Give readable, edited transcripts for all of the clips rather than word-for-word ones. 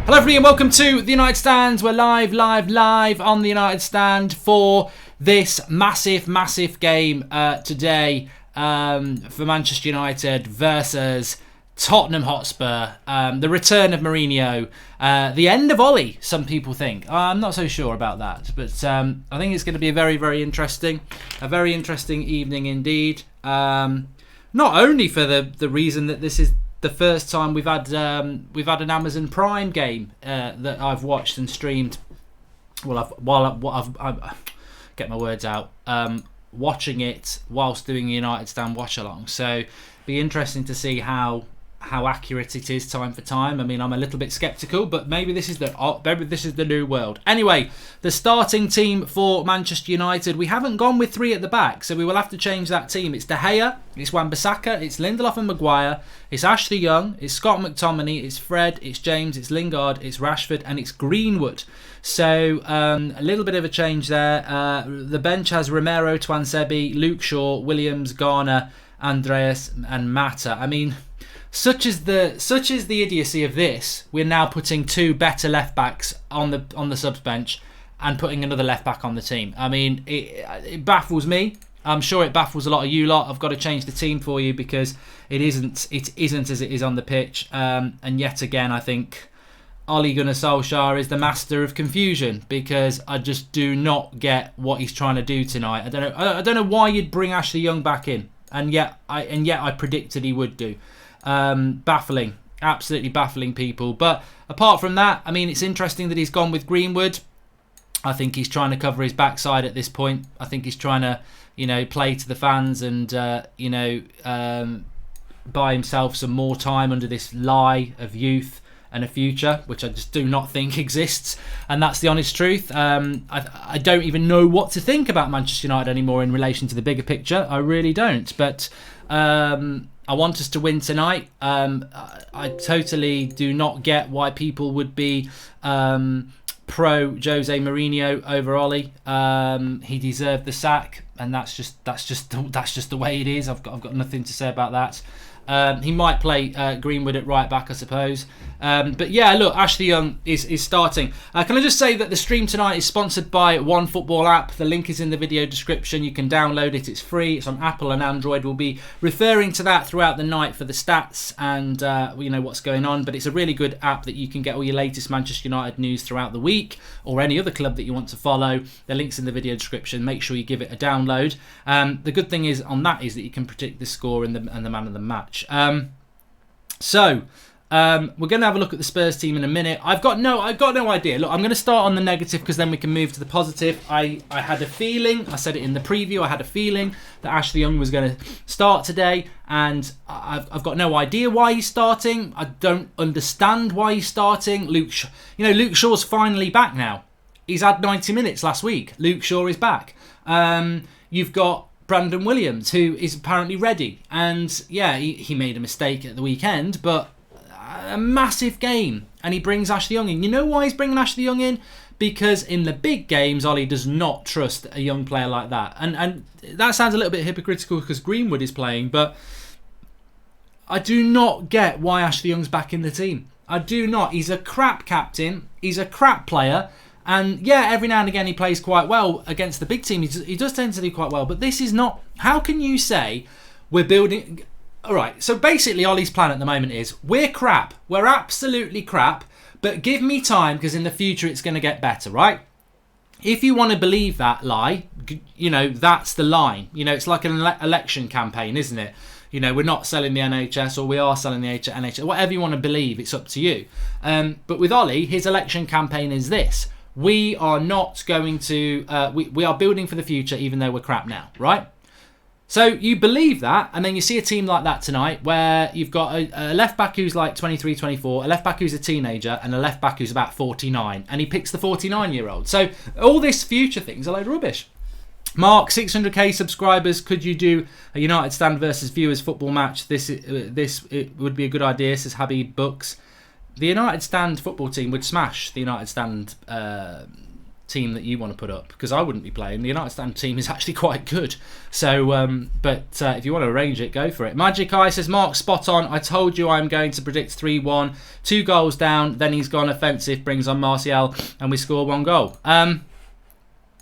Hello everybody and welcome to the United Stand. We're live on the United Stand for this massive game today for Manchester United versus Tottenham Hotspur. The return of Mourinho, the end of Ollie, some people think. I'm not so sure about that, but I think it's going to be a very interesting evening indeed. Not only for the reason that this is the first time we've had an Amazon Prime game that I've watched and streamed. I've get my words out. Watching it whilst doing a United Stand watch along. So, be interesting to see how accurate it is time for time. I mean, I'm a little bit sceptical, but maybe this is the new world. Anyway, the starting team for Manchester United. We haven't gone with three at the back, so we will have to change that team. It's De Gea, it's Wan-Bissaka, it's Lindelof and Maguire, it's Ashley Young, it's Scott McTominay, it's Fred, it's James, it's Lingard, it's Rashford, and it's Greenwood. So a little bit of a change there. The bench has Romero, Twansebi, Luke Shaw, Williams, Garner, Andreas, and Mata. I mean, such is the idiocy of this. We're now putting two better left backs on the subs bench and putting another left back on the team. I mean, it baffles me. I'm sure it baffles a lot of you lot. I've got to change the team for you because it isn't as it is on the pitch. And yet again, I think Ole Gunnar Solskjaer is the master of confusion because I just do not get what he's trying to do tonight. I don't know why you'd bring Ashley Young back in, and yet I predicted he would do. Baffling, absolutely baffling, people. But apart from that, I mean, it's interesting that he's gone with Greenwood. I think he's trying to cover his backside at this point. I think he's trying to, play to the fans and, buy himself some more time under this lie of youth and a future, which I just do not think exists. And that's the honest truth. I don't even know what to think about Manchester United anymore in relation to the bigger picture. I really don't. But I want us to win tonight. I totally do not get why people would be pro Jose Mourinho over Ollie. He deserved the sack, and that's just the way it is. I've got nothing to say about that. He might play Greenwood at right back, I suppose. But yeah, look, Ashley Young is starting. Can I just say that the stream tonight is sponsored by OneFootball app. The link is in the video description. You can download it. It's free. It's on Apple and Android. We'll be referring to that throughout the night for the stats and what's going on. But it's a really good app that you can get all your latest Manchester United news throughout the week, or any other club that you want to follow. The link's in the video description. Make sure you give it a download. The good thing is on that is that you can predict the score and the man of the match. We're going to have a look at the Spurs team in a minute. I've got no idea. Look, I'm going to start on the negative because then we can move to the positive. I had a feeling, I said it in the preview, I had a feeling that Ashley Young was going to start today, and I've got no idea why he's starting. I don't understand why he's starting. Luke Shaw's finally back now. He's had 90 minutes last week. Luke Shaw is back. You've got Brandon Williams, who is apparently ready. And yeah, he made a mistake at the weekend, but a massive game. And he brings Ashley Young in. You know why he's bringing Ashley Young in? Because in the big games, Ollie does not trust a young player like that. And that sounds a little bit hypocritical because Greenwood is playing, but I do not get why Ashley Young's back in the team. I do not. He's a crap captain. He's a crap player. And yeah, every now and again he plays quite well against the big team. He does tend to do quite well. But this is not... How can you say we're building... All right, so basically Ollie's plan at the moment is we're crap. We're absolutely crap. But give me time because in the future it's going to get better, right? If you want to believe that lie, that's the line. It's like an election campaign, isn't it? We're not selling the NHS or we are selling the NHS. Whatever you want to believe, it's up to you. But with Ollie, his election campaign is this. We are not going to... we are building for the future even though we're crap now, right? So you believe that, and then you see a team like that tonight where you've got a left-back who's like 23, 24, a left-back who's a teenager, and a left-back who's about 49, and he picks the 49-year-old. So all this future thing's a load of rubbish. Mark, 600k subscribers. Could you do a United Stand versus Viewers football match? It would be a good idea, says Habib Books. The United Stand football team would smash the United Stand team that you want to put up, because I wouldn't be playing. The United stand team is actually quite good. So, but if you want to arrange it, go for it. Magic Eye says, Mark, spot on. I told you I'm going to predict 3-1. 2 goals down, then he's gone offensive, brings on Martial, and we score 1 goal.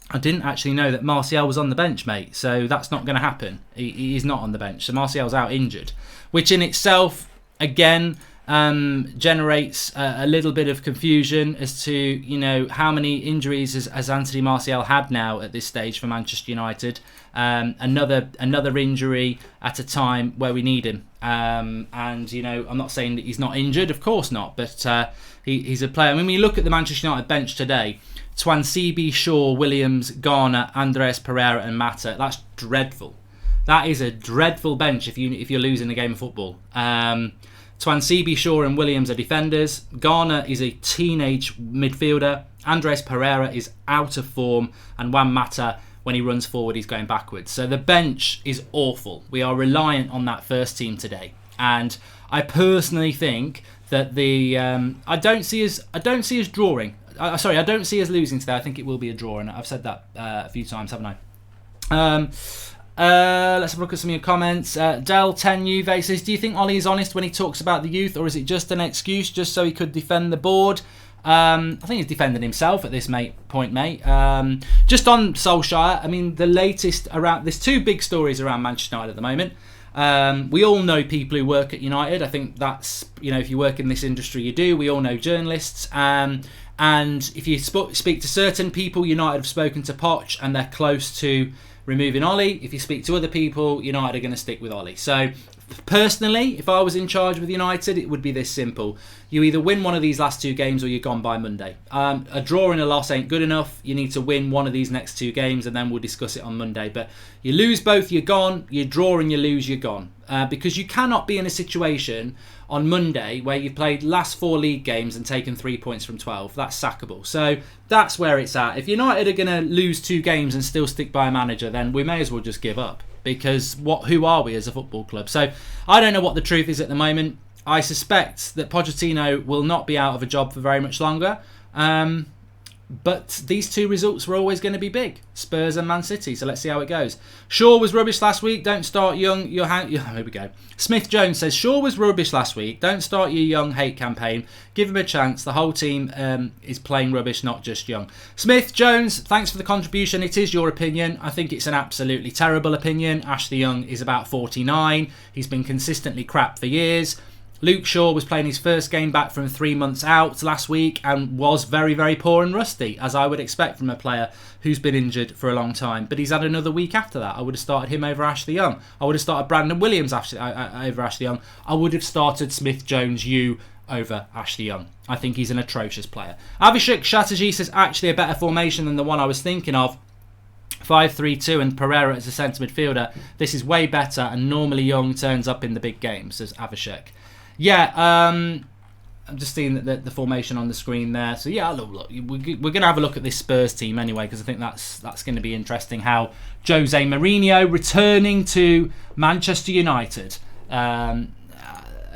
I didn't actually know that Martial was on the bench, mate. So that's not going to happen. He's not on the bench. So Martial's out injured, which in itself, again, generates a little bit of confusion as to, you know, how many injuries has Anthony Martial had now at this stage for Manchester United. Another injury at a time where we need him. And, you know, I'm not saying that he's not injured. Of course not. But he's a player. I mean, when you look at the Manchester United bench today, Twansibi, Shaw, Williams, Garner, Andres Pereira and Mata. That's dreadful. That is a dreadful bench if you're losing a game of football. Twansibi, Shaw and Williams are defenders. Garner is a teenage midfielder. Andres Pereira is out of form. And Juan Mata, when he runs forward, he's going backwards. So the bench is awful. We are reliant on that first team today. And I personally think that I don't see us drawing. I don't see us losing today. I think it will be a draw, and I've said that a few times, haven't I? Let's have a look at some of your comments. Del10 Juve says, do you think Ollie is honest when he talks about the youth, or is it just an excuse just so he could defend the board? I think he's defending himself at this point, mate. Just on Solskjaer, I mean, the latest around... There's 2 big stories around Manchester United at the moment. We all know people who work at United. I think that's, you know, if you work in this industry, you do. We all know journalists. And if you speak to certain people, United have spoken to Poch and they're close to removing Ollie. If you speak to other people, United are going to stick with Ollie. So personally, if I was in charge with United, it would be this simple. You either win one of these last 2 games or you're gone by Monday. A draw and a loss ain't good enough. You need to win one of these next 2 games and then we'll discuss it on Monday. But you lose both, you're gone. You draw and you lose, you're gone. Because you cannot be in a situation on Monday where you've played last 4 league games and taken 3 points from 12. That's sackable. So that's where it's at. If United are going to lose 2 games and still stick by a manager, then we may as well just give up. Because who are we as a football club? So I don't know what the truth is at the moment. I suspect that Pochettino will not be out of a job for very much longer. But these 2 results were always going to be big. Spurs and Man City. So let's see how it goes. Shaw was rubbish last week. Don't start young. Here we go. Smith Jones says, Shaw was rubbish last week. Don't start your young hate campaign. Give him a chance. The whole team is playing rubbish, not just young. Smith Jones, thanks for the contribution. It is your opinion. I think it's an absolutely terrible opinion. Ashley Young is about 49. He's been consistently crap for years. Luke Shaw was playing his first game back from 3 months out last week and was very, very poor and rusty, as I would expect from a player who's been injured for a long time. But he's had another week after that. I would have started him over Ashley Young. I would have started Brandon Williams over Ashley Young. I would have started Smith Jones over Ashley Young. I think he's an atrocious player. Avishek Chatterjee says, actually a better formation than the one I was thinking of. 5-3-2 and Pereira as a centre midfielder. This is way better, and normally Young turns up in the big games, says Avishek. Yeah, I'm just seeing the formation on the screen there. So yeah, look, we're going to have a look at this Spurs team anyway, because I think that's going to be interesting. How Jose Mourinho returning to Manchester United a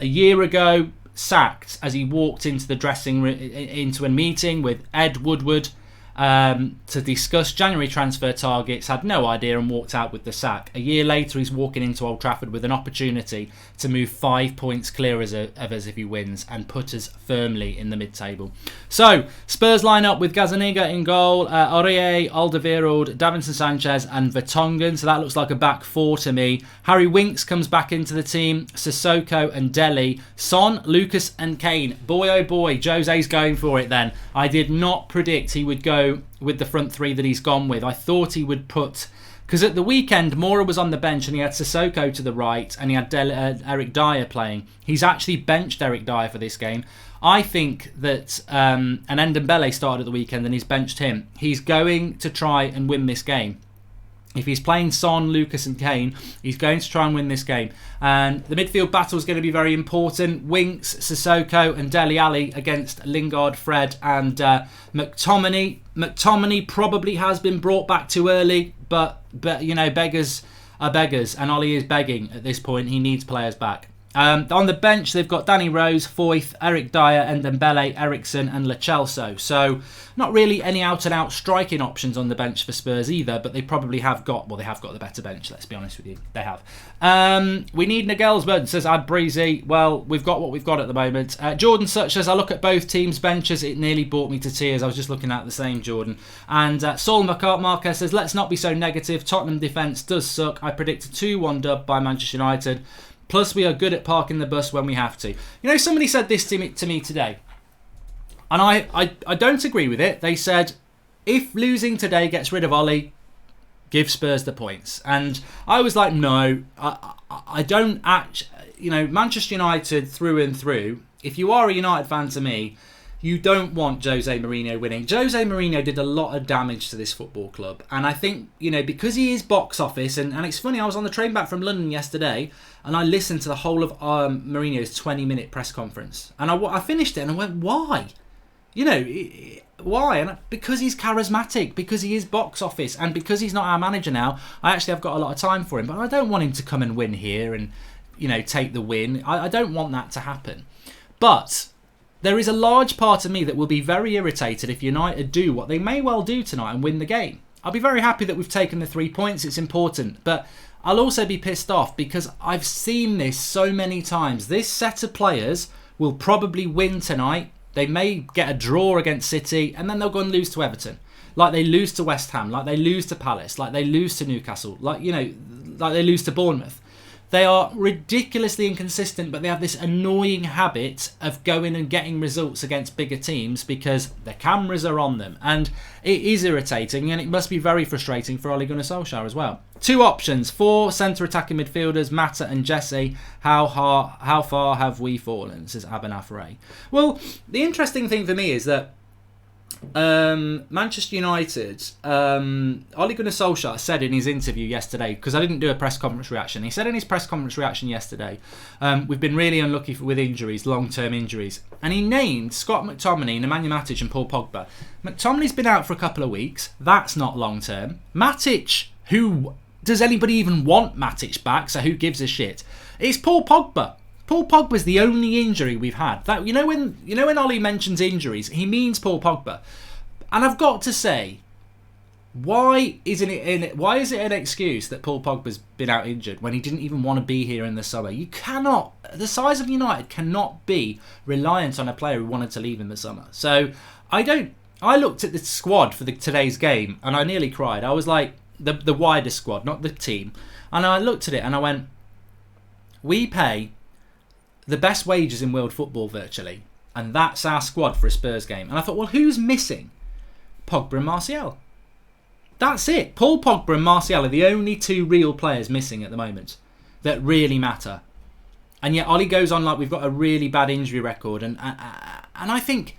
year ago, sacked as he walked into the dressing room, into a meeting with Ed Woodward to discuss January transfer targets, had no idea and walked out with the sack. A year later, he's walking into Old Trafford with an opportunity to move 5 points clear of us if he wins and put us firmly in the mid-table. So, Spurs line up with Gazzaniga in goal, Aurier, Alderweireld, Davinson Sanchez and Vertonghen. So that looks like a back 4 to me. Harry Winks comes back into the team, Sissoko and Dele, Son, Lucas and Kane. Boy oh boy, Jose's going for it then. I did not predict he would go with the front 3 that he's gone with. I thought he would put... Because at the weekend, Moura was on the bench and he had Sissoko to the right and he had Eric Dyer playing. He's actually benched Eric Dyer for this game. I think that... and Ndombele started at the weekend and he's benched him. He's going to try and win this game. If he's playing Son, Lucas and Kane, he's going to try and win this game. And the midfield battle is going to be very important. Winks, Sissoko and Dele Alli against Lingard, Fred and McTominay. McTominay probably has been brought back too early, but you know, beggars are beggars. And Ollie is begging at this point. He needs players back. On the bench, they've got Danny Rose, Foyth, Eric Dyer, Ndembele, Eriksson and Lo Celso. So not really any out-and-out striking options on the bench for Spurs either, but they probably have got, well, they have got the better bench, let's be honest with you. They have. We need Nagelsmann, says Ad Breezy. Well, we've got what we've got at the moment. Jordan Such says, I look at both teams' benches, it nearly brought me to tears. I was just looking at the same, Jordan. And Saul Marquez says, let's not be so negative. Tottenham defence does suck. I predict a 2-1 dub by Manchester United. Plus, we are good at parking the bus when we have to. You know, somebody said this to me today. And I don't agree with it. They said, if losing today gets rid of Ollie, give Spurs the points. And I was like, no, I don't you know, Manchester United through and through, if you are a United fan to me, you don't want Jose Mourinho winning. Jose Mourinho did a lot of damage to this football club. And I think, you know, because he is box office, and it's funny, I was on the train back from London yesterday, and I listened to the whole of Mourinho's 20-minute press conference. And I finished it and I went, why? You know, why? And because he's charismatic, because he is box office, and because he's not our manager now, I actually have got a lot of time for him. But I don't want him to come and win here and, you know, take the win. I don't want that to happen. But there is a large part of me that will be very irritated if United do what they may well do tonight and win the game. I'll be very happy that we've taken the 3 points. It's important. But I'll also be pissed off because I've seen this so many times. This set of players will probably win tonight. They may get a draw against City and then they'll go and lose to Everton. Like they lose to West Ham, like they lose to Palace, like they lose to Newcastle, like, you know, like they lose to Bournemouth. They are ridiculously inconsistent, but they have this annoying habit of going and getting results against bigger teams because the cameras are on them. And it is irritating, and it must be very frustrating for Ole Gunnar Solskjaer as well. 2 options, 4 centre attacking midfielders, Mata and Jesse. How far have we fallen, says Abanaf Ray. Well, the interesting thing for me is that Manchester United, Ole Gunnar Solskjaer said in his interview yesterday, because I didn't do a press conference reaction, he said in his press conference reaction yesterday, we've been really unlucky with injuries, long-term injuries, and he named Scott McTominay, Nemanja Matic and Paul Pogba. McTominay's been out for a couple of weeks, that's not long-term. Matic, who does anybody even want Matic back, so who gives a shit? It's Paul Pogba. Paul Pogba's the only injury we've had. That you know when Ollie mentions injuries, he means Paul Pogba. And I've got to say, why is it an excuse that Paul Pogba's been out injured when he didn't even want to be here in the summer? You cannot. The size of United cannot be reliant on a player who wanted to leave in the summer. So I looked at the squad for today's game and I nearly cried. I was like, the wider squad, not the team. And I looked at it and I went, we pay the best wages in world football virtually, and that's our squad for a Spurs game. And I thought, well, who's missing? Pogba and Martial. That's it. Paul Pogba and Martial are the only 2 real players missing at the moment that really matter. And yet Ollie goes on like we've got a really bad injury record, and I think,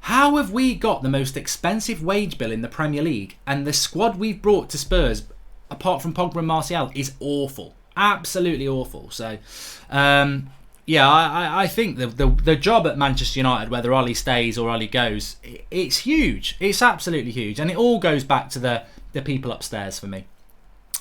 how have we got the most expensive wage bill in the Premier League, and the squad we've brought to Spurs, apart from Pogba and Martial, is awful, absolutely awful. So yeah, I think the job at Manchester United, whether Ollie stays or Ollie goes, it's huge. It's absolutely huge. And it all goes back to the people upstairs for me.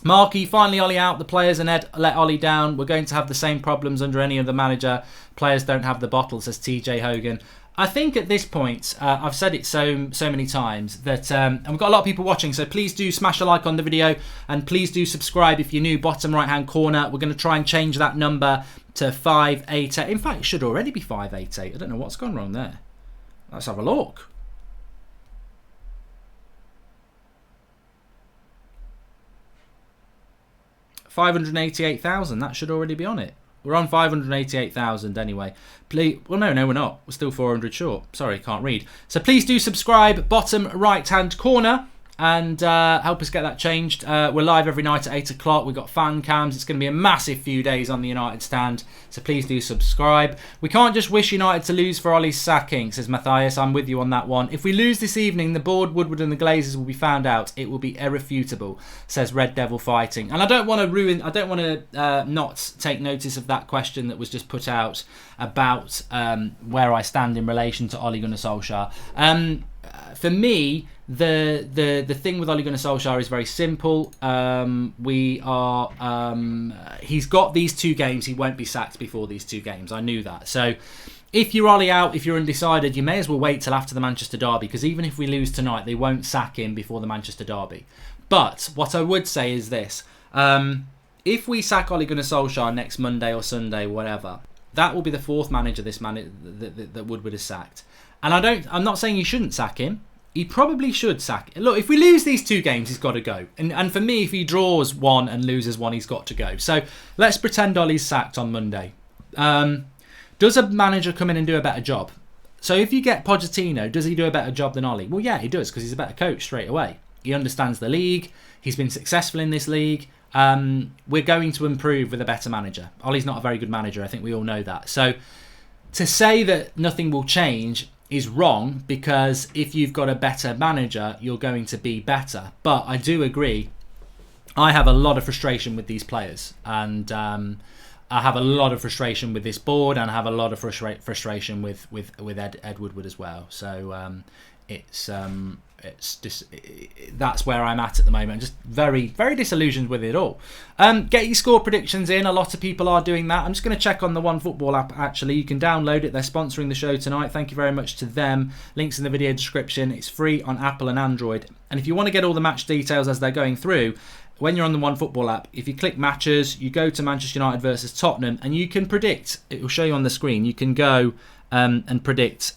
Marky, finally Ollie out. The players and Ed let Ollie down. We're going to have the same problems under any other manager. Players don't have the bottle, says TJ Hogan. I think at this point, I've said it so many times that, and we've got a lot of people watching, so please do smash a like on the video and please do subscribe if you're new, bottom right hand corner. We're going to try and change that number to 588. In fact, it should already be 588. I don't know what's gone wrong there. Let's have a look. $588,000. That should already be on it. We're on 588,000 anyway. Please, well, no, we're not. We're still 400 short. Sorry, can't read. So please do subscribe, bottom right-hand corner, and help us get that changed. We're live every night at 8 o'clock. We've got fan cams. It's going to be a massive few days on the United stand, so please do subscribe. We can't just wish United to lose for Ollie's sacking, says Matthias. I'm with you on that one. If we lose this evening, the board, Woodward and the Glazers will be found out. It will be irrefutable, says Red Devil Fighting. And I don't want to not take notice of that question that was just put out about where I stand in relation to Ole Gunnar Solskjaer. for me, the thing with Ole Gunnar Solskjaer is very simple. He's got these 2 games. He won't be sacked before these 2 games. I knew that. So if you're Ole out, if you're undecided, you may as well wait till after the Manchester derby, because even if we lose tonight, they won't sack him before the Manchester derby. But what I would say is this. If we sack Ole Gunnar Solskjaer next Monday or Sunday, whatever, that will be the 4th manager that Woodward has sacked. And I'm not saying you shouldn't sack him. He probably should sack him. Look, if we lose these 2 games, he's got to go. And for me, if he draws 1 and loses 1, he's got to go. So let's pretend Ole's sacked on Monday. Does a manager come in and do a better job? So if you get Pochettino, does he do a better job than Ole? Well, yeah, he does, because he's a better coach straight away. He understands the league. He's been successful in this league. We're going to improve with a better manager. Ole's not a very good manager. I think we all know that. So to say that nothing will change is wrong, because if you've got a better manager, you're going to be better. But I do agree. I have a lot of frustration with these players, and I have a lot of frustration with this board, and I have a lot of frustration with Ed Woodward as well. So it's just that's where I'm at the moment. I'm just very, very disillusioned with it all. Get your score predictions in. A lot of people are doing that. I'm just going to check on the OneFootball app. Actually, you can download it. They're sponsoring the show tonight. Thank you very much to them. Links in the video description. It's free on Apple and Android. And if you want to get all the match details as they're going through, when you're on the OneFootball app, if you click matches, you go to Manchester United versus Tottenham, and you can predict. It will show you on the screen. You can go and predict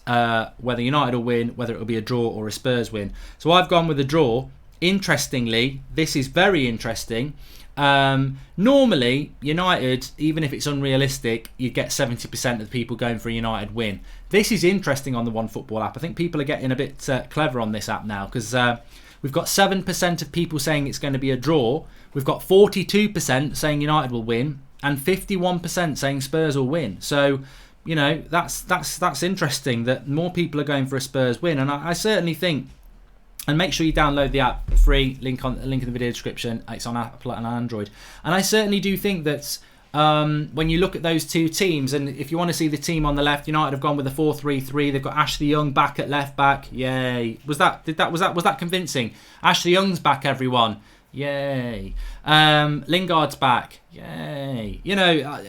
whether United will win, whether it will be a draw or a Spurs win. So I've gone with a draw. Interestingly, this is very interesting. Normally, United, even if it's unrealistic, you get 70% of the people going for a United win. This is interesting on the OneFootball app. I think people are getting a bit clever on this app now, because we've got 7% of people saying it's going to be a draw. We've got 42% saying United will win, and 51% saying Spurs will win. So, you know, that's interesting that more people are going for a Spurs win. And I certainly think, and make sure you download the app, free, link in the video description. It's on Apple and Android. And I certainly do think that when you look at those 2 teams, and if you want to see the team on the left, United have gone with a 4-3-3. They've got Ashley Young back at left back. Yay! Was that convincing? Ashley Young's back, everyone. Yay! Lingard's back. Yay! You know,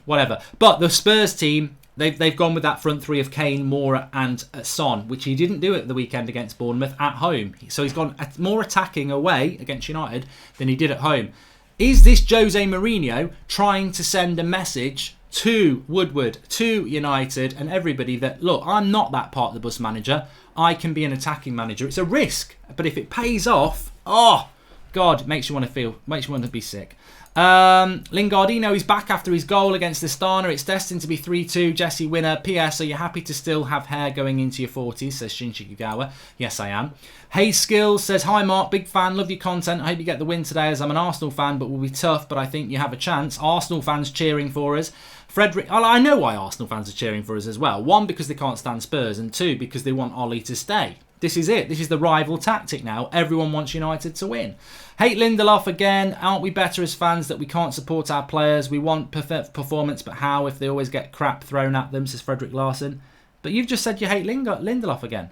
whatever. But the Spurs team, they've gone with that front 3 of Kane, Moura and Son, which he didn't do at the weekend against Bournemouth at home. So he's gone more attacking away against United than he did at home. Is this Jose Mourinho trying to send a message to Woodward, to United and everybody that, look, I'm not that part of the bus manager. I can be an attacking manager. It's a risk, but if it pays off, oh God, it makes you want to be sick. Lingardino is back after his goal against Astana. It's destined to be 3-2. Jesse winner. P.S. Are you happy to still have hair going into your 40s? Says Shinji Kagawa. Yes, I am. Hey Skills says, hi Mark, big fan, love your content. I hope you get the win today, as I'm an Arsenal fan, but will be tough, but I think you have a chance. Arsenal fans cheering for us. Frederick, I know why Arsenal fans are cheering for us as well. 1, because they can't stand Spurs, and 2, because they want Ollie to stay. This is it. This is the rival tactic now. Everyone wants United to win. Hate Lindelof again. Aren't we better as fans that we can't support our players? We want performance, but how if they always get crap thrown at them, says Frederick Larson. But you've just said you hate Lindelof again.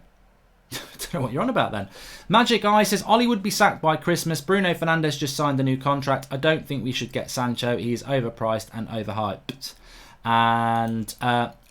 I don't know what you're on about then. Magic Eye says, Ollie would be sacked by Christmas. Bruno Fernandes just signed a new contract. I don't think we should get Sancho. He is overpriced and overhyped. And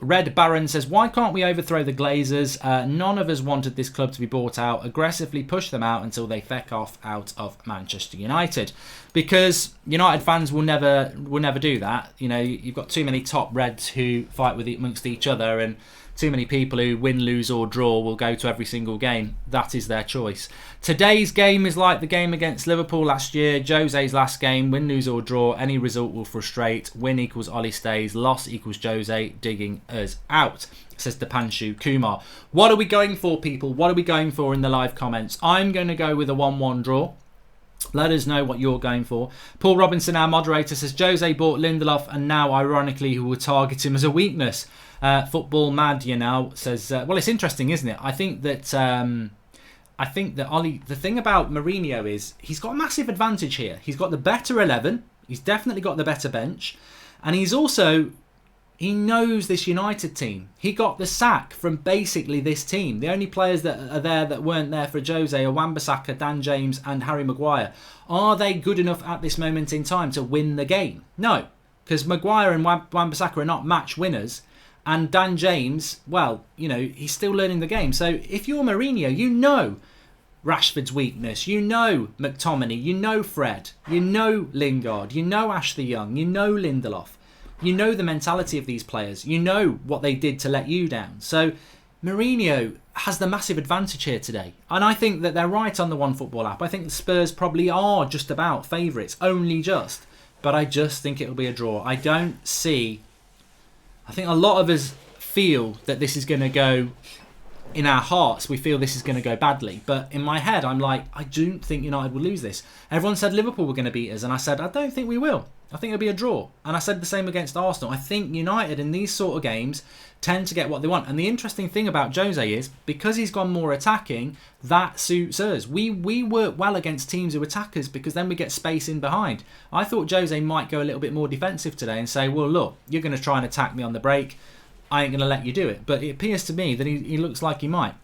Red Baron says, why can't we overthrow the Glazers? None of us wanted this club to be bought out. Aggressively push them out until they feck off out of Manchester United. Because United fans will never do that. You know, you've got too many top Reds who fight amongst each other, and too many people who win, lose or draw will go to every single game. That is their choice. Today's game is like the game against Liverpool last year. Jose's last game, win, lose or draw. Any result will frustrate. Win equals Ollie stays. Loss equals Jose digging us out, says Dipanshu Kumar. What are we going for, people? What are we going for in the live comments? I'm going to go with a 1-1 draw. Let us know what you're going for. Paul Robinson, our moderator, says Jose bought Lindelof and now, ironically, who will target him as a weakness. Football mad, you know, says, well, it's interesting, isn't it? I think that Ollie, the thing about Mourinho is he's got a massive advantage here. He's got the better 11. He's definitely got the better bench. And he's also, He knows this United team. He got the sack from basically this team. The only players that are there that weren't there for Jose are Wan-Bissaka, Dan James and Harry Maguire. Are they good enough at this moment in time to win the game? No, because Maguire and Wan-Bissaka are not match winners. And Dan James, well, he's still learning the game. So if you're Mourinho, you know Rashford's weakness. You know McTominay. You know Fred. You know Lingard. You know Ashley Young. You know Lindelof. You know the mentality of these players. You know what they did to let you down. So Mourinho has the massive advantage here today. And I think that they're right on the OneFootball app. I think the Spurs probably are just about favourites, only just. But I just think it'll be a draw. I think a lot of us feel that this is going to go, in our hearts, we feel this is going to go badly. But in my head, I'm like, I don't think United will lose this. Everyone said Liverpool were going to beat us. And I said, I don't think we will. I think it'll be a draw. And I said the same against Arsenal. I think United in these sort of games tend to get what they want. And the interesting thing about Jose is, because he's gone more attacking, that suits us. We work well against teams who attack us because then we get space in behind. I thought Jose might go a little bit more defensive today and say, well, look, you're going to try and attack me on the break. I ain't going to let you do it. But it appears to me that he looks like he might.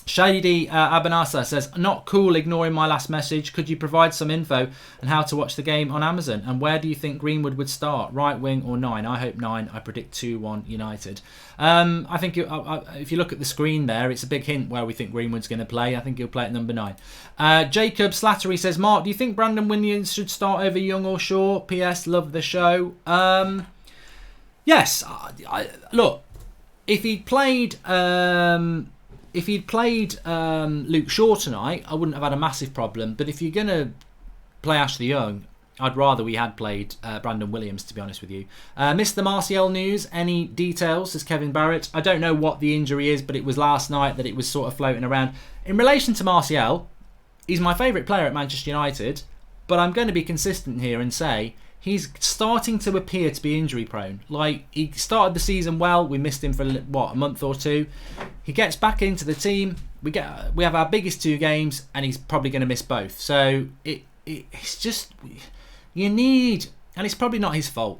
Shady Abanasa says, not cool ignoring my last message. Could you provide some info on how to watch the game on Amazon? And where do you think Greenwood would start? Right wing or 9? I hope 9. I predict 2-1 United. I think if you look at the screen there, it's a big hint where we think Greenwood's going to play. I think he'll play at number 9. Jacob Slattery says, Mark, do you think Brandon Williams should start over Young or Shaw? PS, love the show. Yes. Look, if he'd played... If he'd played Luke Shaw tonight, I wouldn't have had a massive problem. But if you're going to play Ashley Young, I'd rather we had played Brandon Williams, to be honest with you. Mr. Martial news, any details, says Kevin Barrett. I don't know what the injury is, but it was last night that it was sort of floating around. In relation to Martial, he's my favourite player at Manchester United, but I'm going to be consistent here and say he's starting to appear to be injury prone. Like, he started the season well. We missed him for, a month or two. He gets back into the team. We have our biggest 2 games, and he's probably going to miss both. So it's just, you need, and it's probably not his fault.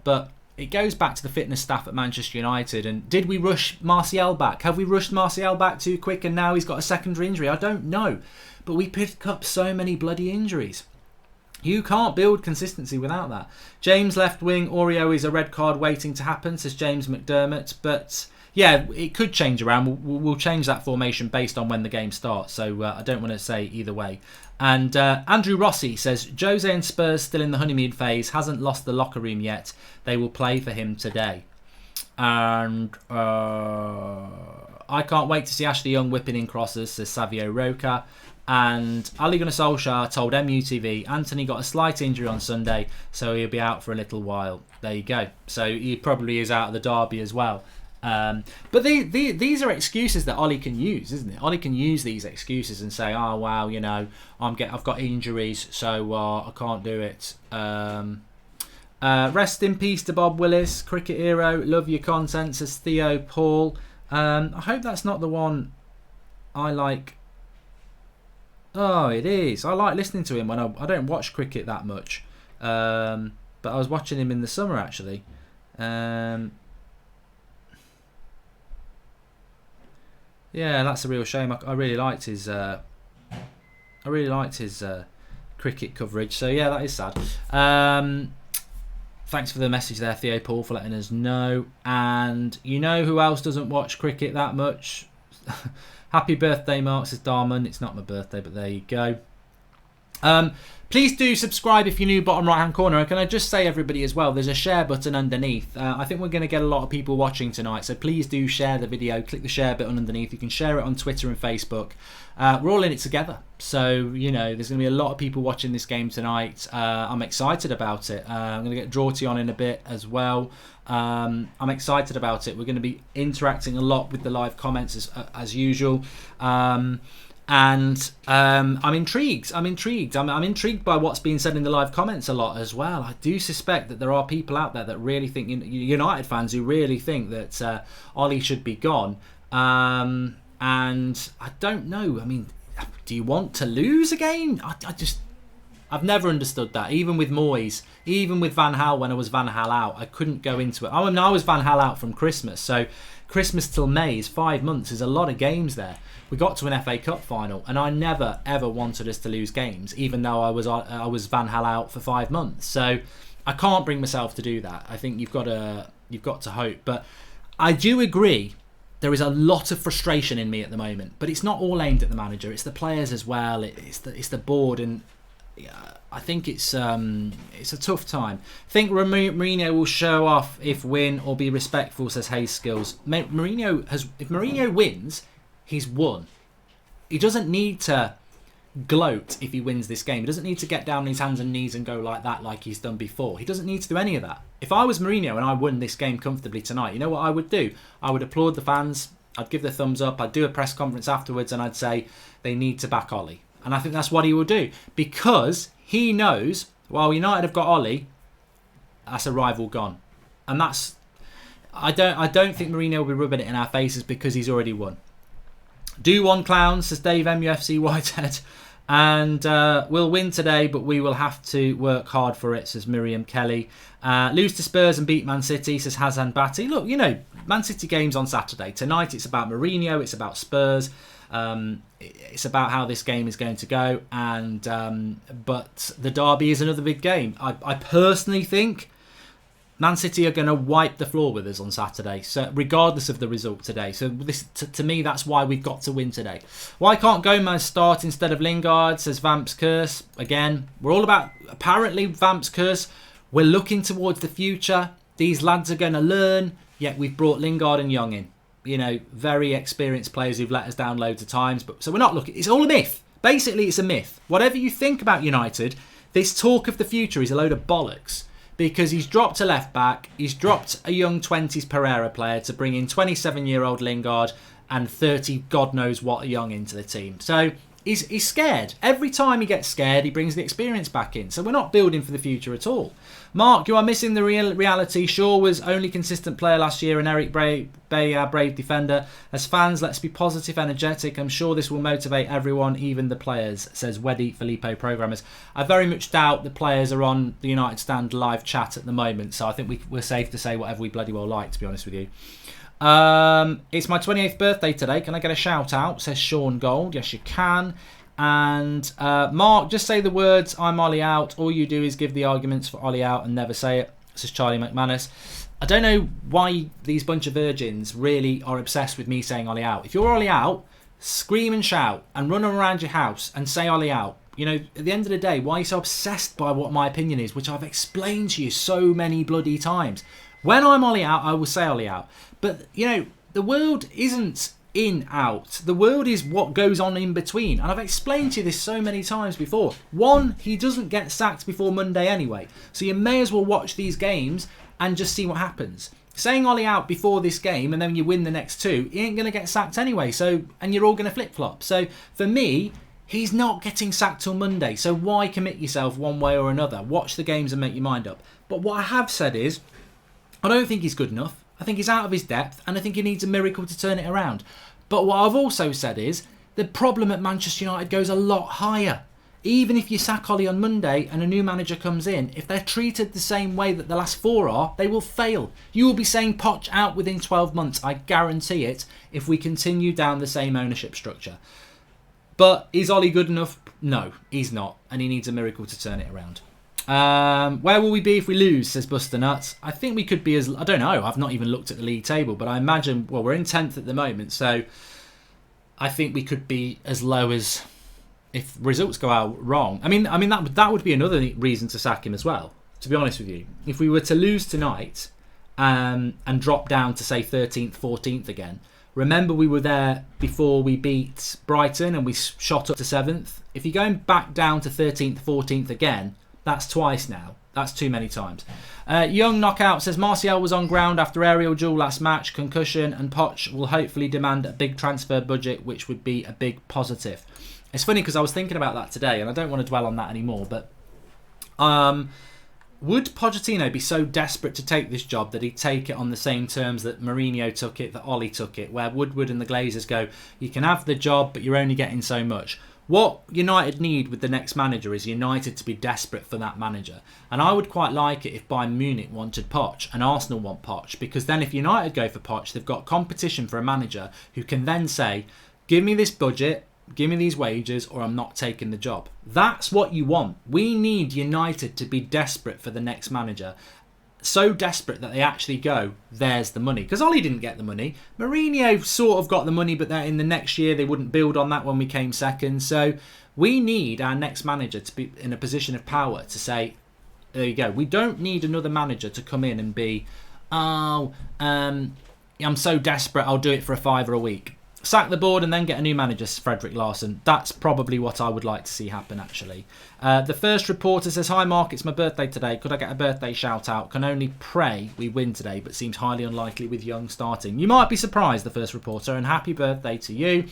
But it goes back to the fitness staff at Manchester United. And did we rush Martial back? Have we rushed Martial back too quick and now he's got a secondary injury? I don't know. But we picked up so many bloody injuries. You can't build consistency without that. James left wing, Oreo is a red card waiting to happen, says James McDermott. But yeah, it could change around. We'll change that formation based on when the game starts. So I don't want to say either way. And Andrew Rossi says, Jose and Spurs still in the honeymoon phase, hasn't lost the locker room yet. They will play for him today. And I can't wait to see Ashley Young whipping in crosses, says Savio Roca. And Ole Gunnar Solskjaer told MUTV Anthony got a slight injury on Sunday, so he'll be out for a little while. There you go. So he probably is out of the derby as well. But these are excuses that Ole can use, isn't it? Ole can use these excuses and say, "Oh wow, I've got injuries, so I can't do it." Rest in peace to Bob Willis, cricket hero. Love your content, says Theo Paul. I hope that's not the one I like. Oh, it is. I like listening to him when I don't watch cricket that much. But I was watching him in the summer actually. Yeah, that's a real shame. I really liked his cricket coverage. So yeah, that is sad. Thanks for the message there, Theo Paul, for letting us know. And you know who else doesn't watch cricket that much? Happy birthday, Mark, says Darman. It's not my birthday, but there you go. Please do subscribe if you're new, bottom right hand corner. And can I just say, everybody, as well, there's a share button underneath. I think we're going to get a lot of people watching tonight, so please do share the video. Click the share button underneath. You can share it on Twitter and Facebook. We're all in it together, so there's going to be a lot of people watching this game tonight. I'm excited about it. I'm going to get Drawty on in a bit as well. I'm excited about it. We're going to be interacting a lot with the live comments as usual. And I'm intrigued. I'm intrigued by what's being said in the live comments a lot as well. I do suspect that there are people out there that really think, United fans who really think that Ollie should be gone. And I don't know. I mean, do you want to lose again? I've never understood that. Even with Moyes, even with Van Gaal, when I was Van Gaal out, I couldn't go into it. I mean, I was Van Gaal out from Christmas, so Christmas till May is 5 months. There's a lot of games there. We got to an FA Cup final, and I never ever wanted us to lose games, even though I was Van Gaal out for 5 months. So I can't bring myself to do that. I think you've got to hope, but I do agree. There is a lot of frustration in me at the moment, but it's not all aimed at the manager. It's the players as well. It's the board, and I think it's a tough time. I think Mourinho will show off if win or be respectful, says Hayes Skills. If Mourinho wins, he's won. He doesn't need to gloat if he wins this game. He doesn't need to get down on his hands and knees and go like that like he's done before. He doesn't need to do any of that. If I was Mourinho and I won this game comfortably tonight, you know what I would do? I would applaud the fans, I'd give the thumbs up, I'd do a press conference afterwards, and I'd say they need to back Ollie. And I think that's what he will do, because he knows while United have got Ollie, that's a rival gone. And that's I don't think Mourinho will be rubbing it in our faces because he's already won. Do one clown, says Dave MUFC Whitehead. And we'll win today, but we will have to work hard for it, says Miriam Kelly. Lose to Spurs and beat Man City, says Hazan Batti. Look, Man City game's on Saturday. Tonight it's about Mourinho, it's about Spurs. It's about how this game is going to go. But the derby is another big game. I personally think Man City are going to wipe the floor with us on Saturday, so regardless of the result today. So this, to me, that's why we've got to win today. Why can't Gomez start instead of Lingard, says Vamp's Curse. Again, we're all about, apparently, Vamp's Curse. We're looking towards the future. These lads are going to learn, yet we've brought Lingard and Young in. Very experienced players who've let us down loads of times. So we're not looking, it's all a myth. Basically, it's a myth. Whatever you think about United, this talk of the future is a load of bollocks. Because he's dropped a left back, he's dropped a young 20s Pereira player to bring in 27-year-old Lingard and 30 God knows what Young into the team. So he's scared. Every time he gets scared, he brings the experience back in. So we're not building for the future at all. Mark, you are missing the reality. Shaw was only consistent player last year and Eric Bay, brave defender. As fans, let's be positive, energetic. I'm sure this will motivate everyone, even the players, says Weddy Filippo Programmers. I very much doubt the players are on the United Stand live chat at the moment, so I think we're safe to say whatever we bloody well like, to be honest with you. It's my 28th birthday today. Can I get a shout out? Says Sean Gold. Yes, you can. And Mark, just say the words, I'm Ollie out. All you do is give the arguments for Ollie out and never say it. Says Charlie McManus. I don't know why these bunch of virgins really are obsessed with me saying Ollie out. If you're Ollie out, scream and shout and run around your house and say Ollie out. At the end of the day, why are you so obsessed by what my opinion is, which I've explained to you so many bloody times? When I'm Ollie out, I will say Ollie out. But, the world isn't in, out. The world is what goes on in between. And I've explained to you this so many times before. One, he doesn't get sacked before Monday anyway. So you may as well watch these games and just see what happens. Saying Ollie out before this game and then you win the next two, he ain't going to get sacked anyway. And you're all going to flip-flop. So for me, he's not getting sacked till Monday. So why commit yourself one way or another? Watch the games and make your mind up. But what I have said is, I don't think he's good enough. I think he's out of his depth, and I think he needs a miracle to turn it around. But what I've also said is, the problem at Manchester United goes a lot higher. Even if you sack Ollie on Monday and a new manager comes in, if they're treated the same way that the last four are, they will fail. You will be saying Poch out within 12 months, I guarantee it, if we continue down the same ownership structure. But is Ollie good enough? No, he's not, and he needs a miracle to turn it around. Where will we be if we lose, says Buster Nuts. I think we could be I don't know, I've not even looked at the league table, but I imagine, we're in 10th at the moment, so I think we could be as low as, if results go out wrong. I mean that would be another reason to sack him as well, to be honest with you. If we were to lose tonight and drop down to, say, 13th, 14th again, remember we were there before we beat Brighton and we shot up to 7th. If you're going back down to 13th, 14th again, that's twice now. That's too many times. Young Knockout says Martial was on ground after aerial duel last match, concussion, and Poch will hopefully demand a big transfer budget, which would be a big positive. It's funny because I was thinking about that today, and I don't want to dwell on that anymore, but would Pochettino be so desperate to take this job that he'd take it on the same terms that Mourinho took it, that Ollie took it, where Woodward and the Glazers go, you can have the job, but you're only getting so much? What United need with the next manager is United to be desperate for that manager. And I would quite like it if Bayern Munich wanted Poch and Arsenal want Poch, because then if United go for Poch, they've got competition for a manager who can then say, give me this budget, give me these wages, or I'm not taking the job. That's what you want. We need United to be desperate for the next manager. So desperate that they actually go, there's the money. Because Ollie didn't get the money. Mourinho sort of got the money, but then in the next year they wouldn't build on that when we came second. So we need our next manager to be in a position of power to say, there you go. We don't need another manager to come in and be, I'm so desperate, I'll do it for a £5 a week. Sack the board and then get a new manager, Frederick Larsson. That's probably what I would like to see happen, actually. The first reporter says, hi Mark, it's my birthday today. Could I get a birthday shout out? Can only pray we win today, but seems highly unlikely with Young starting. You might be surprised, the first reporter, and happy birthday to you.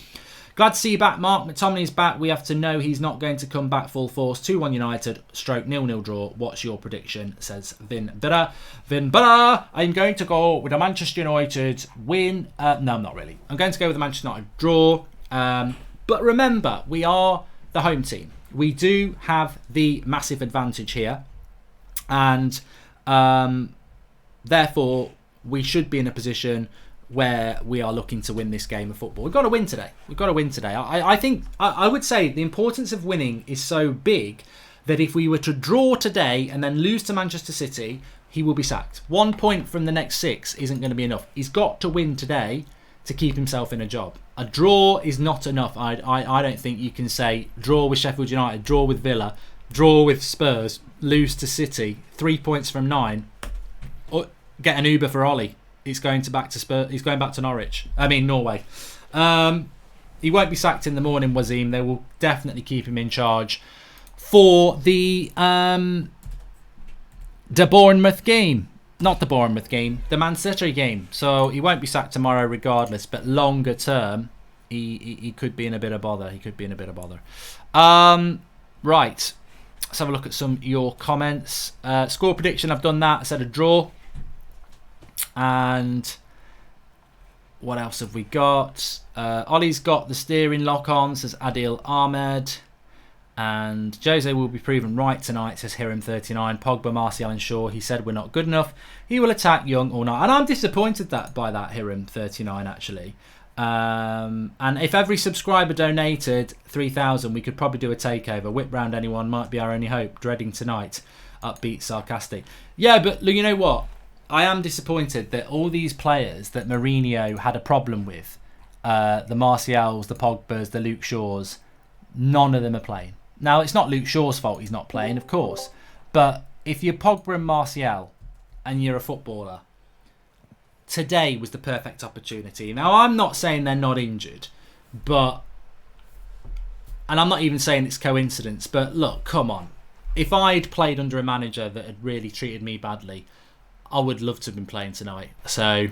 Glad to see you back, Mark. McTominay's back. We have to know he's not going to come back full force. 2-1 United, stroke 0-0 draw. What's your prediction, says Vin Bidder. Vin Bidder, I'm going to go with a Manchester United win. No, I'm not really. I'm going to go with a Manchester United draw. But remember, we are the home team. We do have the massive advantage here. And therefore, we should be in a position where we are looking to win this game of football. We've got to win today. I think I would say the importance of winning is so big that if we were to draw today and then lose to Manchester City, he will be sacked. 1 point from the next 6 isn't going to be enough. He's got to win today to keep himself in a job. A draw is not enough. I don't think you can say draw with Sheffield United, draw with Villa, draw with Spurs, lose to City, 3 points from 9, or get an Uber for Ollie. He's going back to Spurs. He's going back to Norway. He won't be sacked in the morning, Wazim. They will definitely keep him in charge for the Bournemouth game. Not the Bournemouth game, the Man City game. So he won't be sacked tomorrow regardless, but longer term, he could be in a bit of bother. Right. Let's have a look at some of your comments. Score prediction, I've done that. I said a draw. And what else have we got? Ollie's got the steering lock on, says Adil Ahmed. And Jose will be proven right tonight, says Hiram39. Pogba, Martial and Shaw. He said we're not good enough. He will attack Young or not. And I'm disappointed by that Hiram39, actually. And if every subscriber donated 3,000, we could probably do a takeover. Whip round anyone might be our only hope. Dreading tonight. Upbeat, sarcastic. Yeah, but you know what? I am disappointed that all these players that Mourinho had a problem with, the Martials, the Pogbas, the Luke Shaws, none of them are playing. Now, it's not Luke Shaw's fault he's not playing, of course. But if you're Pogba and Martial and you're a footballer, today was the perfect opportunity. Now, I'm not saying they're not injured, but... And I'm not even saying it's coincidence, but look, come on. If I'd played under a manager that had really treated me badly, I would love to have been playing tonight. So,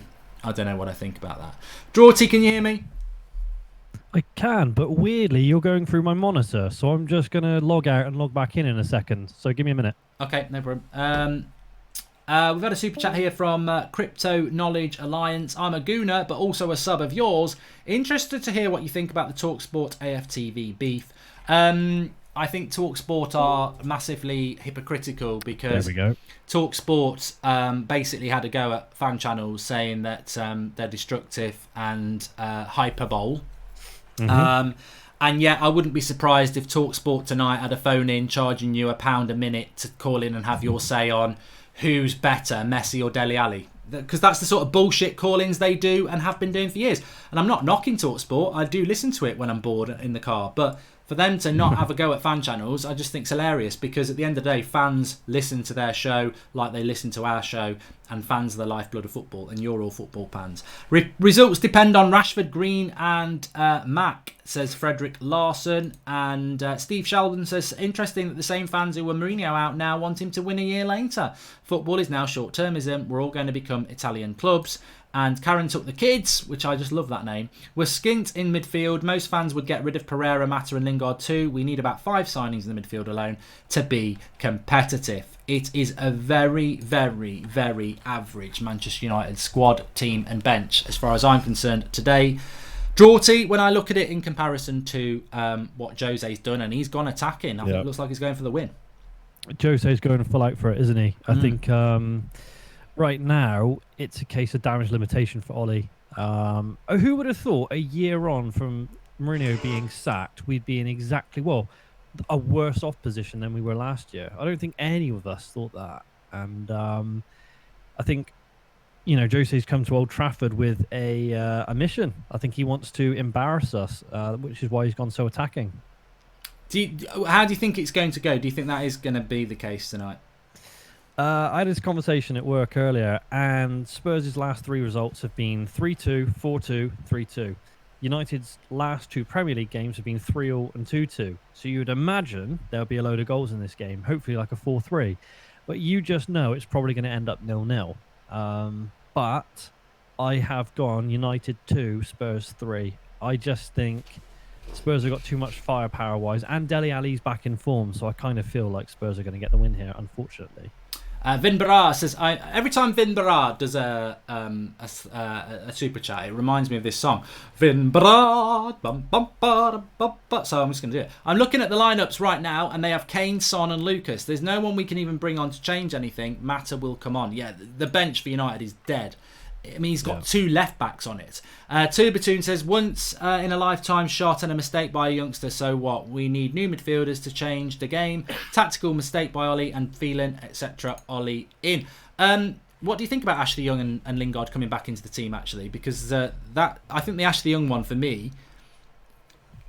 I don't know what I think about that. Drawty, can you hear me? I can, but weirdly, you're going through my monitor, so I'm just going to log out and log back in a second. So, give me a minute. Okay, no problem. We've had a super chat here from Crypto Knowledge Alliance. I'm a gooner, but also a sub of yours. Interested to hear what you think about the TalkSport AFTV beef. I think TalkSport are massively hypocritical because there we go. TalkSport basically had a go at fan channels saying that they're destructive and hyperbole. Mm-hmm. And yet I wouldn't be surprised if TalkSport tonight had a phone in charging you £1 a minute to call in and have your say on who's better, Messi or Dele Alli. Because that's the sort of bullshit call-ins they do and have been doing for years. And I'm not knocking TalkSport. I do listen to it when I'm bored in the car. But for them to not have a go at fan channels, I just think it's hilarious, because at the end of the day, fans listen to their show like they listen to our show, and fans are the lifeblood of football, and you're all football fans. Results depend on Rashford, Green and Mac, says Frederick Larsson. And Steve Sheldon says, interesting that the same fans who were Mourinho out now want him to win a year later. Football is now short-termism. We're all going to become Italian clubs. And Karen took the kids, which I just love that name. We're skint in midfield. Most fans would get rid of Pereira, Mata and Lingard too. We need about 5 signings in the midfield alone to be competitive. It is a very, very, very average Manchester United squad, team and bench as far as I'm concerned today. Draughty, when I look at it in comparison to what Jose's done, and he's gone attacking, I think it looks like he's going for the win. Jose's going full out for it, isn't he? I think right now it's a case of damage limitation for Ollie. Who would have thought a year on from Mourinho being sacked, we'd be in exactly, a worse off position than we were last year? I don't think any of us thought that. And I think, Jose's come to Old Trafford with a mission. I think he wants to embarrass us, which is why he's gone so attacking. How do you think it's going to go? Do you think that is going to be the case tonight? I had this conversation at work earlier, and Spurs' last 3 results have been 3-2, 4-2, 3-2. United's last 2 Premier League games have been 3-0 and 2-2. So you would imagine there'll be a load of goals in this game, hopefully like a 4-3. But you just know it's probably going to end up 0-0. But I have gone United 2, Spurs 3. I just think Spurs have got too much firepower-wise, and Dele Alli's back in form, so I kind of feel like Spurs are going to get the win here, unfortunately. Vin Barra says, every time Vin Barra does a super chat, it reminds me of this song. Vin Barra, bum, bum, ba, bum, ba. So I'm just going to do it. I'm looking at the lineups right now, and they have Kane, Son, and Lucas. There's no one we can even bring on to change anything. Mata will come on. Yeah, the bench for United is dead. I mean, he's got 2 left backs on it. Tubatoon says, once in a lifetime shot and a mistake by a youngster, so what? We need new midfielders to change the game. Tactical mistake by Ollie and Phelan, etc. Ollie in. What do you think about Ashley Young and Lingard coming back into the team, actually? Because I think the Ashley Young one, for me,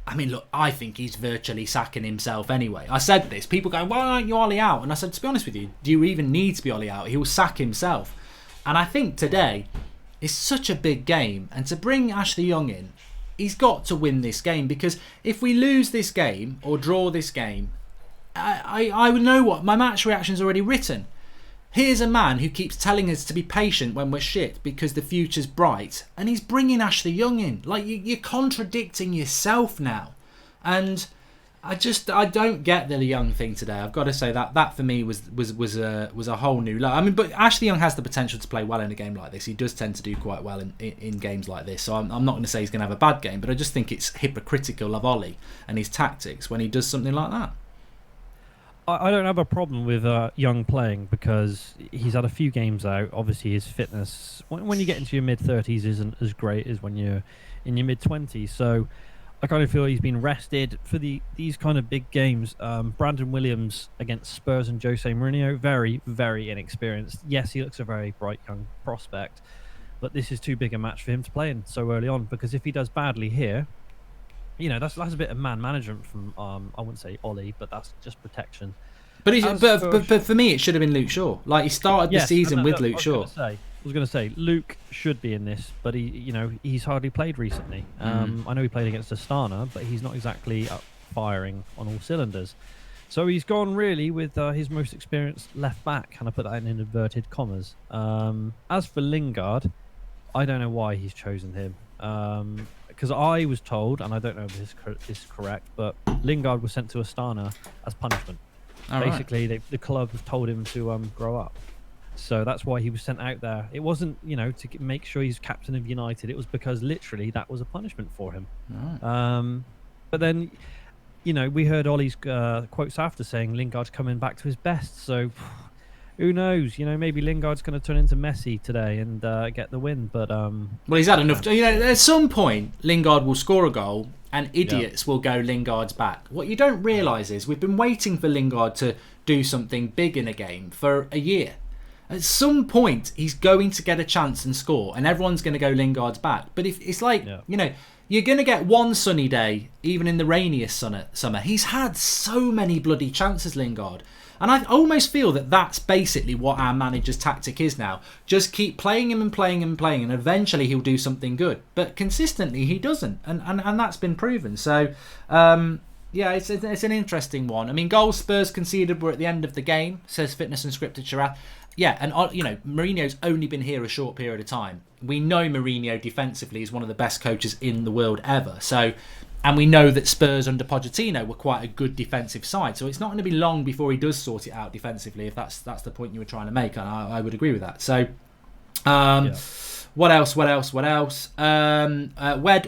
I mean, look, I think he's virtually sacking himself anyway. I said this. People go, why aren't you Ollie out? And I said, to be honest with you, do you even need to be Ollie out? He will sack himself. And I think today is such a big game. And to bring Ashley Young in, he's got to win this game. Because if we lose this game or draw this game, I would know what. My match reaction's already written. Here's a man who keeps telling us to be patient when we're shit because the future's bright. And he's bringing Ashley Young in. Like, you're contradicting yourself now. And I don't get the Young thing today. I've got to say that for me was a whole new low. I mean, but Ashley Young has the potential to play well in a game like this. He does tend to do quite well in games like this. So I'm not going to say he's going to have a bad game, but I just think it's hypocritical of Ollie and his tactics when he does something like that. I don't have a problem with Young playing because he's had a few games out. Obviously, his fitness, when you get into your mid-30s, isn't as great as when you're in your mid-20s. So I kind of feel he's been rested for these kind of big games. Brandon Williams against Spurs and Jose Mourinho, very, very inexperienced. Yes, he looks a very bright young prospect, but this is too big a match for him to play in so early on, because if he does badly here, that's a bit of man management from I wouldn't say Ollie, but that's just protection. But for me, it should have been Luke Shaw. Like, he started the season with Luke Shaw. I was going to say Luke should be in this, but he's hardly played recently. I know he played against Astana, but he's not exactly up firing on all cylinders. So he's gone really with his most experienced left back, and I put that in inverted commas. As for Lingard, I don't know why he's chosen him. Because I was told, and I don't know if this is correct, but Lingard was sent to Astana as punishment. Basically, the club has told him to grow up. So that's why he was sent out there. It wasn't, to make sure he's captain of United. It was because literally that was a punishment for him. Right. But then, we heard Ollie's quotes after saying Lingard's coming back to his best. So who knows? Maybe Lingard's going to turn into Messi today and get the win. But well, he's had enough. At some point, Lingard will score a goal, and idiots will go Lingard's back. What you don't realise is we've been waiting for Lingard to do something big in a game for a year. At some point, he's going to get a chance and score, and everyone's going to go Lingard's back. But if it's like, you're going to get one sunny day, even in the rainiest summer. He's had so many bloody chances, Lingard. And I almost feel that that's basically what our manager's tactic is now. Just keep playing him and playing him and playing, and eventually he'll do something good. But consistently, he doesn't. And that's been proven. So, it's an interesting one. I mean, goals Spurs conceded were at the end of the game, says Fitness and Scripted Charath. Yeah, and Mourinho's only been here a short period of time. We know Mourinho defensively is one of the best coaches in the world ever. So, and we know that Spurs under Pochettino were quite a good defensive side. So it's not going to be long before he does sort it out defensively, if that's the point you were trying to make. And I would agree with that. So, What else? Wed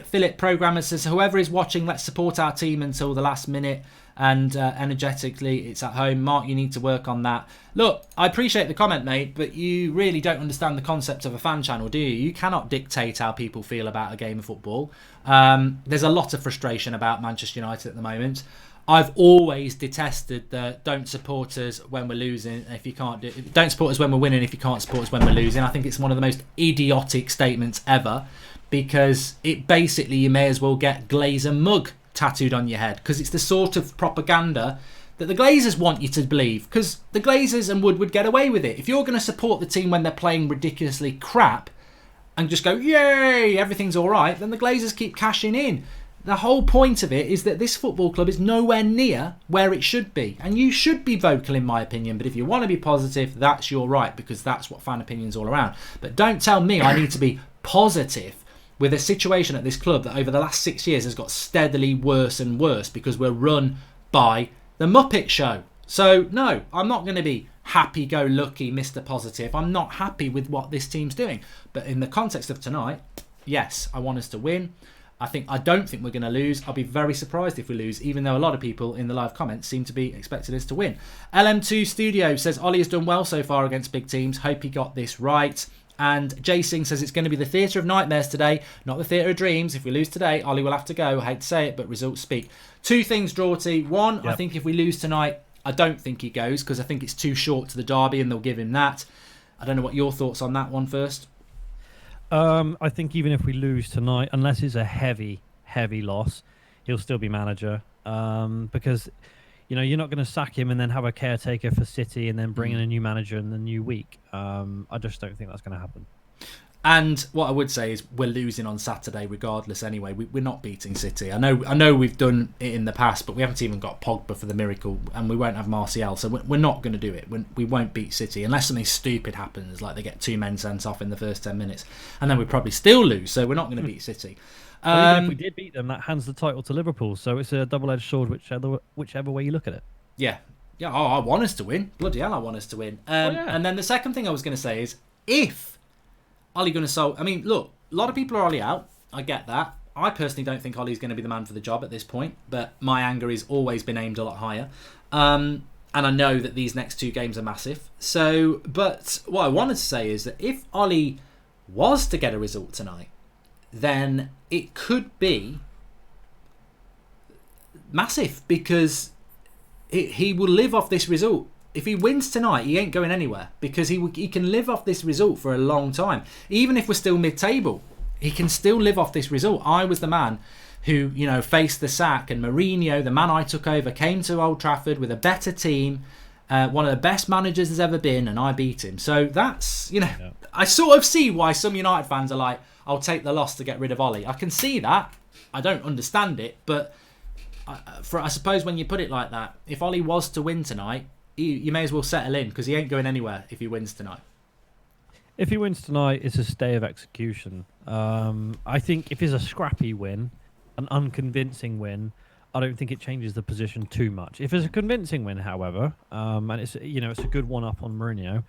Philip Programmer says, whoever is watching, let's support our team until the last minute. And energetically, it's at home. Mark, you need to work on that. Look, I appreciate the comment, mate, but you really don't understand the concept of a fan channel, do you? You cannot dictate how people feel about a game of football. There's a lot of frustration about Manchester United at the moment. I've always detested the don't support us when we're losing if you can't do, don't support us when we're winning if you can't support us when we're losing. I think it's one of the most idiotic statements ever, because it basically, you may as well get Glazer mug tattooed on your head, because it's the sort of propaganda that the Glazers want you to believe, because the Glazers and Wood would get away with it. If you're going to support the team when they're playing ridiculously crap and just go, yay, everything's all right, then the Glazers keep cashing in. The whole point of it is that this football club is nowhere near where it should be. And you should be vocal, in my opinion. But if you want to be positive, that's your right, because that's what fan opinion's all around. But don't tell me I need to be positive with a situation at this club that over the last 6 years has got steadily worse and worse because we're run by the Muppet Show. So, no, I'm not going to be happy-go-lucky, Mr. Positive. I'm not happy with what this team's doing. But in the context of tonight, yes, I want us to win. I don't think we're going to lose. I'll be very surprised if we lose, even though a lot of people in the live comments seem to be expecting us to win. LM2 Studio says, Ollie has done well so far against big teams. Hope he got this right. And Jay Singh says it's going to be the theatre of nightmares today, not the theatre of dreams. If we lose today, Ollie will have to go. I hate to say it, but results speak. Two things, Drawty. One, I think if we lose tonight, I don't think he goes, because I think it's too short to the derby and they'll give him that. I don't know what your thoughts on that one first. I think even if we lose tonight, unless it's a heavy loss, he'll still be manager. Because, you're not going to sack him and then have a caretaker for City and then bring in a new manager in the new week. I just don't think that's going to happen. And what I would say is we're losing on Saturday regardless anyway. We're not beating City. I know we've done it in the past, but we haven't even got Pogba for the miracle, and we won't have Martial, so we're not going to do it. We won't beat City unless something stupid happens, like they get 2 men sent off in the first 10 minutes, and then we probably still lose, so we're not going to beat City. Well, even if we did beat them, that hands the title to Liverpool, so it's a double-edged sword whichever way you look at it. Yeah, I want us to win. Bloody hell, I want us to win. And then the second thing I was going to say is, if Ole Gunnar Solskjaer, I mean, look, a lot of people are Ole out. I get that. I personally don't think Ole's going to be the man for the job at this point, but my anger has always been aimed a lot higher. And I know that these next 2 games are massive. So, but what I wanted to say is that if Ole was to get a result tonight, then it could be massive, because he will live off this result. If he wins tonight, he ain't going anywhere, because he can live off this result for a long time. Even if we're still mid-table, he can still live off this result. I was the man who, faced the sack, and Mourinho, the man I took over, came to Old Trafford with a better team, one of the best managers there's ever been, and I beat him. So that's, I sort of see why some United fans are like, I'll take the loss to get rid of Ole. I can see that. I don't understand it, but I suppose when you put it like that, if Ole was to win tonight, you may as well settle in, because he ain't going anywhere if he wins tonight. If he wins tonight, it's a stay of execution. I think if it's a scrappy win, an unconvincing win, I don't think it changes the position too much. If it's a convincing win, however, and it's it's a good one-up on Mourinho,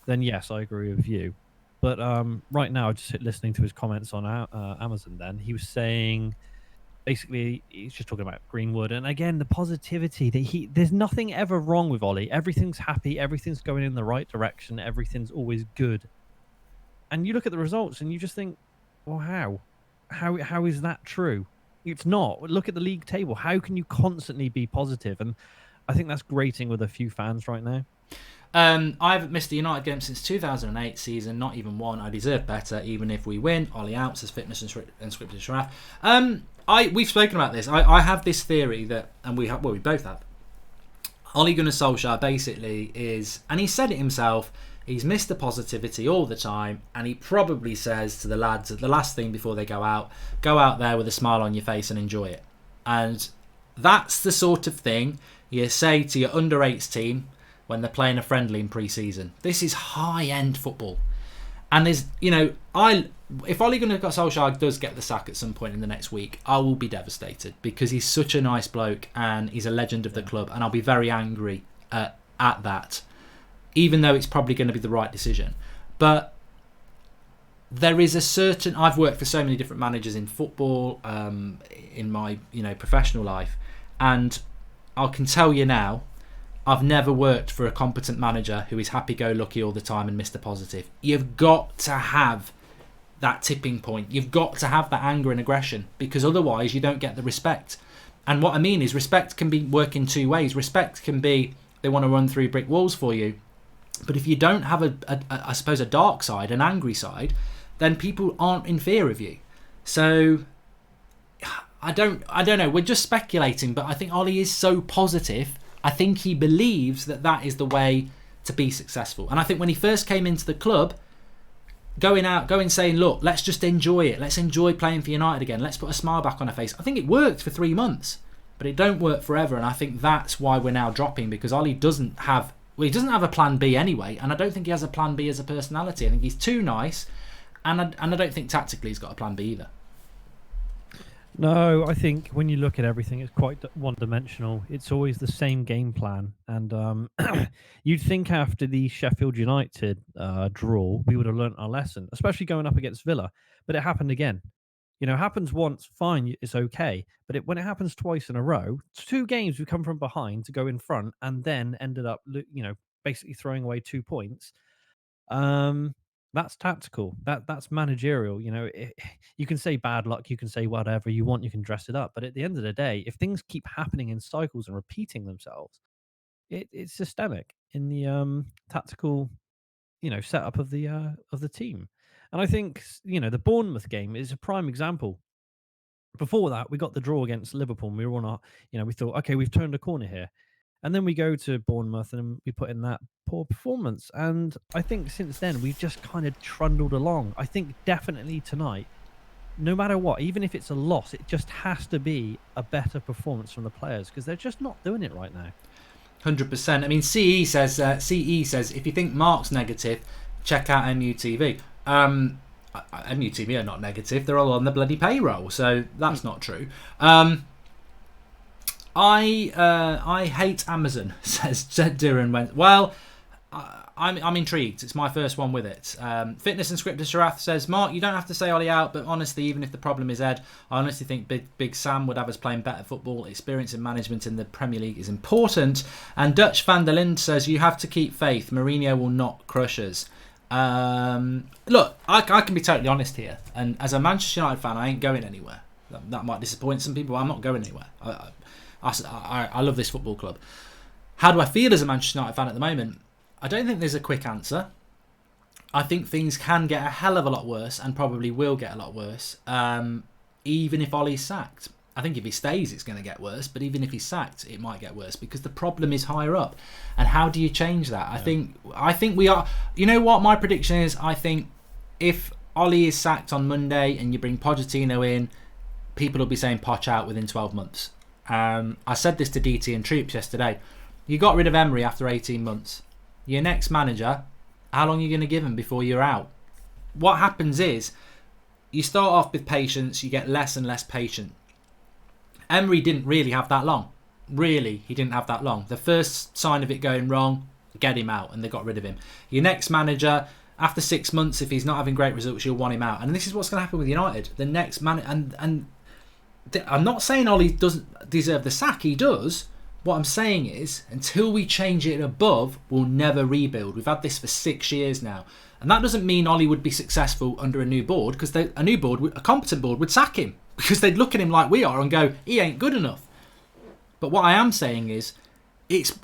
then yes, I agree with you. But right now, just listening to his comments on Amazon, then he was saying, basically, he's just talking about Greenwood, and again, the positivity that there's nothing ever wrong with Ole. Everything's happy, everything's going in the right direction, everything's always good. And you look at the results, and you just think, well, how is that true? It's not. Look at the league table. How can you constantly be positive? And I think that's grating with a few fans right now. I haven't missed a United game since 2008 season, not even one. I deserve better, even if we win. Ollie out, says Fitness and Scripted Sharaf. We've spoken about this. I have this theory that, and we both have. Ole Gunnar Solskjaer basically is, and he said it himself, he's Mr. Positivity all the time, and he probably says to the lads the last thing before they go out there with a smile on your face and enjoy it. And that's the sort of thing you say to your under-8s team when they're playing a friendly in pre-season. This is high-end football. And there's, if Ole Gunnar Solskjaer does get the sack at some point in the next week, I will be devastated, because he's such a nice bloke and he's a legend of the club, and I'll be very angry at that, even though it's probably going to be the right decision. But there is a certain... I've worked for so many different managers in football, in my professional life, and I can tell you now, I've never worked for a competent manager who is happy-go-lucky all the time and Mr. Positive. You've got to have that tipping point. You've got to have that anger and aggression, because otherwise you don't get the respect. And what I mean is, respect can be work in two ways. Respect can be they want to run through brick walls for you. But if you don't have I suppose a dark side, an angry side, then people aren't in fear of you. So I don't know. We're just speculating, but I think Ollie is so positive. I think he believes that is the way to be successful. And I think when he first came into the club, going saying, look, let's just enjoy it. Let's enjoy playing for United again. Let's put a smile back on our face. I think it worked for 3 months, but it don't work forever. And I think that's why we're now dropping, because Ollie doesn't have a plan B anyway. And I don't think he has a plan B as a personality. I think he's too nice. And I don't think tactically he's got a plan B either. No, I think when you look at everything, it's quite one-dimensional. It's always the same game plan. And you'd think after the Sheffield United draw, we would have learnt our lesson, especially going up against Villa. But it happened again. It happens once, fine, it's okay. But when it happens twice in a row, 2 games we come from behind to go in front and then ended up, basically throwing away 2 points. That's tactical. That's managerial. You can say bad luck, you can say whatever you want, you can dress it up. But at the end of the day, if things keep happening in cycles and repeating themselves, it's systemic in the tactical, setup of the team. And I think the Bournemouth game is a prime example. Before that, we got the draw against Liverpool, and we were on our, we thought, okay, we've turned a corner here. And then we go to Bournemouth and we put in that poor performance. And I think since then, we've just kind of trundled along. I think definitely tonight, no matter what, even if it's a loss, it just has to be a better performance from the players, because they're just not doing it right now. 100%. I mean, CE says, if you think Mark's negative, check out MUTV. MUTV are not negative. They're all on the bloody payroll. So that's not true. I hate Amazon, said Duran. Well, I'm intrigued. It's my first one with it. Fitness and Scripted Sharath says, Mark, you don't have to say Ollie out, but honestly, even if the problem is Ed, I honestly think Big Sam would have us playing better football. Experience and management in the Premier League is important. And Dutch van der Lind says, you have to keep faith. Mourinho will not crush us. Look, I can be totally honest here. And as a Manchester United fan, I ain't going anywhere. That might disappoint some people. I'm not going anywhere. I love this football club. How do I feel as a Manchester United fan at the moment? I don't think there's a quick answer. I think things can get a hell of a lot worse, and probably will get a lot worse, even if Ollie's sacked. I think if he stays, it's going to get worse, but even if he's sacked, it might get worse, because the problem is higher up. And how do you change that? Yeah. I think we are... You know what my prediction is? I think if Ollie is sacked on Monday and you bring Pochettino in, people will be saying Poch out within 12 months. I said this to DT and Troops yesterday. You got rid of Emery after 18 months. Your next manager, how long are you going to give him before you're out? What happens is, you start off with patience, you get less and less patient. Emery didn't really have that long. Really, he didn't have that long. The first sign of it going wrong, get him out, and they got rid of him. Your next manager, after 6 months, if he's not having great results, you'll want him out. And this is what's going to happen with United. The next man, and I'm not saying Ollie doesn't deserve the sack, he does. What I'm saying is, until we change it above, we'll never rebuild. We've had this for 6 years now. And that doesn't mean Ollie would be successful under a new board, because a competent board would sack him, because they'd look at him like we are and go, he ain't good enough. But what I am saying is, it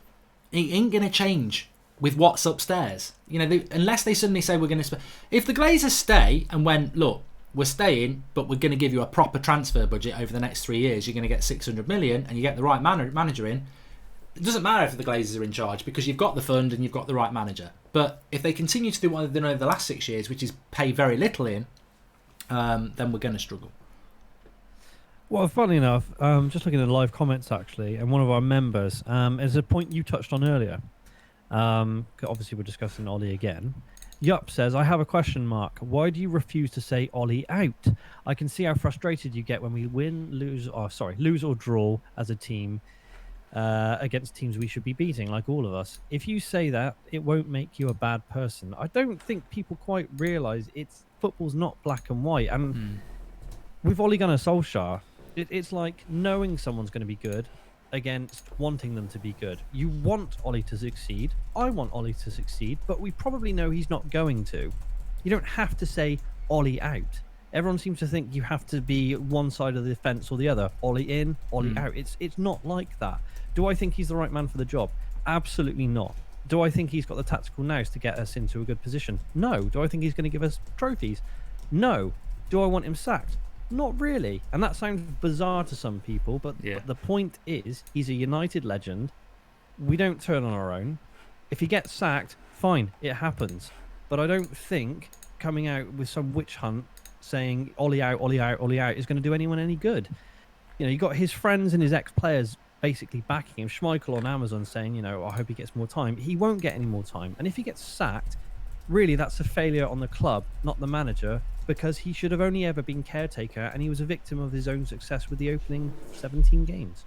ain't going to change with what's upstairs. Unless they suddenly say we're going to... If the Glazers stay and went, look, we're staying, but we're going to give you a proper transfer budget over the next 3 years. You're going to get 600 million and you get the right manager in. It doesn't matter if the Glazers are in charge, because you've got the fund and you've got the right manager. But if they continue to do what they've done over the last 6 years, which is pay very little in, then we're going to struggle. Well, funnily enough, just looking at the live comments actually, and one of our members, is a point you touched on earlier. Obviously, we're discussing Ollie again. Yup says, I have a question mark. Why do you refuse to say Ollie out? I can see how frustrated you get when we lose or draw as a team against teams we should be beating, like all of us. If you say that, it won't make you a bad person. I don't think people quite realise it's football's not black and white. And with Ole Gunnar Solskjaer, it's like knowing someone's going to be good against wanting them to be good. You want Ollie to succeed. I want Ollie to succeed, but we probably know he's not going to. You don't have to say Ollie out. Everyone seems to think you have to be one side of the fence or the other. Ollie in, Ollie out. It's not like that. Do I think he's the right man for the job? Absolutely not. Do I think he's got the tactical nous to get us into a good position? No. Do I think he's going to give us trophies? No. Do I want him sacked? Not really. And that sounds bizarre to some people, but the point is, he's a United legend. We don't turn on our own. If he gets sacked, fine, it happens. But I don't think coming out with some witch hunt saying Ollie out, Ollie out, Ollie out is going to do anyone any good. You know, you got his friends and his ex-players basically backing him. Schmeichel on Amazon saying, you know, I hope he gets more time. He won't get any more time. And if he gets sacked, really that's a failure on the club, not the manager, because he should have only ever been caretaker and he was a victim of his own success with the opening 17 games.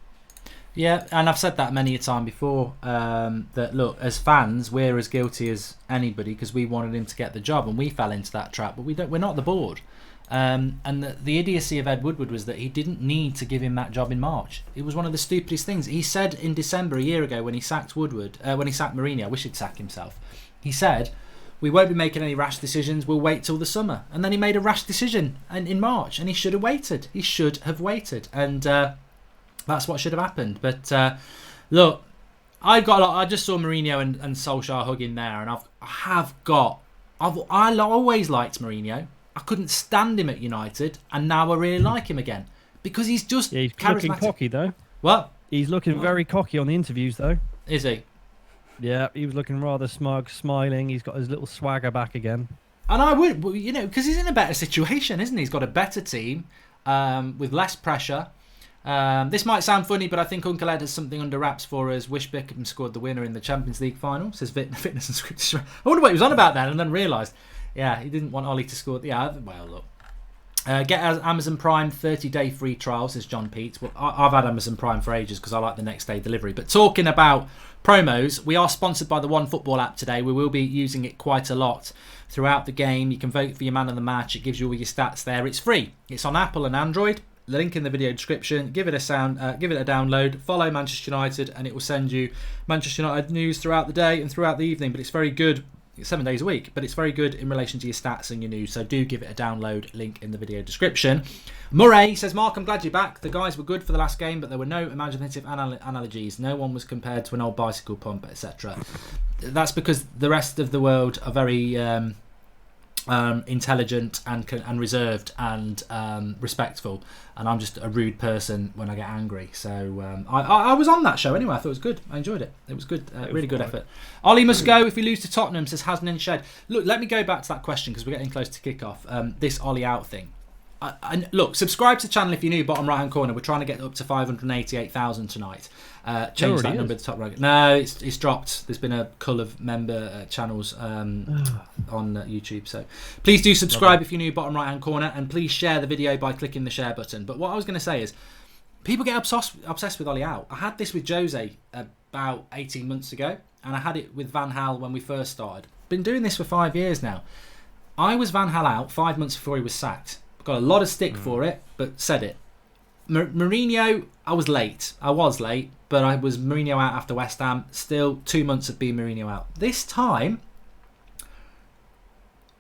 Yeah, and I've said that many a time before, that look, as fans, we're as guilty as anybody because we wanted him to get the job and we fell into that trap, but we're not the board. And the idiocy of Ed Woodward was that he didn't need to give him that job in March. It was one of the stupidest things. He said in December a year ago when he sacked Woodward, when he sacked Mourinho, I wish he'd sack himself. He said, we won't be making any rash decisions, we'll wait till the summer. And then he made a rash decision in March and he should have waited. He should have waited. And that's what should have happened. But look, I just saw Mourinho and Solskjaer hugging there, and I always liked Mourinho. I couldn't stand him at United, and now I really like him again because he's just he's charismatic. Looking cocky though. What? He's looking very cocky on the interviews though. Is he? Yeah, he was looking rather smug, smiling. He's got his little swagger back again. And I would, you know, because he's in a better situation, isn't he? He's got a better team with less pressure. This might sound funny, but I think Uncle Ed has something under wraps for us. Wish Beckham scored the winner in the Champions League final, says Fitness and Scripture. I wonder what he was on about then, and then realised, yeah, he didn't want Ollie to score. Yeah, well, look. Get Amazon Prime 30-day free trial, says John Pete. Well, I've had Amazon Prime for ages because I like the next day delivery. But talking about promos, we are sponsored by the One Football app today. We will be using it quite a lot throughout the game. You can vote for your man of the match. It gives you all your stats there. It's free. It's on Apple and Android. The link in the video description. Give it a download. Follow Manchester United, and it will send you Manchester United news throughout the day and throughout the evening. But it's very good. It's 7 days a week, but it's very good in relation to your stats and your news. So do give it a download. Link in the video description. Murray says, Mark, I'm glad you're back. The guys were good for the last game, but there were no imaginative analogies. No one was compared to an old bicycle pump, etc. That's because the rest of the world are very intelligent and reserved and respectful, and I'm just a rude person when I get angry. So I was on that show anyway. I thought it was good. I enjoyed it. It was good. Really good effort. Ollie must go if we lose to Tottenham, says Hasnan Shed. Look, let me go back to that question because we're getting close to kick-off. This Ollie out thing. And look, subscribe to the channel if you're new. Bottom right hand corner. We're trying to get up to 588,000 tonight. Change that number to the top right. No, it's dropped. There's been a cull of member channels on YouTube. So please do subscribe if you're new. Bottom right hand corner, and please share the video by clicking the share button. But what I was going to say is, people get obsessed with Ollie out. I had this with Jose about 18 months ago, and I had it with Van Gaal when we first started. Been doing this for 5 years now. I was Van Gaal out 5 months before he was sacked. Got a lot of stick for it, but said it. Mourinho, I was late, but I was Mourinho out after West Ham. Still 2 months of being Mourinho out. This time,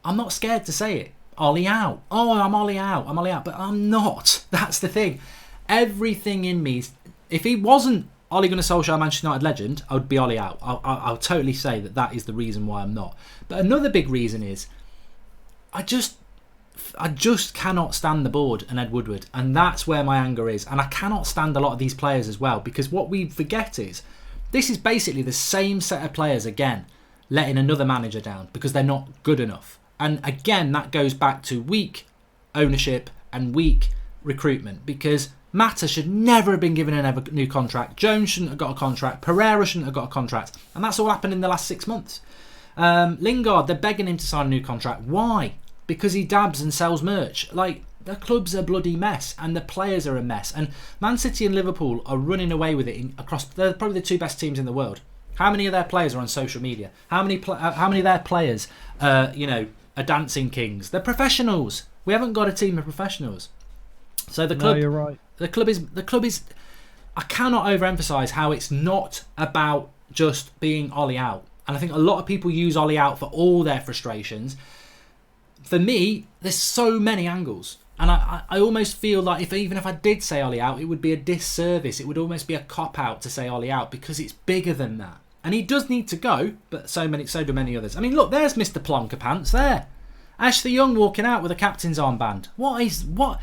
I'm not scared to say it. Ollie out. Oh, I'm Ollie out. But I'm not. That's the thing. Everything in me, if he wasn't Ole Gunnar Solskjaer, Manchester United legend, I would be Ollie out. I'll totally say that is the reason why I'm not. But another big reason is, I just cannot stand the board and Ed Woodward, and that's where my anger is. And I cannot stand a lot of these players as well, because what we forget is this is basically the same set of players again letting another manager down because they're not good enough. And again, that goes back to weak ownership and weak recruitment, because Mata should never have been given a new contract. Jones shouldn't have got a contract. Pereira shouldn't have got a contract. And that's all happened in the last 6 months. Lingard, they're begging him to sign a new contract. Why? Because he dabs and sells merch. Like, the club's a bloody mess, and the players are a mess. And Man City and Liverpool are running away with it across. They're probably the two best teams in the world. How many of their players are on social media? How many of their players, are dancing kings. They're professionals. We haven't got a team of professionals. So the club, no, you're right. The club is. I cannot overemphasize how it's not about just being Ollie out. And I think a lot of people use Ollie out for all their frustrations. For me, there's so many angles. And I almost feel like even if I did say Ollie out, it would be a disservice. It would almost be a cop-out to say Ollie out because it's bigger than that. And he does need to go, but so do many others. I mean, look, there's Mr. Plonker Pants there. Ashley Young walking out with a captain's armband. What?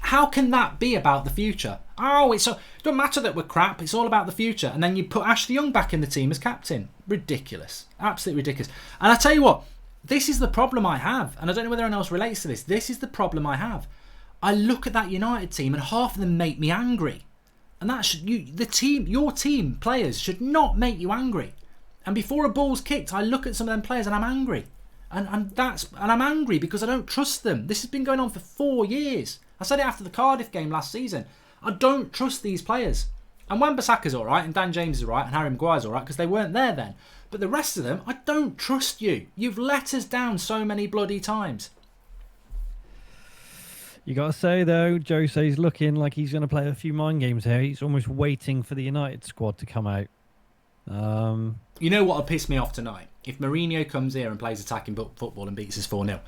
How can that be about the future? Oh, it doesn't matter that we're crap. It's all about the future. And then you put Ashley Young back in the team as captain. Ridiculous. Absolutely ridiculous. And I tell you what, this is the problem I have. And I don't know whether anyone else relates to this. This is the problem I have. I look at that United team and half of them make me angry. And that your team players should not make you angry. And before a ball's kicked, I look at some of them players and I'm angry. And I'm angry because I don't trust them. This has been going on for 4 years. I said it after the Cardiff game last season. I don't trust these players. And Wan-Bissaka's all right, and Dan James is all right, and Harry Maguire's all right because they weren't there then. But the rest of them, I don't trust you. You've let us down so many bloody times. You got to say, though, Jose's looking like he's going to play a few mind games here. He's almost waiting for the United squad to come out. You know what will piss me off tonight? If Mourinho comes here and plays attacking football and beats us 4-0.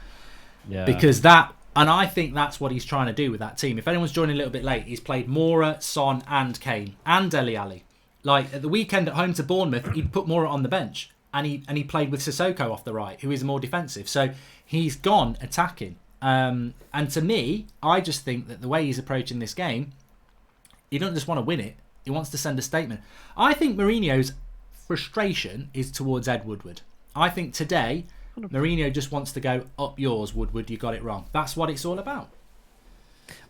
Yeah. Because that... And I think that's what he's trying to do with that team. If anyone's joining a little bit late, he's played Moura, Son and Kane and Dele Alli. Like at the weekend at home to Bournemouth, he'd put Moura on the bench and he played with Sissoko off the right, who is more defensive. So he's gone attacking. And to me, I just think that the way he's approaching this game, he doesn't just want to win it, he wants to send a statement. I think Mourinho's frustration is towards Ed Woodward. I think today... Mourinho just wants to go, up yours, Woodward, you got it wrong. That's what it's all about.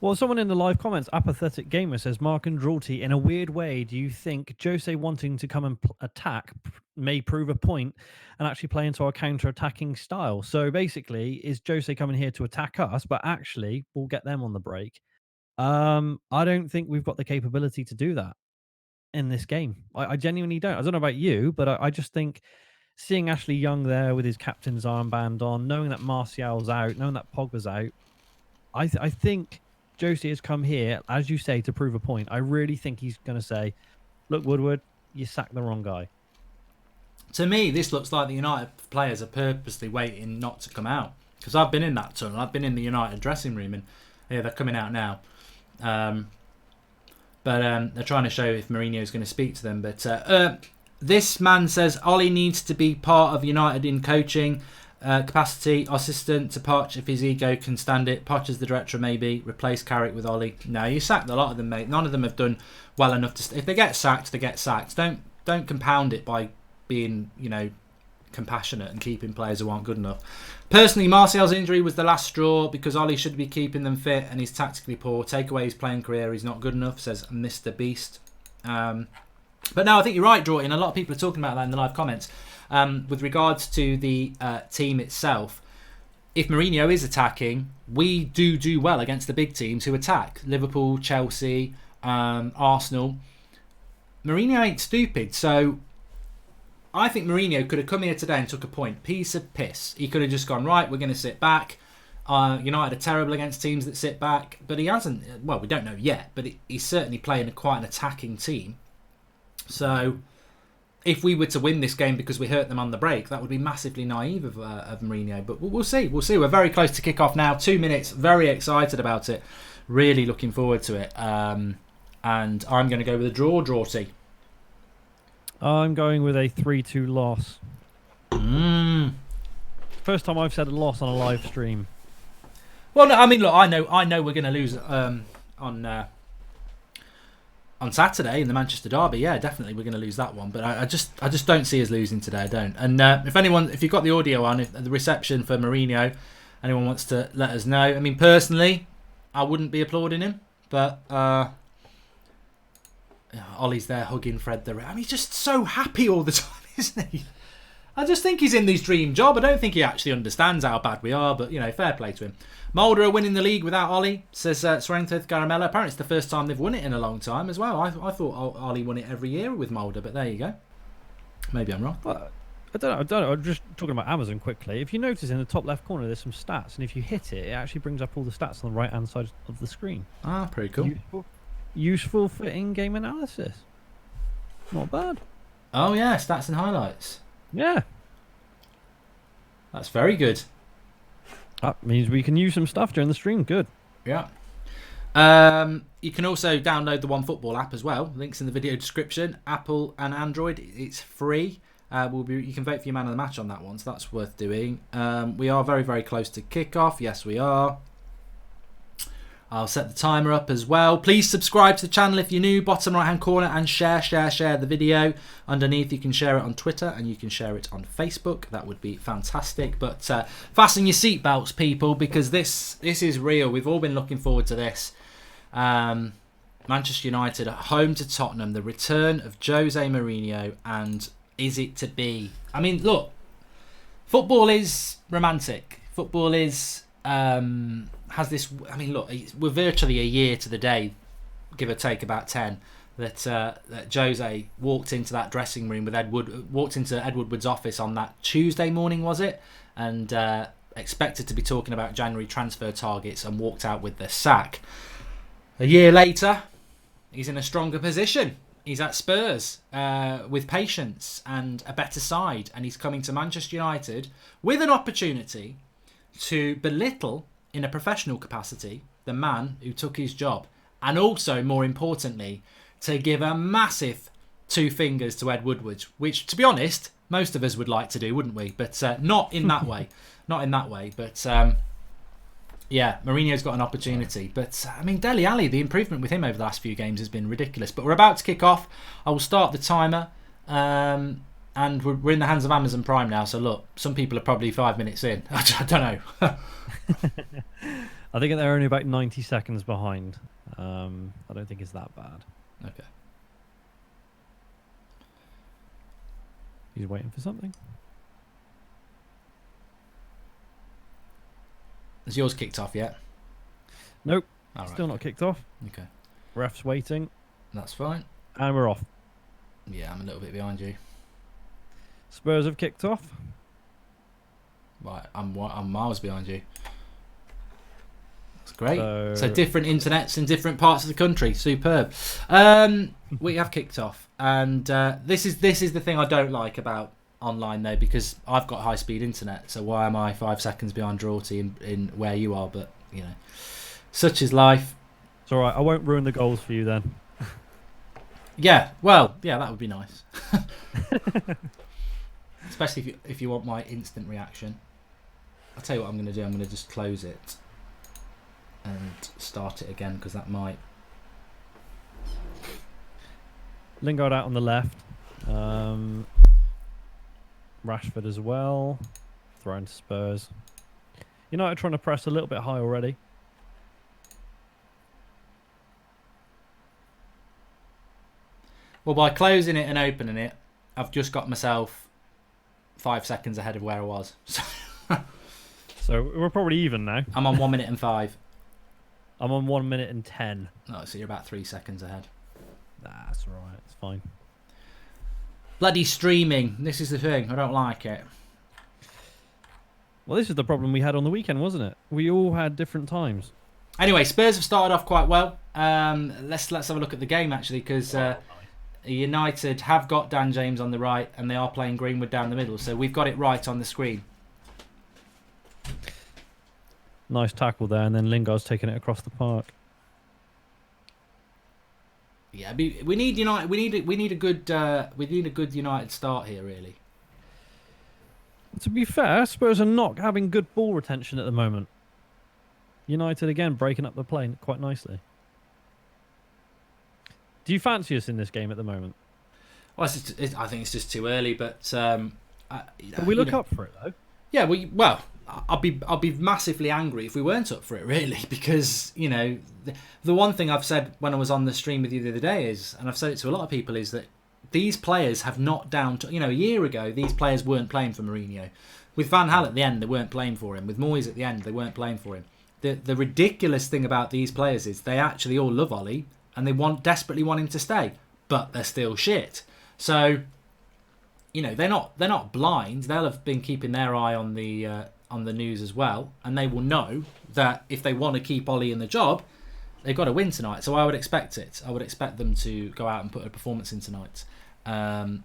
Well, someone in the live comments, Apathetic Gamer, says, Mark and Drawty, in a weird way, do you think Jose wanting to come and attack may prove a point and actually play into our counter-attacking style? So basically, is Jose coming here to attack us, but actually we'll get them on the break? I don't think we've got the capability to do that in this game. I genuinely don't. I don't know about you, but I just think... Seeing Ashley Young there with his captain's armband on, knowing that Martial's out, knowing that Pogba's out, I think Josie has come here, as you say, to prove a point. I really think he's going to say, look, Woodward, you sacked the wrong guy. To me, this looks like the United players are purposely waiting not to come out. Because I've been in that tunnel. I've been in the United dressing room and they're coming out now. But they're trying to show if Mourinho's going to speak to them. But... This man says Ollie needs to be part of United in coaching capacity, assistant to Poch if his ego can stand it. Poch as the director maybe, replace Carrick with Ollie. No, you sacked a lot of them, mate. None of them have done well enough to... If they get sacked, they get sacked. Don't compound it by being, compassionate and keeping players who aren't good enough. Personally, Martial's injury was the last straw because Ollie should be keeping them fit and he's tactically poor. Take away his playing career, he's not good enough, says Mr. Beast. But no, I think you're right, Drawty, and a lot of people are talking about that in the live comments. With regards to the team itself, if Mourinho is attacking, we do well against the big teams who attack. Liverpool, Chelsea, Arsenal. Mourinho ain't stupid, so I think Mourinho could have come here today and took a point. Piece of piss. He could have just gone, right, we're going to sit back. United are terrible against teams that sit back, but he hasn't. Well, we don't know yet, but he's certainly playing quite an attacking team. So, if we were to win this game because we hurt them on the break, that would be massively naive of Mourinho. But we'll see. We'll see. We're very close to kick off now. 2 minutes. Very excited about it. Really looking forward to it. And I'm going to go with a draw, Drawty. I'm going with a 3-2 loss. First time I've said a loss on a live stream. Well, no, I mean, look, I know we're going to lose on Saturday in the Manchester derby. Yeah, definitely we're going to lose that one. But I just don't see us losing today. I don't. And if you've got the audio on, if the reception for Mourinho, anyone wants to let us know. I mean, personally, I wouldn't be applauding him, but Ollie's there hugging Fred the Red. I mean, he's just so happy all the time, isn't he? I just think he's in his dream job. I don't think he actually understands how bad we are, but, fair play to him. Mulder are winning the league without Ollie, says Sorrento Garamella. Apparently it's the first time they've won it in a long time as well. I thought Ollie won it every year with Mulder, but there you go. Maybe I'm wrong. Well, I don't know. I'm just talking about Amazon quickly. If you notice in the top left corner, there's some stats, and if you hit it, it actually brings up all the stats on the right-hand side of the screen. Ah, pretty cool. Useful for in-game analysis. Not bad. Oh yeah, stats and highlights. Yeah. That's very good. That means we can use some stuff during the stream. Good. Yeah. You can also download the OneFootball app as well. Links in the video description. Apple and Android. It's free. You can vote for your man of the match on that one, so that's worth doing. We are very, very close to kickoff. Yes, we are. I'll set the timer up as well. Please subscribe to the channel if you're new, bottom right hand corner, and share the video. Underneath you can share it on Twitter and you can share it on Facebook. That would be fantastic. But fasten your seatbelts, people, because this is real. We've all been looking forward to this. Manchester United at home to Tottenham, the return of Jose Mourinho, and is it to be? I mean, look, football is romantic. Football is has this. I mean, look, we're virtually a year to the day, give or take about 10, that Jose walked into that dressing room with walked into Ed Woodward's office on that Tuesday morning, was it? And expected to be talking about January transfer targets, and walked out with the sack. A year later, he's in a stronger position. He's at Spurs with patience and a better side, and he's coming to Manchester United with an opportunity to belittle, in a professional capacity, the man who took his job, and also, more importantly, to give a massive two fingers to Ed Woodward, which, to be honest, most of us would like to do, wouldn't we? But not in that way. Not in that way. But yeah, Mourinho's got an opportunity. But I mean, Dele Alli, the improvement with him over the last few games has been ridiculous. But we're about to kick off. I will start the timer. And we're in the hands of Amazon Prime now. So look, some people are probably 5 minutes in. I don't know. I think they're only about 90 seconds behind. I don't think it's that bad. Okay. He's waiting for something. Has yours kicked off yet? Nope. All right. Still not kicked off. Okay. Ref's waiting. That's fine. And we're off. Yeah, I'm a little bit behind you. Spurs have kicked off. Right, I'm miles behind you. That's great. So different internets in different parts of the country. Superb. We have kicked off, and this is the thing I don't like about online though, because I've got high speed internet. So why am I 5 seconds behind Drawty in where you are? But you know, such is life. It's all right. I won't ruin the goals for you then. Yeah. Well, yeah, that would be nice. Especially if you want my instant reaction. I'll tell you what I'm going to do. I'm going to just close it and start it again, because that might... Lingard out on the left. Rashford as well. Thrown to Spurs. United trying to press a little bit high already. Well, by closing it and opening it, I've just got myself 5 seconds ahead of where I was. So we're probably even now. I'm on 1 minute and 5. I'm on 1 minute and 10. Oh, so you're about 3 seconds ahead. That's right. It's fine. Bloody streaming. This is the thing. I don't like it. Well, this is the problem we had on the weekend, wasn't it? We all had different times. Anyway, Spurs have started off quite well. Let's have a look at the game, actually, because United have got Dan James on the right, and they are playing Greenwood down the middle. So we've got it right on the screen. Nice tackle there, and then Lingard's taking it across the park. Yeah, we need United. We need a good United start here, really. To be fair, Spurs are not having good ball retention at the moment. United again breaking up the play quite nicely. Do you fancy us in this game at the moment? Well, I think it's just too early, but we look up for it though. Yeah, well, I'll be massively angry if we weren't up for it, really, because you know the one thing I've said when I was on the stream with you the other day is, and I've said it to a lot of people, is that these players have not down to, a year ago these players weren't playing for Mourinho. With Van Gaal at the end, they weren't playing for him. With Moyes at the end, they weren't playing for him. The ridiculous thing about these players is they actually all love Ollie and they desperately want him to stay, but they're still shit. So they're not blind. They'll have been keeping their eye on the news as well, and they will know that if they want to keep Ollie in the job, they've got to win tonight. So I would expect it. I would expect them to go out and put a performance in tonight, and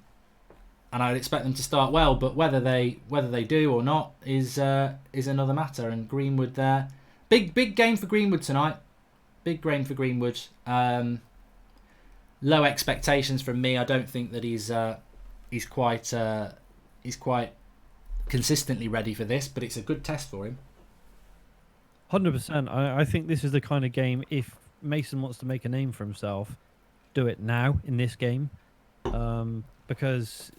I would expect them to start well. But whether they do or not is another matter. And Greenwood there, big game for Greenwood tonight. Big game for Greenwood. Low expectations from me. I don't think that he's quite consistently ready for this, but it's a good test for him. 100%. I think this is the kind of game, if Mason wants to make a name for himself, do it now in this game. Because,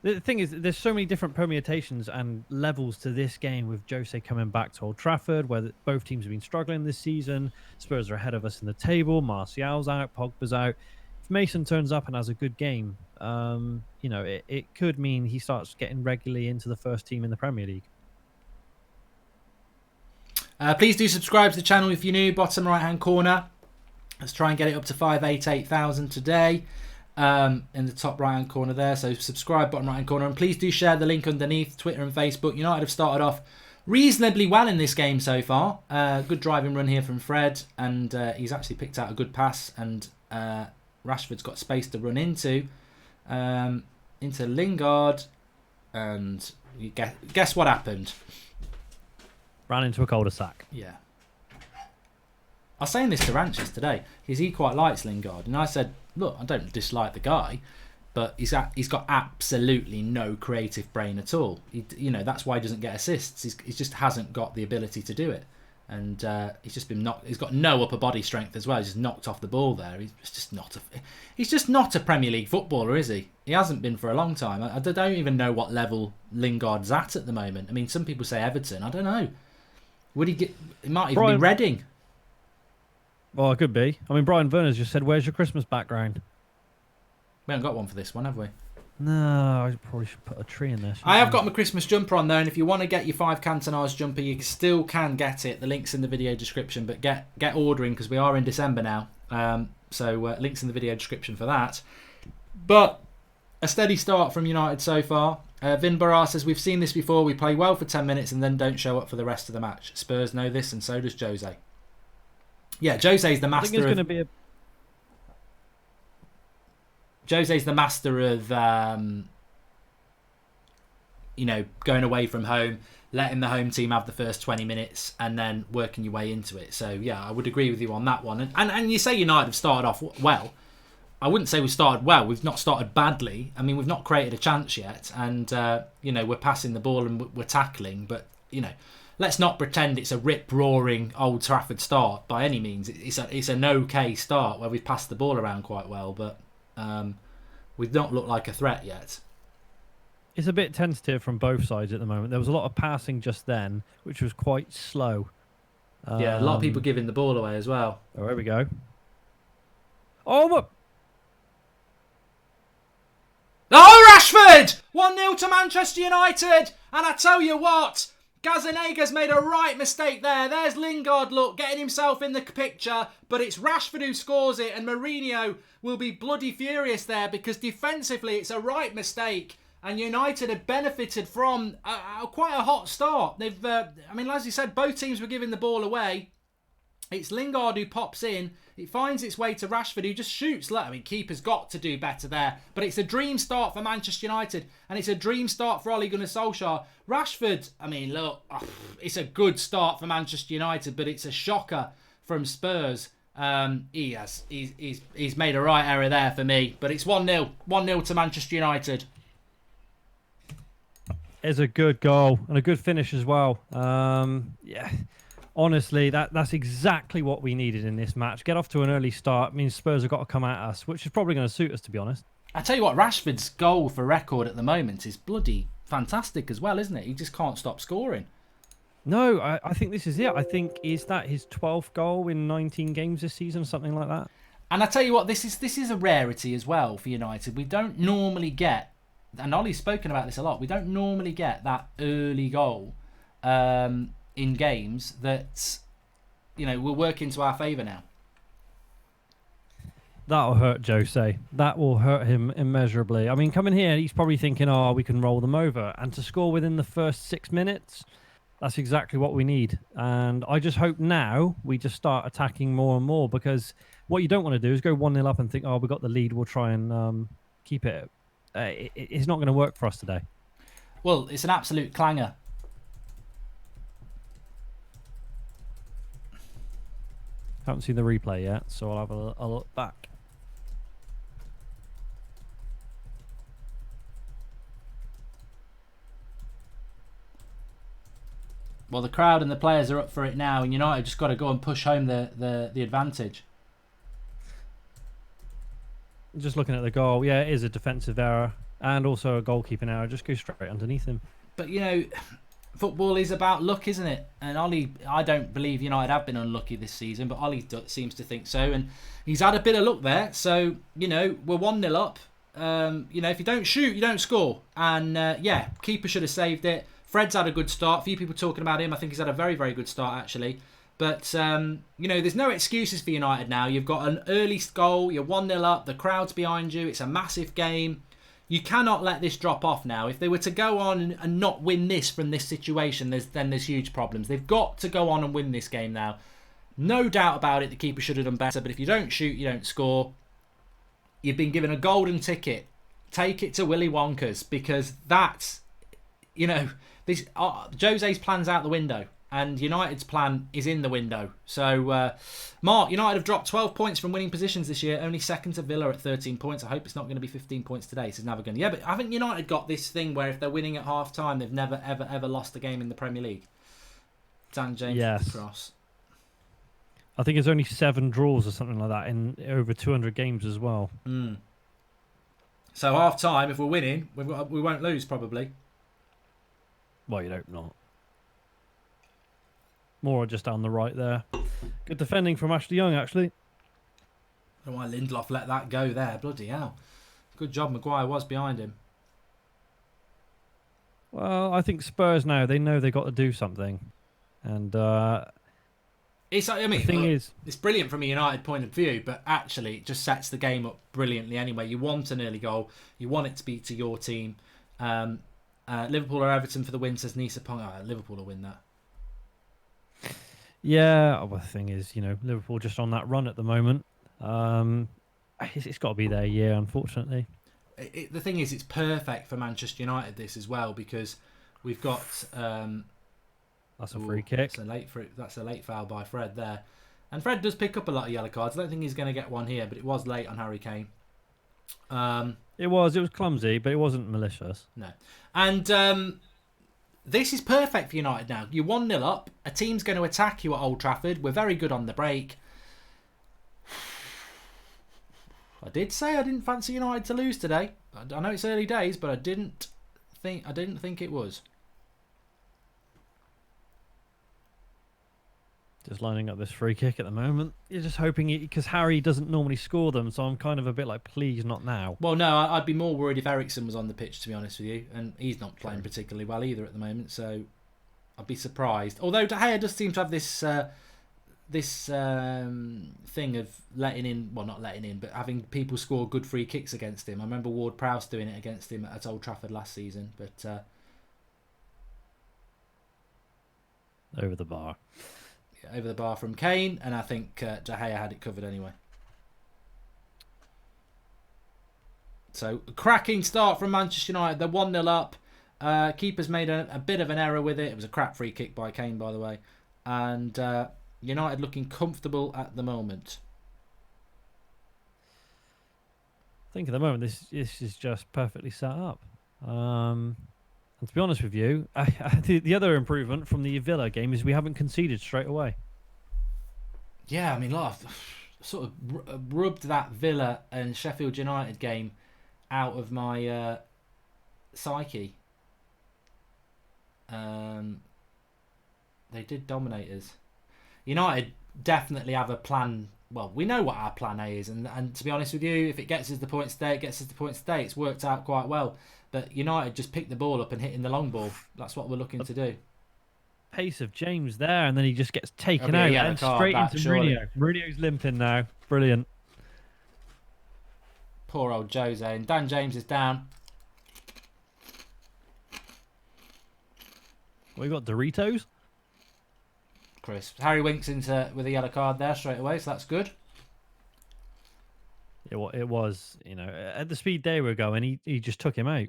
the thing is, there's so many different permutations and levels to this game with Jose coming back to Old Trafford, where both teams have been struggling this season. Spurs are ahead of us in the table. Martial's out. Pogba's out. If Mason turns up and has a good game, it could mean he starts getting regularly into the first team in the Premier League. Please do subscribe to the channel if you're new. Bottom right hand corner. Let's try and get it up to 588,000 today. In the top right hand corner there. So subscribe, bottom right hand corner, and please do share the link underneath. Twitter and Facebook. United have started off reasonably well in this game so far. Good driving run here from Fred, and he's actually picked out a good pass, and Rashford's got space to run into Lingard, and you guess what happened? Ran into a cul-de-sac. Yeah. I was saying this to Ranches today, because he quite likes Lingard, and I said, look, I don't dislike the guy, but he's got absolutely no creative brain at all. That's why he doesn't get assists. He just hasn't got the ability to do it, and he's just been knocked. He's got no upper body strength as well. He's just knocked off the ball there. He's just not a Premier League footballer, is he? He hasn't been for a long time. I don't even know what level Lingard's at the moment. I mean, some people say Everton. I don't know. Would he get? It might even be Reading. Well, it could be. I mean, Brian Verner's just said, "Where's your Christmas background?" We haven't got one for this one, have we? No, I probably should put a tree in there. I have got my Christmas jumper on there, and if you want to get your 5 Cantonars jumper, you still can get it. The link's in the video description, but get ordering because we are in December now. So links in the video description for that. But a steady start from United so far. Vin Barra says, we've seen this before. We play well for 10 minutes and then don't show up for the rest of the match. Spurs know this, and so does Jose. Yeah, Jose's the master Jose's the master of, going away from home, letting the home team have the first 20 minutes and then working your way into it. So, yeah, I would agree with you on that one. And you say United have started off well. I wouldn't say we started well. We've not started badly. I mean, we've not created a chance yet. And, we're passing the ball and we're tackling. But, let's not pretend it's a rip-roaring Old Trafford start by any means. It's an okay start where we've passed the ball around quite well. But we've not looked like a threat yet. It's a bit tentative from both sides at the moment. There was a lot of passing just then, which was quite slow. Yeah, a lot of people giving the ball away as well. Oh, there we go. Oh, what? Oh, Rashford! 1-0 to Manchester United. And I tell you what, Gazzaniga's made a right mistake there. There's Lingard, look, getting himself in the picture. But it's Rashford who scores it. And Mourinho will be bloody furious there because defensively it's a right mistake. And United have benefited from quite a hot start. They've, as you said, both teams were giving the ball away. It's Lingard who pops in. It finds its way to Rashford, who just shoots. I mean, keeper's got to do better there. But it's a dream start for Manchester United. And it's a dream start for Ole Gunnar Solskjaer. Rashford, I mean, look, it's a good start for Manchester United, but it's a shocker from Spurs. He's made a right error there for me. But it's 1-0. 1-0 to Manchester United. It's a good goal and a good finish as well. Yeah. Honestly, that's exactly what we needed in this match. Get off to an early start means Spurs have got to come at us, which is probably going to suit us, to be honest. I tell you what, Rashford's goal for record at the moment is bloody fantastic as well, isn't it? He just can't stop scoring. No, I think this is it. I think, is that his 12th goal in 19 games this season, something like that? And I tell you what, this is a rarity as well for United. We don't normally get, and Ollie's spoken about this a lot, we don't normally get that early goal in games that, will work into our favour now. That'll hurt Jose. That will hurt him immeasurably. I mean, coming here, he's probably thinking, oh, we can roll them over. And to score within the first 6 minutes, that's exactly what we need. And I just hope now we just start attacking more and more, because what you don't want to do is go 1-0 up and think, oh, we got the lead, we'll try and keep it. It's not going to work for us today. Well, it's an absolute clanger. Haven't seen the replay yet, so I'll have a look back. Well, the crowd and the players are up for it now, and United just got to go and push home the advantage. Just looking at the goal, yeah, it is a defensive error and also a goalkeeping error. Just go straight underneath him. But, football is about luck, isn't it? And Ollie, I don't believe United have been unlucky this season, but Ollie seems to think so. And he's had a bit of luck there. So, we're 1-0 up. If you don't shoot, you don't score. And, keeper should have saved it. Fred's had a good start. A few people talking about him. I think he's had a very, very good start, actually. But, there's no excuses for United now. You've got an early goal. You're 1-0 up. The crowd's behind you. It's a massive game. You cannot let this drop off now. If they were to go on and not win this from this situation, there's huge problems. They've got to go on and win this game now. No doubt about it, the keeper should have done better. But if you don't shoot, you don't score. You've been given a golden ticket. Take it to Willy Wonka's, because that's, Jose's plan's out the window. And United's plan is in the window. So, Mark, United have dropped 12 points from winning positions this year. Only second to Villa at 13 points. I hope it's not going to be 15 points today. So it's never going to. Yeah, but haven't United got this thing where if they're winning at half time, they've never, ever, ever lost a game in the Premier League? Dan James with the cross. I think it's only 7 draws or something like that in over 200 games as well. So half time, if we're winning, we won't lose probably. Well, you'd hope not. More just down the right there. Good defending from Ashley Young, actually. I don't know why Lindelof let that go there. Bloody hell. Good job Maguire was behind him. Well, I think Spurs now, they know they've got to do something. And it's brilliant from a United point of view, but actually it just sets the game up brilliantly anyway. You want an early goal. You want it to be to your team. Liverpool or Everton for the win, says Nisa Pong. Liverpool will win that. Yeah, well, the thing is, Liverpool just on that run at the moment. It's got to be their year, unfortunately. The thing is, it's perfect for Manchester United this as well, because we've got... that's a free kick. That's a late foul by Fred there. And Fred does pick up a lot of yellow cards. I don't think he's going to get one here, but it was late on Harry Kane. It was clumsy, but it wasn't malicious. No. And... this is perfect for United now. You're 1-0 up. A team's going to attack you at Old Trafford. We're very good on the break. I did say I didn't fancy United to lose today. I know it's early days, but I didn't think it was. Just lining up this free kick at the moment. You're just hoping because Harry doesn't normally score them, so I'm kind of a bit like, please, not now. Well, no, I'd be more worried if Eriksen was on the pitch, to be honest with you, and he's not playing particularly well either at the moment, so I'd be surprised. Although De Gea does seem to have this thing of letting in, well, not letting in, but having people score good free kicks against him. I remember Ward-Prowse doing it against him at Old Trafford last season, but over the bar. Over the bar from Kane, and I think De Gea had it covered anyway. So, cracking start from Manchester United. They're 1-0 up. Keeper's made a bit of an error with it. It was a crap free kick by Kane, by the way. And United looking comfortable at the moment. I think at the moment this is just perfectly set up. And to be honest with you, the other improvement from the Villa game is we haven't conceded straight away. Yeah, I mean, I've sort of rubbed that Villa and Sheffield United game out of my psyche. They did dominate us. United definitely have a plan. Well, we know what our plan A is, and to be honest with you, if it gets us the points today, it gets us the points today. It's worked out quite well. But United just picked the ball up and hitting the long ball. That's what we're looking to do. Pace of James there, and then he just gets taken out and straight into Mourinho. Mourinho's limping now. Brilliant. Poor old Jose. And Dan James is down. We got Doritos. Crisp. Harry Winks into with a yellow card there straight away, so that's good. It was, at the speed they were going, he just took him out.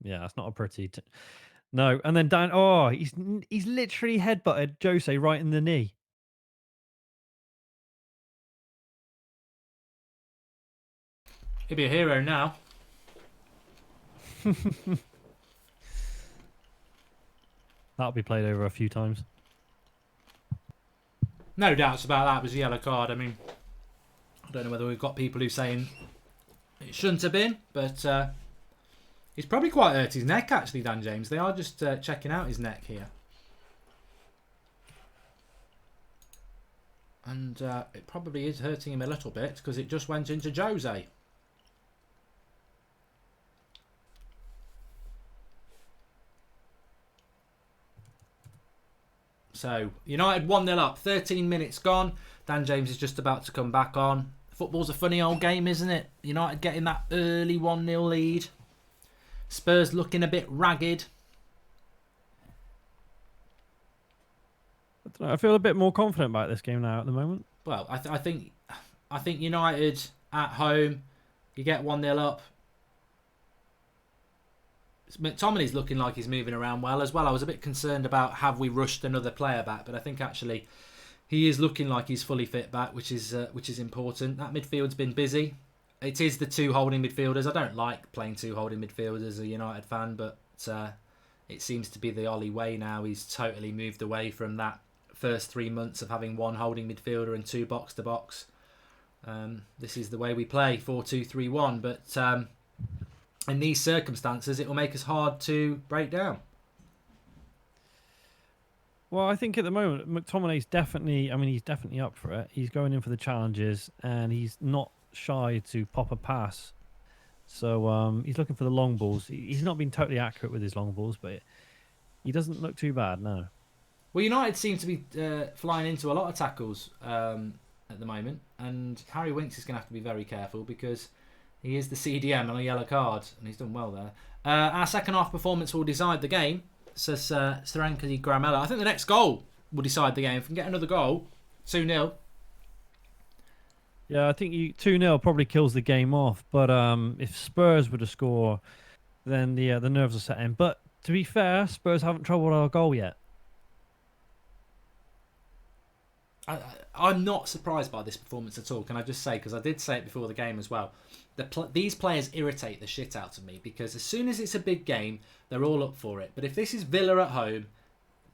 Yeah, that's not a pretty. No, and then Dan. Oh, he's literally headbutted Jose right in the knee. He'll be a hero now. That'll be played over a few times. No doubts about that. It was a yellow card. I mean, I don't know whether we've got people who are saying it shouldn't have been, but he's probably quite hurt his neck, actually, Dan James. They are just checking out his neck here. And it probably is hurting him a little bit because it just went into Jose. So, United 1-0 up, 13 minutes gone. Dan James is just about to come back on. Football's a funny old game, isn't it? United getting that early 1-0 lead. Spurs looking a bit ragged. I don't know, I feel a bit more confident about this game now at the moment. Well, I think United at home, you get 1-0 up. McTominay's looking like he's moving around well as well. I was a bit concerned about have we rushed another player back, but I think actually he is looking like he's fully fit back, which is important. That midfield's been busy. It is the two holding midfielders. I don't like playing two holding midfielders as a United fan, but it seems to be the Ollie way now. He's totally moved away from that first 3 months of having one holding midfielder and two box to box. This is the way we play, 4-2-3-1, but in these circumstances, it will make us hard to break down. Well, I think at the moment, McTominay's definitely up for it. He's going in for the challenges, and he's not shy to pop a pass. So he's looking for the long balls. He's not been totally accurate with his long balls, but he doesn't look too bad, no. Well, United seem to be flying into a lot of tackles at the moment, and Harry Winks is going to have to be very careful because he is the CDM on a yellow card, and he's done well there. Our second half performance will decide the game, says Serenkadi Gramella. I think the next goal will decide the game. If we can get another goal, 2-0. Yeah, I think 2-0 probably kills the game off. But if Spurs were to score, then the nerves will set in. But to be fair, Spurs haven't troubled our goal yet. I'm not surprised by this performance at all, can I just say, because I did say it before the game as well. These players irritate the shit out of me because as soon as it's a big game, they're all up for it. But if this is Villa at home,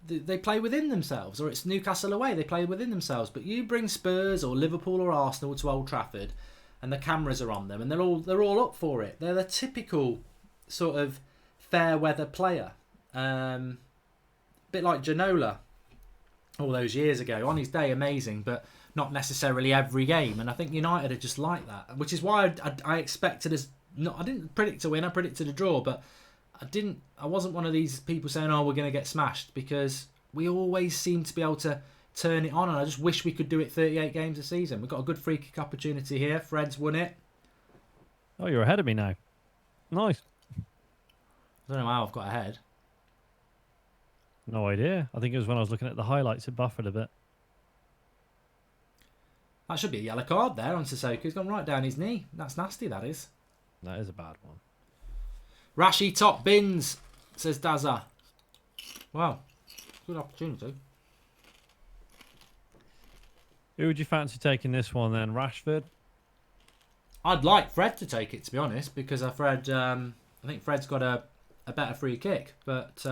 they play within themselves, or it's Newcastle away, they play within themselves. But you bring Spurs or Liverpool or Arsenal to Old Trafford, and the cameras are on them, and they're all up for it. They're the typical sort of fair weather player, bit like Ginola all those years ago. On his day, amazing, but not necessarily every game. And I think United are just like that, which is why I expected us. I didn't predict a win. I predicted a draw, but I wasn't one of these people saying, "Oh, we're going to get smashed," because we always seem to be able to turn it on. And I just wish we could do it 38 games a season. We've got a good free kick opportunity here. Fred's won it. Oh, you're ahead of me now. Nice. I don't know how I've got ahead. No idea. I think it was when I was looking at the highlights, it buffered a bit. That should be a yellow card there on Sissoko. He's gone right down his knee. That's nasty, that is. That is a bad one. Rashi top bins, says Dazza. Wow. Good opportunity. Who would you fancy taking this one then? Rashford? I'd like Fred to take it, to be honest, because I think Fred's got a better free kick. But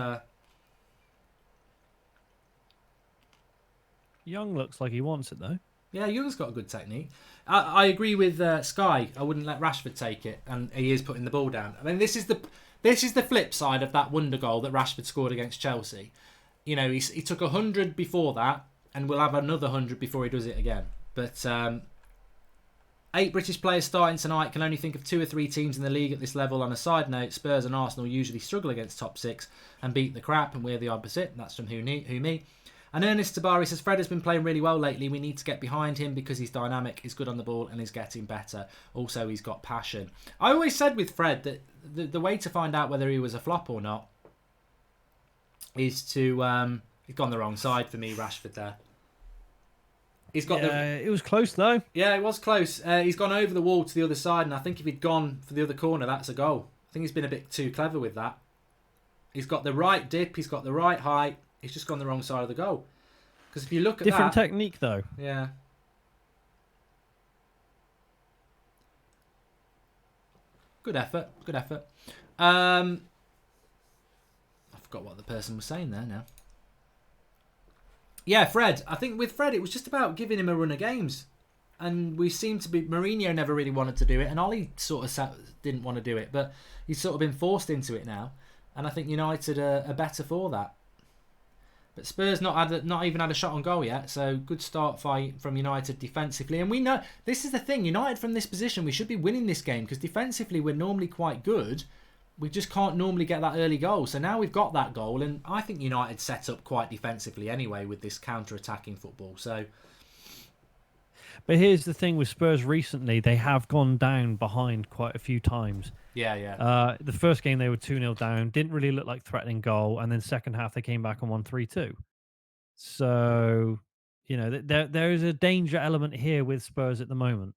Young looks like he wants it, though. Yeah, Young's got a good technique. I agree with Sky. I wouldn't let Rashford take it, and he is putting the ball down. I mean, this is the flip side of that wonder goal that Rashford scored against Chelsea. You know, he took 100 before that, and will have another 100 before he does it again. But 8 British players starting tonight. Can only think of 2 or 3 teams in the league at this level. On a side note, Spurs and Arsenal usually struggle against top 6 and beat the crap, and we're the opposite. That's from Who Me. And Ernest Tabari says, Fred has been playing really well lately. We need to get behind him because he's dynamic, he's good on the ball, and he's getting better. Also, he's got passion. I always said with Fred that the way to find out whether he was a flop or not is to... he's gone the wrong side for me, Rashford, there. He's got it was close, though. Yeah, it was close. He's gone over the wall to the other side, and I think if he'd gone for the other corner, that's a goal. I think he's been a bit too clever with that. He's got the right dip, he's got the right height. He's just gone the wrong side of the goal. Because if you look at different that... technique, though. Yeah. Good effort. I forgot what the person was saying there now. Yeah, Fred. I think with Fred, it was just about giving him a run of games. And we seem to be... Mourinho never really wanted to do it, and Ollie sort of didn't want to do it, but he's sort of been forced into it now. And I think United are better for that. But Spurs not even had a shot on goal yet, so good start fight from United defensively. And we know, this is the thing, United from this position, we should be winning this game, because defensively we're normally quite good. We just can't normally get that early goal. So now we've got that goal, and I think United set up quite defensively anyway with this counter-attacking football. So, but here's the thing with Spurs recently, they have gone down behind quite a few times. Yeah. The first game they were 2-0 down, didn't really look like threatening goal, and then second half they came back and won 3-2. So, you know, there is a danger element here with Spurs at the moment.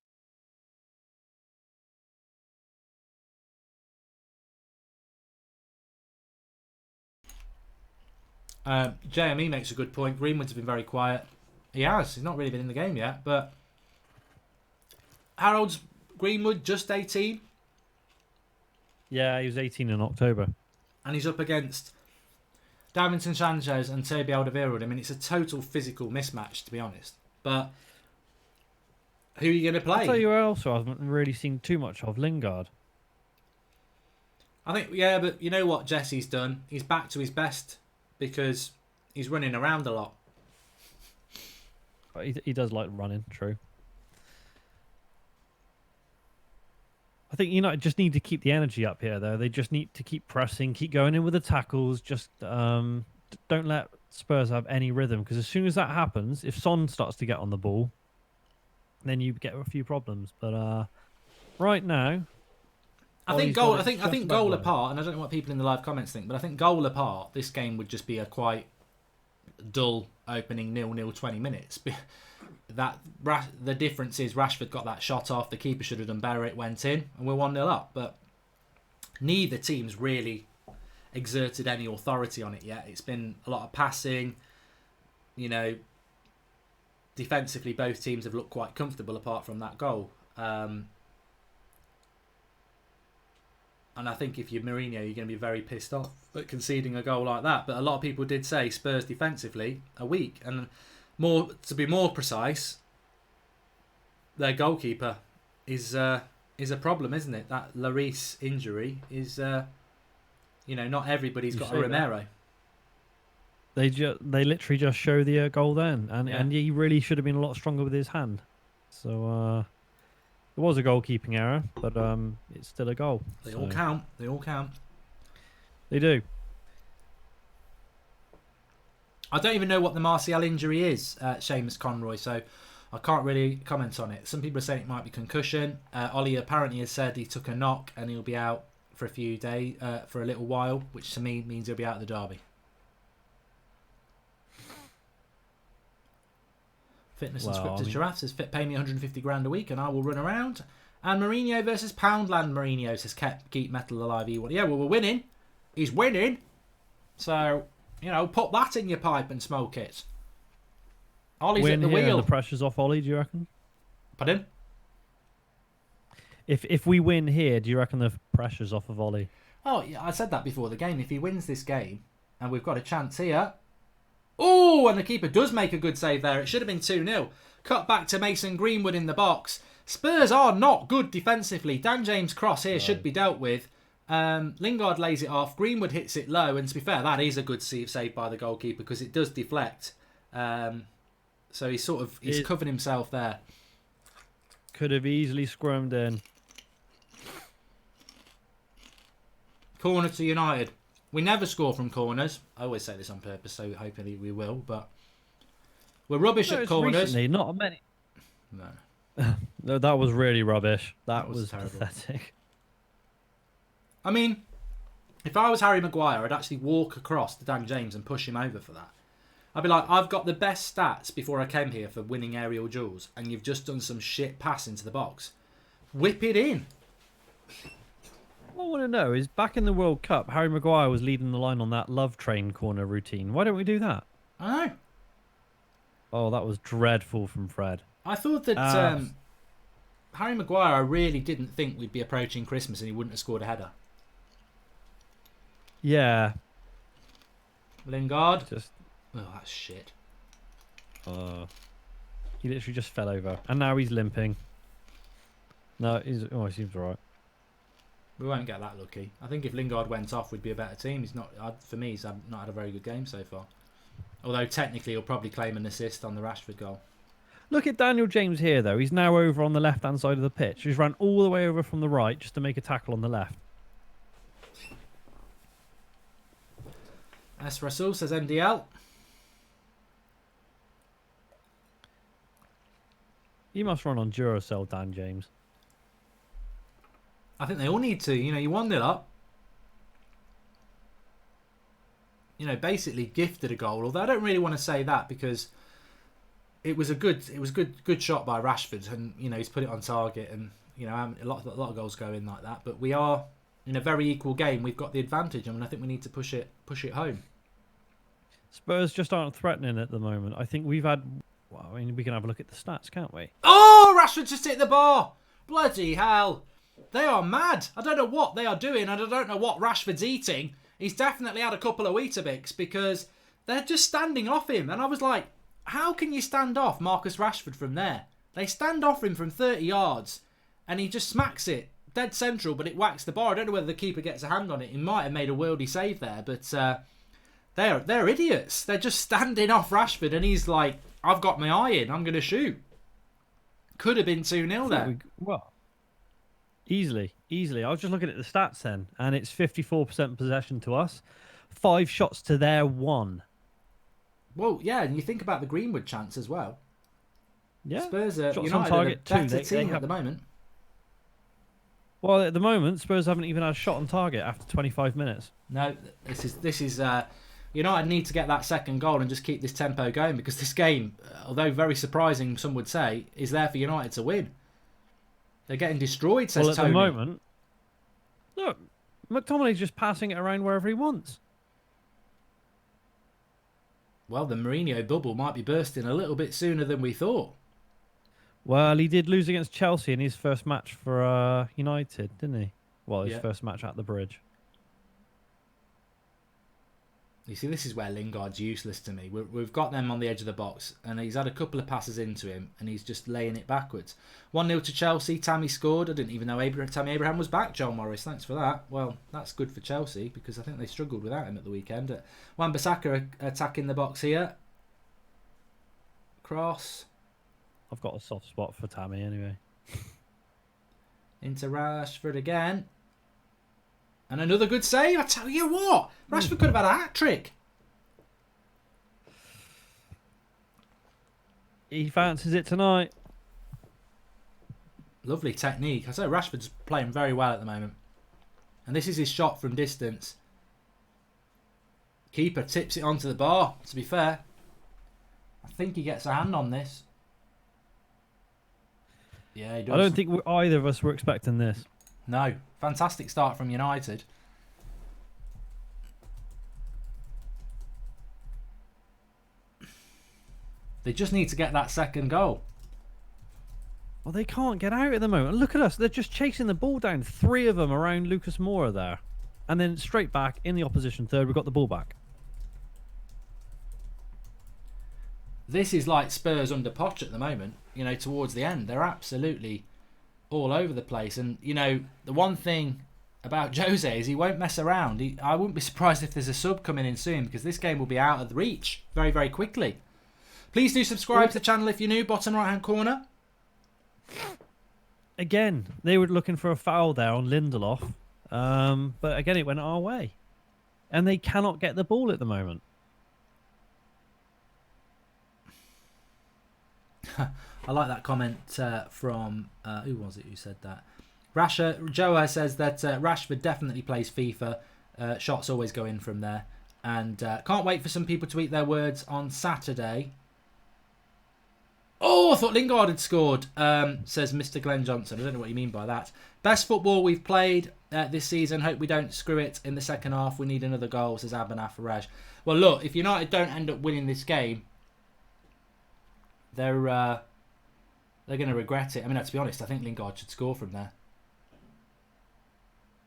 JME makes a good point. Greenwood's been very quiet. He has. He's not really been in the game yet, but Harold's Greenwood just 18. Yeah, he was 18 in October. And he's up against Davinson Sanchez and Toby Alderweireld. I mean, it's a total physical mismatch, to be honest. But who are you going to play? I'll tell you who else I haven't really seen too much of, Lingard. I think, yeah, but you know what Jesse's done? He's back to his best because he's running around a lot. He does like running, true. I think United just need to keep the energy up here, though. They just need to keep pressing, keep going in with the tackles. Just don't let Spurs have any rhythm, because as soon as that happens, if Son starts to get on the ball, then you get a few problems. But right now, I think goal apart, and I don't know what people in the live comments think, but I think goal apart, this game would just be a quite dull opening 0-0 20 minutes. The difference is Rashford got that shot off, the keeper should have done better, it went in, and we're 1-0 up. But neither team's really exerted any authority on it yet. It's been a lot of passing. You know, defensively both teams have looked quite comfortable apart from that goal. And I think if you're Mourinho, you're going to be very pissed off at conceding a goal like that. But a lot of people did say Spurs defensively are weak. And to be more precise, their goalkeeper is a problem, isn't it? That Lloris injury is, not everybody's got a Romero. They literally just show the goal then. And he really should have been a lot stronger with his hand. So... it was a goalkeeping error, but it's still a goal. They all count. They do. I don't even know what the Martial injury is, Seamus Conroy, so I can't really comment on it. Some people are saying it might be concussion. Ollie apparently has said he took a knock and he'll be out for a few days, for a little while, which to me means he'll be out of the derby. Fitness and Scripted Giraffe says, pay me 150 grand a week and I will run around. And Mourinho versus Poundland Mourinho says, keep metal alive. Yeah, well, we're winning. He's winning. So, put that in your pipe and smoke it. Ollie's at the wheel. And the pressure's off Ollie, do you reckon? Pardon? If we win here, do you reckon the pressure's off of Ollie? Oh, yeah, I said that before the game. If he wins this game, and we've got a chance here... Oh, and the keeper does make a good save there. It should have been 2-0. Cut back to Mason Greenwood in the box. Spurs are not good defensively. Dan James' cross here should be dealt with. Lingard lays it off. Greenwood hits it low. And to be fair, that is a good save by the goalkeeper because it does deflect. So he's covered himself there. could have easily squirmed in. Corner to United. We never score from corners. I always say this on purpose, so hopefully we will. But we're rubbish at corners. Recently, not many. No. No, that was really rubbish. That was terrible. pathetic. I mean, if I was Harry Maguire, I'd actually walk across to Dan James and push him over for that. I'd be like, I've got the best stats before I came here for winning aerial duels, and you've just done some shit pass into the box. Whip it in. What I want to know is, back in the World Cup, Harry Maguire was leading the line on that love train corner routine. Why don't we do that? I know. Oh, that was dreadful from Fred. I thought that Harry Maguire, I really didn't think we'd be approaching Christmas and he wouldn't have scored a header. Yeah. Lingard. Just. Oh, that's shit. He literally just fell over. And now he's limping. No, he seems alright. We won't get that lucky. I think if Lingard went off, we'd be a better team. He's not. For me, he's not had a very good game so far. Although technically, he'll probably claim an assist on the Rashford goal. Look at Daniel James here, though. He's now over on the left-hand side of the pitch. He's run all the way over from the right just to make a tackle on the left. S. Russell says NDL. He must run on Duracell, Dan James. I think they all need to. You know, you 1-0 up. You know, basically gifted a goal. Although I don't really want to say that because it was good shot by Rashford, and you know he's put it on target, and you know a lot of goals go in like that. But we are in a very equal game. We've got the advantage, and I think we need to push it home. Spurs just aren't threatening at the moment. I think we've had. Well, I mean, we can have a look at the stats, can't we? Oh, Rashford just hit the bar! Bloody hell! They are mad. I don't know what they are doing, and I don't know what Rashford's eating. He's definitely had a couple of Weetabix because they're just standing off him. And I was like, how can you stand off Marcus Rashford from there? They stand off him from 30 yards and he just smacks it dead central, but it whacks the bar. I don't know whether the keeper gets a hand on it. He might have made a worldy save there, but they're idiots. They're just standing off Rashford and he's like, I've got my eye in. I'm going to shoot. Could have been 2-0 there. Well, easily. I was just looking at the stats then, and it's 54% possession to us, 5 shots to their 1. Well, yeah, and you think about the Greenwood chance as well. Yeah, Spurs are shots United on target are a better too. team at the moment. Well, at the moment, Spurs haven't even had a shot on target after 25 minutes. No, this is United need to get that second goal and just keep this tempo going because this game, although very surprising, some would say, is there for United to win. They're getting destroyed, says Tony. Tony. At the moment, look, McTominay's just passing it around wherever he wants. Well, the Mourinho bubble might be bursting a little bit sooner than we thought. Well, he did lose against Chelsea in his first match for United, didn't he? Well, his first match at the Bridge. You see, this is where Lingard's useless to me. We've got them on the edge of the box, and he's had a couple of passes into him, and he's just laying it backwards. 1-0 to Chelsea. Tammy scored. I didn't even know Tammy Abraham was back, Joel Morris. Thanks for that. Well, that's good for Chelsea, because I think they struggled without him at the weekend. Wan-Bissaka attacking the box here. Cross. I've got a soft spot for Tammy anyway. Into Rashford again. And another good save. I tell you what, Rashford could have had a hat-trick. He fancies it tonight. Lovely technique. I say Rashford's playing very well at the moment. And this is his shot from distance. Keeper tips it onto the bar, to be fair. I think he gets a hand on this. Yeah, he does. I don't think either of us were expecting this. No. Fantastic start from United. They just need to get that second goal. Well, they can't get out at the moment. Look at us. They're just chasing the ball down. 3 of them around Lucas Moura there. And then straight back in the opposition third, we've got the ball back. This is like Spurs under Poch at the moment. You know, towards the end. They're absolutely all over the place. And, you know, the one thing about Jose is he won't mess around. I wouldn't be surprised if there's a sub coming in soon because this game will be out of the reach very, very quickly. Please do subscribe to the channel if you're new, bottom right hand corner. Again, they were looking for a foul there on Lindelof, but again, it went our way, and they cannot get the ball at the moment. I like that comment from who was it who said that? Joa says that Rashford definitely plays FIFA. Shots always go in from there, and can't wait for some people to eat their words on Saturday. Oh, I thought Lingard had scored, says Mr. Glenn Johnson. I don't know what you mean by that. Best football we've played this season. Hope we don't screw it in the second half. We need another goal, says Abana Faraj. Well, look, if United don't end up winning this game, they're going to regret it. I mean, to be honest, I think Lingard should score from there.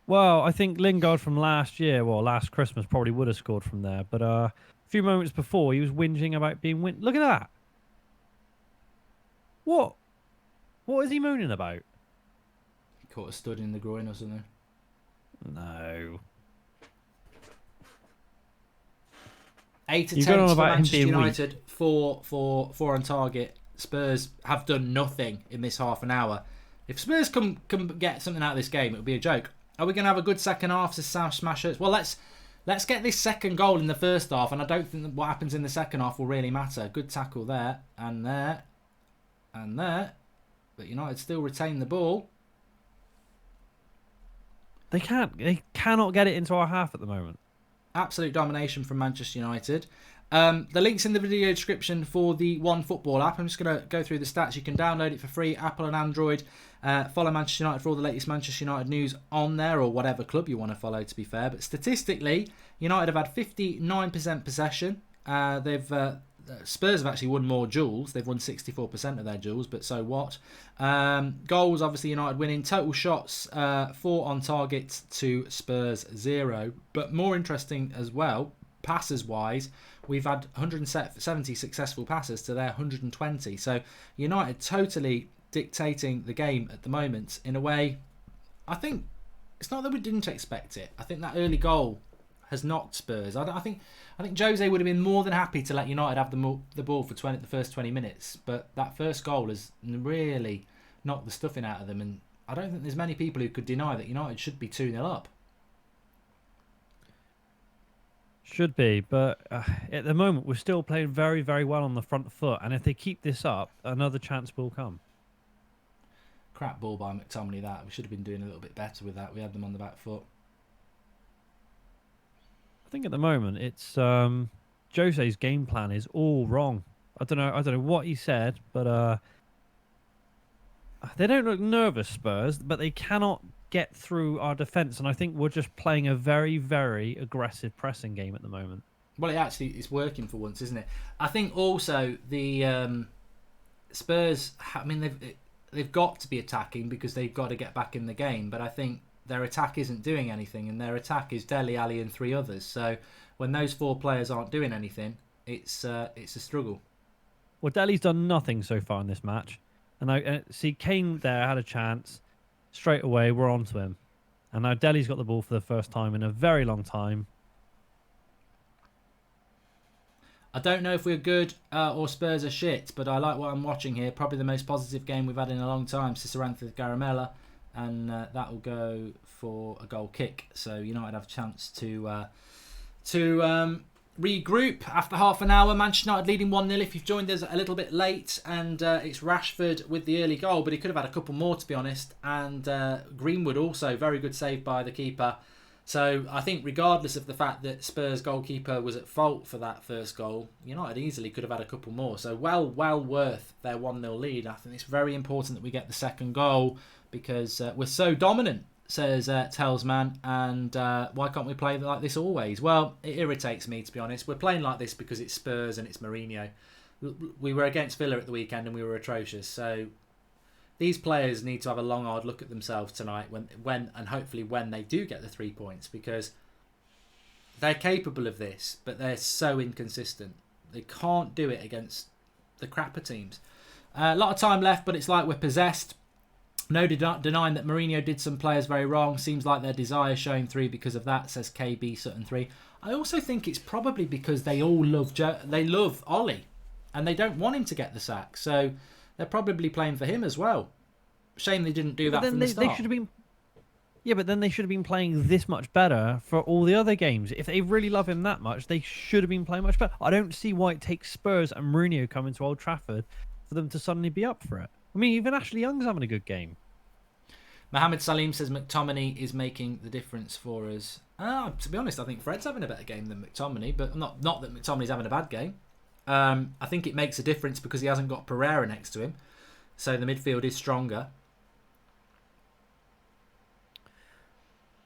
Well, I think Lingard from last Christmas, probably would have scored from there. But a few moments before, he was whinging about being Look at that. What? What is he moaning about? He caught a stud in the groin or something. No. 8 to 10 for Manchester United, 4 on target. Spurs have done nothing in this half an hour. If Spurs can get something out of this game, it would be a joke. Are we going to have a good second half to South Smashers? Well, let's get this second goal in the first half, and I don't think that what happens in the second half will really matter. Good tackle there, and there, and there. But United still retain the ball. They cannot get it into our half at the moment. Absolute domination from Manchester United. The link's in the video description for the OneFootball app. I'm just going to go through the stats. You can download it for free, Apple and Android. Follow Manchester United for all the latest Manchester United news on there, or whatever club you want to follow, to be fair. But statistically, United have had 59% possession. Spurs have actually won more duels. They've won 64% of their duels, but so what? Goals, obviously United winning. Total shots, 4 on target to Spurs 0. But more interesting as well, passes-wise, we've had 170 successful passes to their 120. So United totally dictating the game at the moment in a way. I think it's not that we didn't expect it. I think that early goal has knocked Spurs. I think Jose would have been more than happy to let United have the ball for the first 20 minutes. But that first goal has really knocked the stuffing out of them. And I don't think there's many people who could deny that United should be 2-0 up. Should be, but at the moment we're still playing very, very well on the front foot. And if they keep this up, another chance will come. Crap ball by McTominay that. We should have been doing a little bit better with that. We had them on the back foot. I think at the moment it's Jose's game plan is all wrong. I don't know what he said, but they don't look nervous, Spurs, but they cannot get through our defence, and I think we're just playing a very, very aggressive pressing game at the moment. Well, it's working for once, isn't it? I think also the Spurs, I mean, they've got to be attacking because they've got to get back in the game, but I think their attack isn't doing anything, and their attack is Dele Alli and 3 others. So when those 4 players aren't doing anything, it's a struggle. Well, Dele's done nothing so far in this match, and I see Kane there had a chance. Straight away, we're on to him, and now Dele's got the ball for the first time in a very long time. I don't know if we're good or Spurs are shit, but I like what I'm watching here. Probably the most positive game we've had in a long time. Ciceranthe Garamella. And that will go for a goal kick. So United have a chance to regroup after half an hour. Manchester United leading 1-0 if you've joined us a little bit late. And it's Rashford with the early goal, but he could have had a couple more, to be honest. And Greenwood also, very good save by the keeper. So I think regardless of the fact that Spurs goalkeeper was at fault for that first goal, United easily could have had a couple more. So well worth their 1-0 lead. I think it's very important that we get the second goal because we're so dominant, says Telsman, and why can't we play like this always? Well, it irritates me, to be honest. We're playing like this because it's Spurs and it's Mourinho. We were against Villa at the weekend and we were atrocious. So these players need to have a long, hard look at themselves tonight when and hopefully when they do get the 3 points, because they're capable of this, but they're so inconsistent. They can't do it against the crapper teams. A lot of time left, but it's like we're possessed. No denying that Mourinho did some players very wrong. Seems like their desire showing through because of that, says KB Sutton 3. I also think it's probably because they all love Ollie, and they don't want him to get the sack. So they're probably playing for him as well. Shame they didn't do But that then from the they start. should have been. Yeah, but then they should have been playing this much better for all the other games. If they really love him that much, they should have been playing much better. I don't see why it takes Spurs and Mourinho coming to Old Trafford for them to suddenly be up for it. I mean, even Ashley Young's having a good game. Mohammed Salim says McTominay is making the difference for us. To be honest, I think Fred's having a better game than McTominay, but not that McTominay's having a bad game. I think it makes a difference because he hasn't got Pereira next to him, so the midfield is stronger.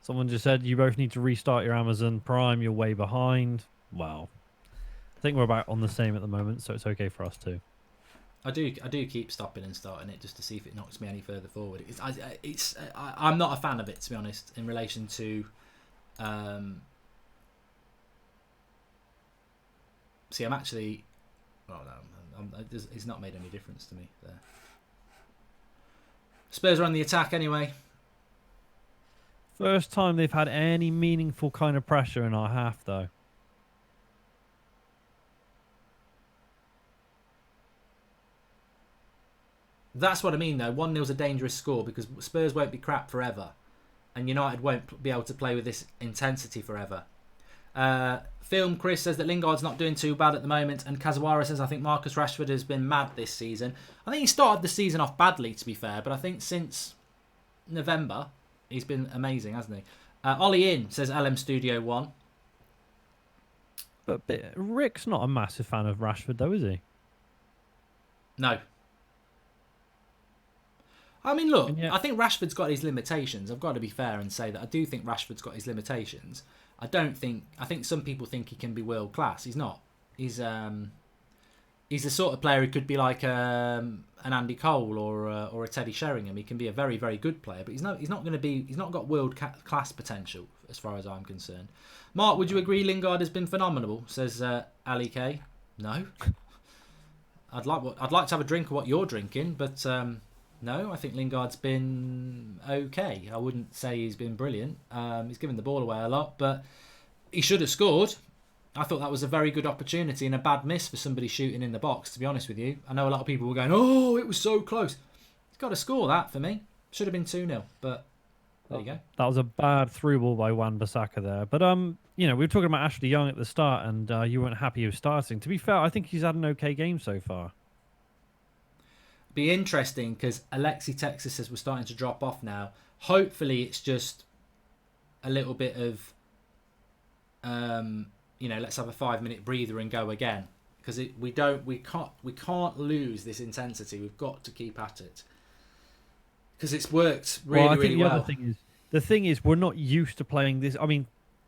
Someone just said you both need to restart your Amazon Prime. You're way behind. Well, I think we're about on the same at the moment, so it's okay for us too. I do keep stopping and starting it just to see if it knocks me any further forward. I'm not a fan of it, to be honest, in relation to. See, I'm actually. Well, no, it's not made any difference to me there. Spurs are on the attack anyway. First time they've had any meaningful kind of pressure in our half, though. That's what I mean, though. 1-0's a dangerous score because Spurs won't be crap forever. And United won't be able to play with this intensity forever. Film Chris says that Lingard's not doing too bad at the moment. And Kazawara says, I think Marcus Rashford has been mad this season. I think he started the season off badly, to be fair. But I think since November, he's been amazing, hasn't he? Ollie In says LM Studio 1. But Rick's not a massive fan of Rashford, though, is he? No. I mean, look, Yeah. I think Rashford's got his limitations. I've got to be fair and say that I do think Rashford's got his limitations. I think some people think he can be world class. He's not. He's the sort of player who could be like an Andy Cole or a Teddy Sheringham. He can be a very, very good player, but he's not going to be. He's not got world class potential as far as I'm concerned. Mark, would you agree Lingard has been phenomenal? Says Ali K. No. I'd like to have a drink of what you're drinking, but. No, I think Lingard's been okay. I wouldn't say he's been brilliant. He's given the ball away a lot, but he should have scored. I thought that was a very good opportunity and a bad miss for somebody shooting in the box, to be honest with you. I know a lot of people were going, oh, it was so close. He's got to score that for me. Should have been 2-0, but there you go. That was a bad through ball by Wan-Bissaka there. But, we were talking about Ashley Young at the start, and you weren't happy he was starting. To be fair, I think he's had an okay game so far. Be interesting because Alexi Texas says we're starting to drop off now. Hopefully it's just a little bit of let's have a 5-minute breather and go again, because we can't lose this intensity. We've got to keep at it because it's worked really well. The thing is we're not used to playing this. I mean,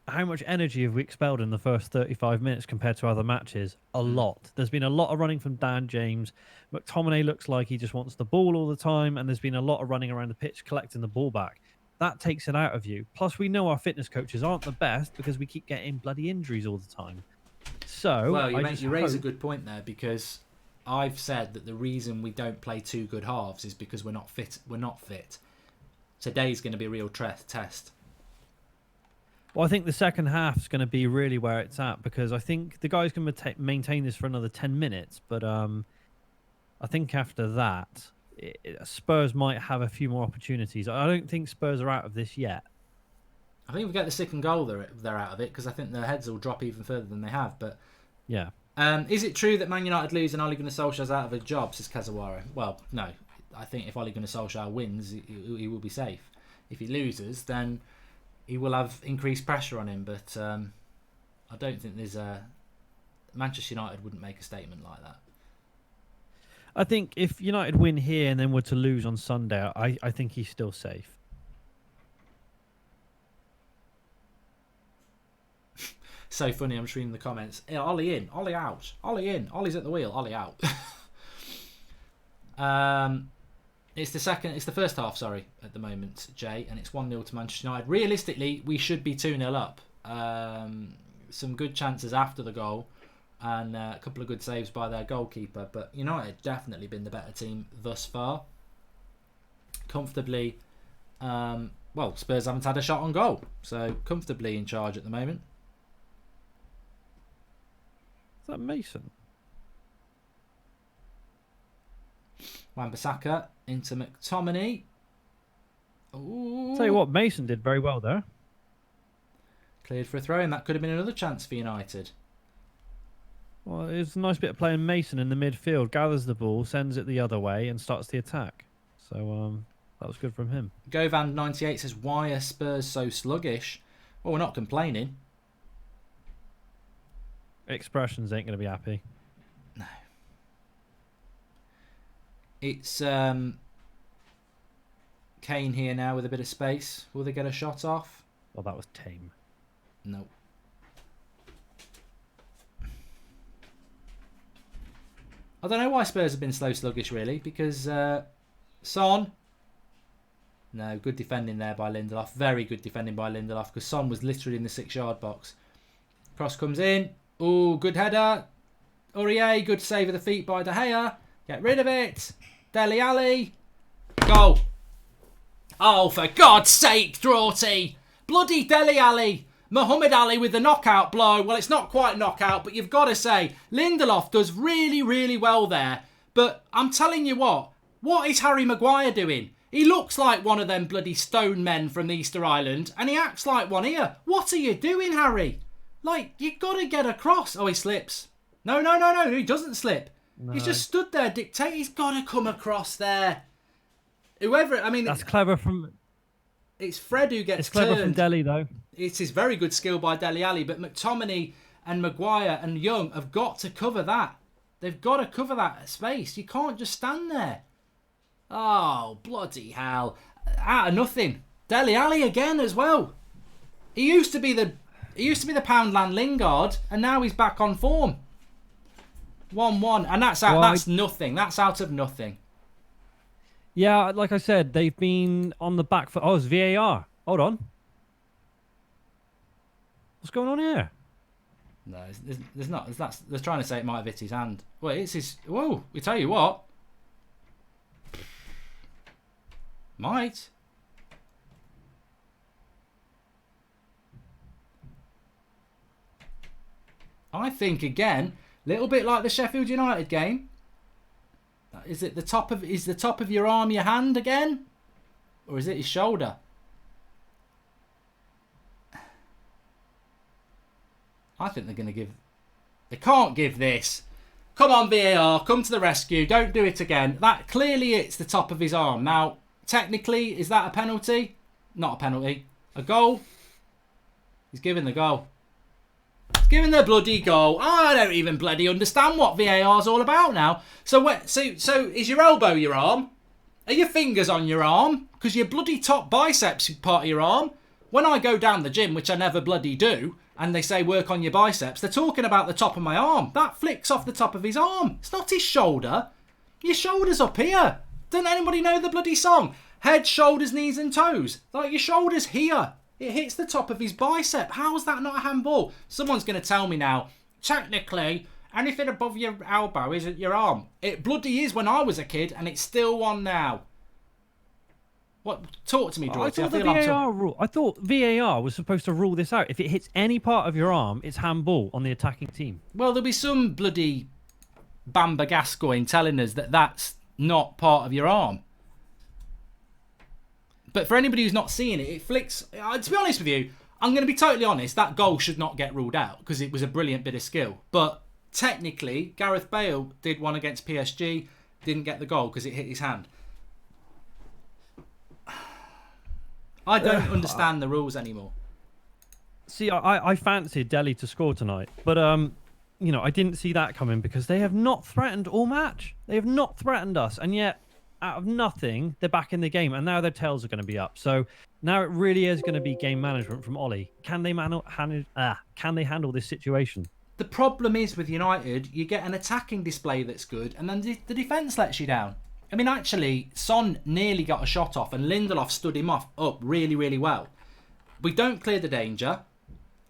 how much energy have we expelled in the first 35 minutes compared to other matches? A lot. There's been a lot of running from Dan James. McTominay looks like he just wants the ball all the time, and there's been a lot of running around the pitch collecting the ball back. That takes it out of you. Plus, we know our fitness coaches aren't the best because we keep getting bloody injuries all the time. So, well, you raise a good point there, because I've said that the reason we don't play two good halves is because we're not fit. We're not fit. Today's going to be a real test. Well, I think the second half is going to be really where it's at, because I think the guys can maintain this for another 10 minutes. But I think after that, Spurs might have a few more opportunities. I don't think Spurs are out of this yet. I think if we get the second goal, they're out of it, because I think their heads will drop even further than they have. But yeah. Is it true that Man United lose and Ole Gunnar Solskjaer's out of a job, says Kazawara? Well, no. I think if Ole Gunnar Solskjaer wins, he will be safe. If he loses, then he will have increased pressure on him, but I don't think there's Manchester United wouldn't make a statement like that. I think if United win here and then were to lose on Sunday, I think he's still safe. So funny, I'm just reading the comments. Yeah, Ollie in, Ollie out, Ollie in, Ollie's at the wheel, Ollie out. It's the first half, sorry, at the moment, Jay, and it's 1-0 to Manchester United. Realistically, we should be 2-0 up. Some good chances after the goal, and a couple of good saves by their goalkeeper. But United definitely been the better team thus far. Comfortably, Spurs haven't had a shot on goal, so comfortably in charge at the moment. Is that Mason? Wan-Bissaka into McTominay. Ooh. Tell you what, Mason did very well there. Cleared for a throw, and that could have been another chance for United. Well, it's a nice bit of playing Mason in the midfield. Gathers the ball, sends it the other way, and starts the attack. So that was good from him. Govan98 says, why are Spurs so sluggish? Well, we're not complaining. Expressions ain't going to be happy. No. It's Kane here now with a bit of space. Will they get a shot off? Well, that was tame. No. I don't know why Spurs have been slow sluggish, really, because Son. No, good defending there by Lindelof. Very good defending by Lindelof, because Son was literally in the 6-yard box. Cross comes in. Ooh, good header. Aurier, good save of the feet by De Gea. Get rid of it. Dele Alli. Goal. Oh, for God's sake, Draughty. Bloody Dele Alli. Muhammad Ali with the knockout blow. Well, it's not quite knockout, but you've got to say, Lindelof does really, really well there. But I'm telling you what is Harry Maguire doing? He looks like one of them bloody stone men from the Easter Island, and he acts like one here. What are you doing, Harry? Like, you got to get across. Oh, he slips. No, he doesn't slip. No. He's just stood there dictating. He's got to come across there. Whoever, I mean... That's clever from... It's Fred who gets It's clever turned. from Dele, though. It is very good skill by Dele Alli, but McTominay and Maguire and Young have got to cover that. They've got to cover that space. You can't just stand there. Oh, bloody hell. Out of nothing. Dele Alli again as well. He used to be the Poundland Lingard, and now he's back on form. 1-1, and that's nothing. That's out of nothing. Yeah, like I said, they've been on the back foot. Oh, it's VAR. Hold on. What's going on here? No, there's not. They're trying to say it might have hit his hand. Well, it's his... Whoa, we tell you what. Might. I think, again, a little bit like the Sheffield United game. Is the top of your arm your hand again? Or is it his shoulder? I think they're going to give... They can't give this. Come on, VAR. Come to the rescue. Don't do it again. That clearly it's the top of his arm. Now, technically, is that a penalty? Not a penalty. A goal? He's given the goal. He's given the bloody goal. I don't even bloody understand what VAR's all about now. So is your elbow your arm? Are your fingers on your arm? Because your bloody top biceps is part of your arm. When I go down the gym, which I never bloody do, and they say work on your biceps, they're talking about the top of my arm. That flicks off the top of his arm. It's not his shoulder. Your shoulder's up here. Doesn't anybody know the bloody song? Head, shoulders, knees and toes. Like, your shoulder's here. It hits the top of his bicep. How is that not a handball? Someone's going to tell me now, technically, anything above your elbow isn't your arm. It bloody is when I was a kid, and it's still one now. What? Talk to me, George. I thought VAR was supposed to rule this out. If it hits any part of your arm, it's handball on the attacking team. Well, there'll be some bloody Bamba Gascoigne telling us that that's not part of your arm. But for anybody who's not seeing it, it flicks... to be honest with you, I'm going to be totally honest, that goal should not get ruled out because it was a brilliant bit of skill. But technically, Gareth Bale did one against PSG, didn't get the goal because it hit his hand. I don't understand the rules anymore. See, I fancied Dele to score tonight, but I didn't see that coming because they have not threatened all match. They have not threatened us, and yet out of nothing, they're back in the game, and now their tails are going to be up. So now it really is going to be game management from Ollie. Can they handle this situation? The problem is with United, you get an attacking display that's good, and then the defence lets you down. I mean, actually, Son nearly got a shot off, and Lindelof stood him up really, really well. We don't clear the danger,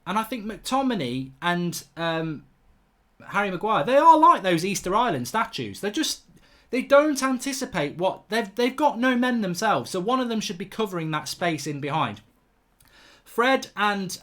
and I think McTominay and Harry Maguire, they are like those Easter Island statues. They don't anticipate what they've got no men themselves, so one of them should be covering that space in behind. Fred and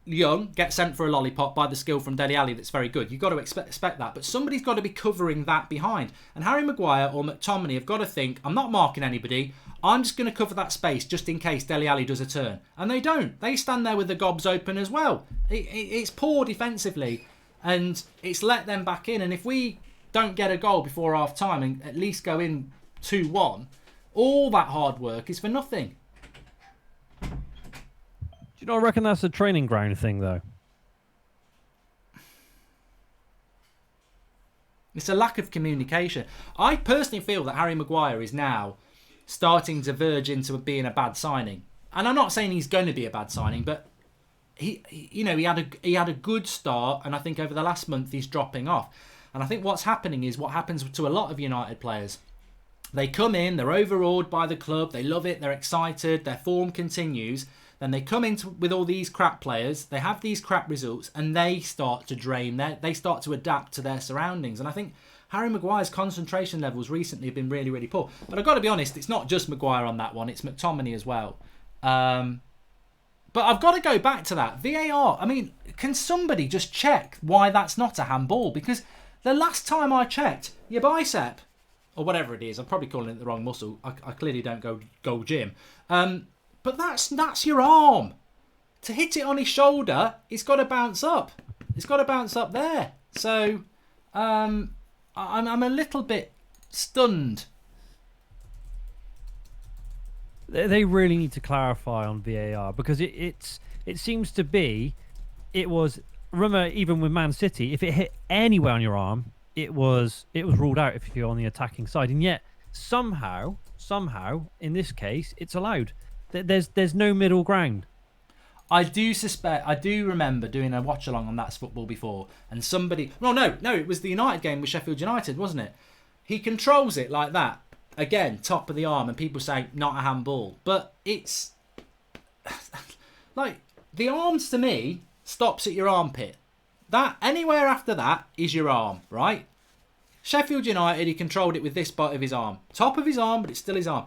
Young gets sent for a lollipop by the skill from Dele Alli that's very good. You've got to expect that. But somebody's got to be covering that behind. And Harry Maguire or McTominay have got to think, I'm not marking anybody. I'm just going to cover that space just in case Dele Alli does a turn. And they don't. They stand there with the gobs open as well. It's poor defensively. And it's let them back in. And if we don't get a goal before half time and at least go in 2-1, all that hard work is for nothing. Do you not reckon that's a training ground thing, though? It's a lack of communication. I personally feel that Harry Maguire is now starting to verge into being a bad signing. And I'm not saying he's going to be a bad signing, but he had a good start, and I think over the last month he's dropping off. And I think what's happening is what happens to a lot of United players. They come in, they're overawed by the club, they love it, they're excited, their form continues. Then they come in with all these crap players, they have these crap results, and they start to drain. They start to adapt to their surroundings. And I think Harry Maguire's concentration levels recently have been really, really poor. But I've got to be honest, it's not just Maguire on that one, it's McTominay as well. But I've got to go back to that. VAR, I mean, can somebody just check why that's not a handball? Because the last time I checked, your bicep, or whatever it is, I'm probably calling it the wrong muscle. I clearly don't go gym. But that's your arm. To hit it on his shoulder, it's got to bounce up. It's got to bounce up there. So I'm a little bit stunned. They really need to clarify on VAR, because it seems to be, it was, remember, even with Man City, if it hit anywhere on your arm, it was ruled out if you're on the attacking side. And yet somehow in this case it's allowed. There's no middle ground. I do remember doing a watch along on That's Football before, and somebody, no, it was the United game with Sheffield United, wasn't it? He controls it like that, again, top of the arm, and people say not a handball, but it's like the arms to me stops at your armpit. That anywhere after that is your arm, right? Sheffield United, he controlled it with this part of his arm, top of his arm, but it's still his arm.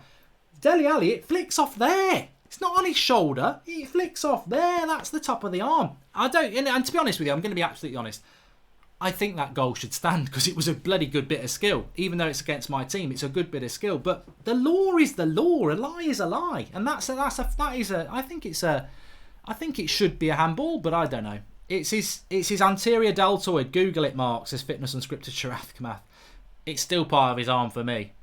Dele Alli, it flicks off there. It's not on his shoulder. It flicks off there. That's the top of the arm. And to be honest with you, I'm going to be absolutely honest. I think that goal should stand because it was a bloody good bit of skill. Even though it's against my team, it's a good bit of skill. But the law is the law. A lie is a lie, and I think it should be a handball, but I don't know. It's his anterior deltoid. Google it, Mark, says Fitness Unscripted Sharath Kamath. It's still part of his arm for me.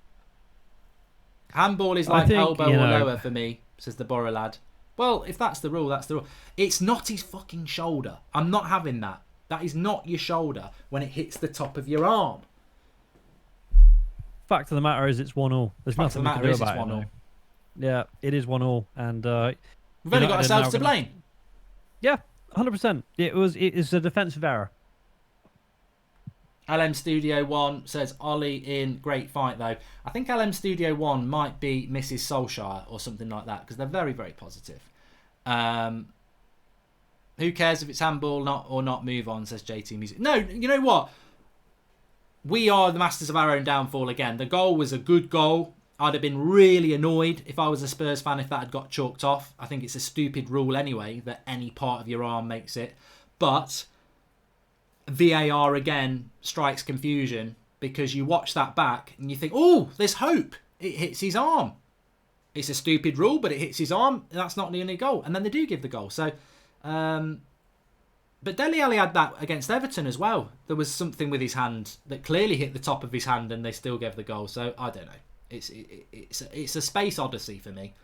Handball is like elbow or lower for me, says the Borough lad. Well, if that's the rule, that's the rule. It's not his fucking shoulder. I'm not having that. That is not your shoulder when it hits the top of your arm. Fact of the matter is it's 1-1. There's nothing we can do about it now. Yeah, it is 1-1. And we've only got ourselves to blame. Yeah, 100%. It is a defensive error. LM Studio 1 says Ollie in, great fight though. I think LM Studio 1 might be Mrs. Solskjaer or something like that, because they're very, very positive. Who cares if it's handball or not, move on, says JT Music. No, you know what? We are the masters of our own downfall again. The goal was a good goal. I'd have been really annoyed if I was a Spurs fan if that had got chalked off. I think it's a stupid rule anyway, that any part of your arm makes it. But VAR again strikes confusion, because you watch that back and you think, oh, there's hope. It hits his arm. It's a stupid rule, but it hits his arm. That's not the only goal. And then they do give the goal. So, but Dele Alli had that against Everton as well. There was something with his hand that clearly hit the top of his hand, and they still gave the goal. So I don't know. It's a space odyssey for me.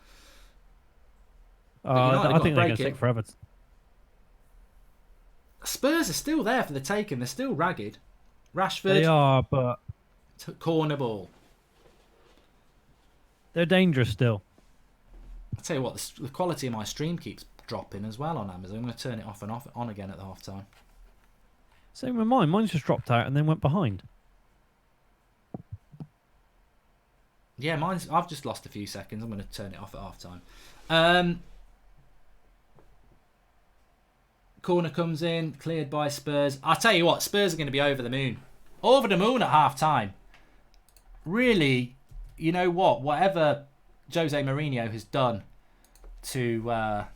I think they're going to stick for Everton. Spurs are still there for the taking. They're still ragged. Rashford. They are, but corner ball. They're dangerous still. I'll tell you what, the quality of my stream keeps dropping as well on Amazon. I'm going to turn it off and on again at the half time. Same with mine. Mine's just dropped out and then went behind. Yeah, I've just lost a few seconds. I'm going to turn it off at half time. Corner comes in, cleared by Spurs. I'll tell you what, Spurs are going to be over the moon. Over the moon at half time. Really, you know what? Whatever Jose Mourinho has done to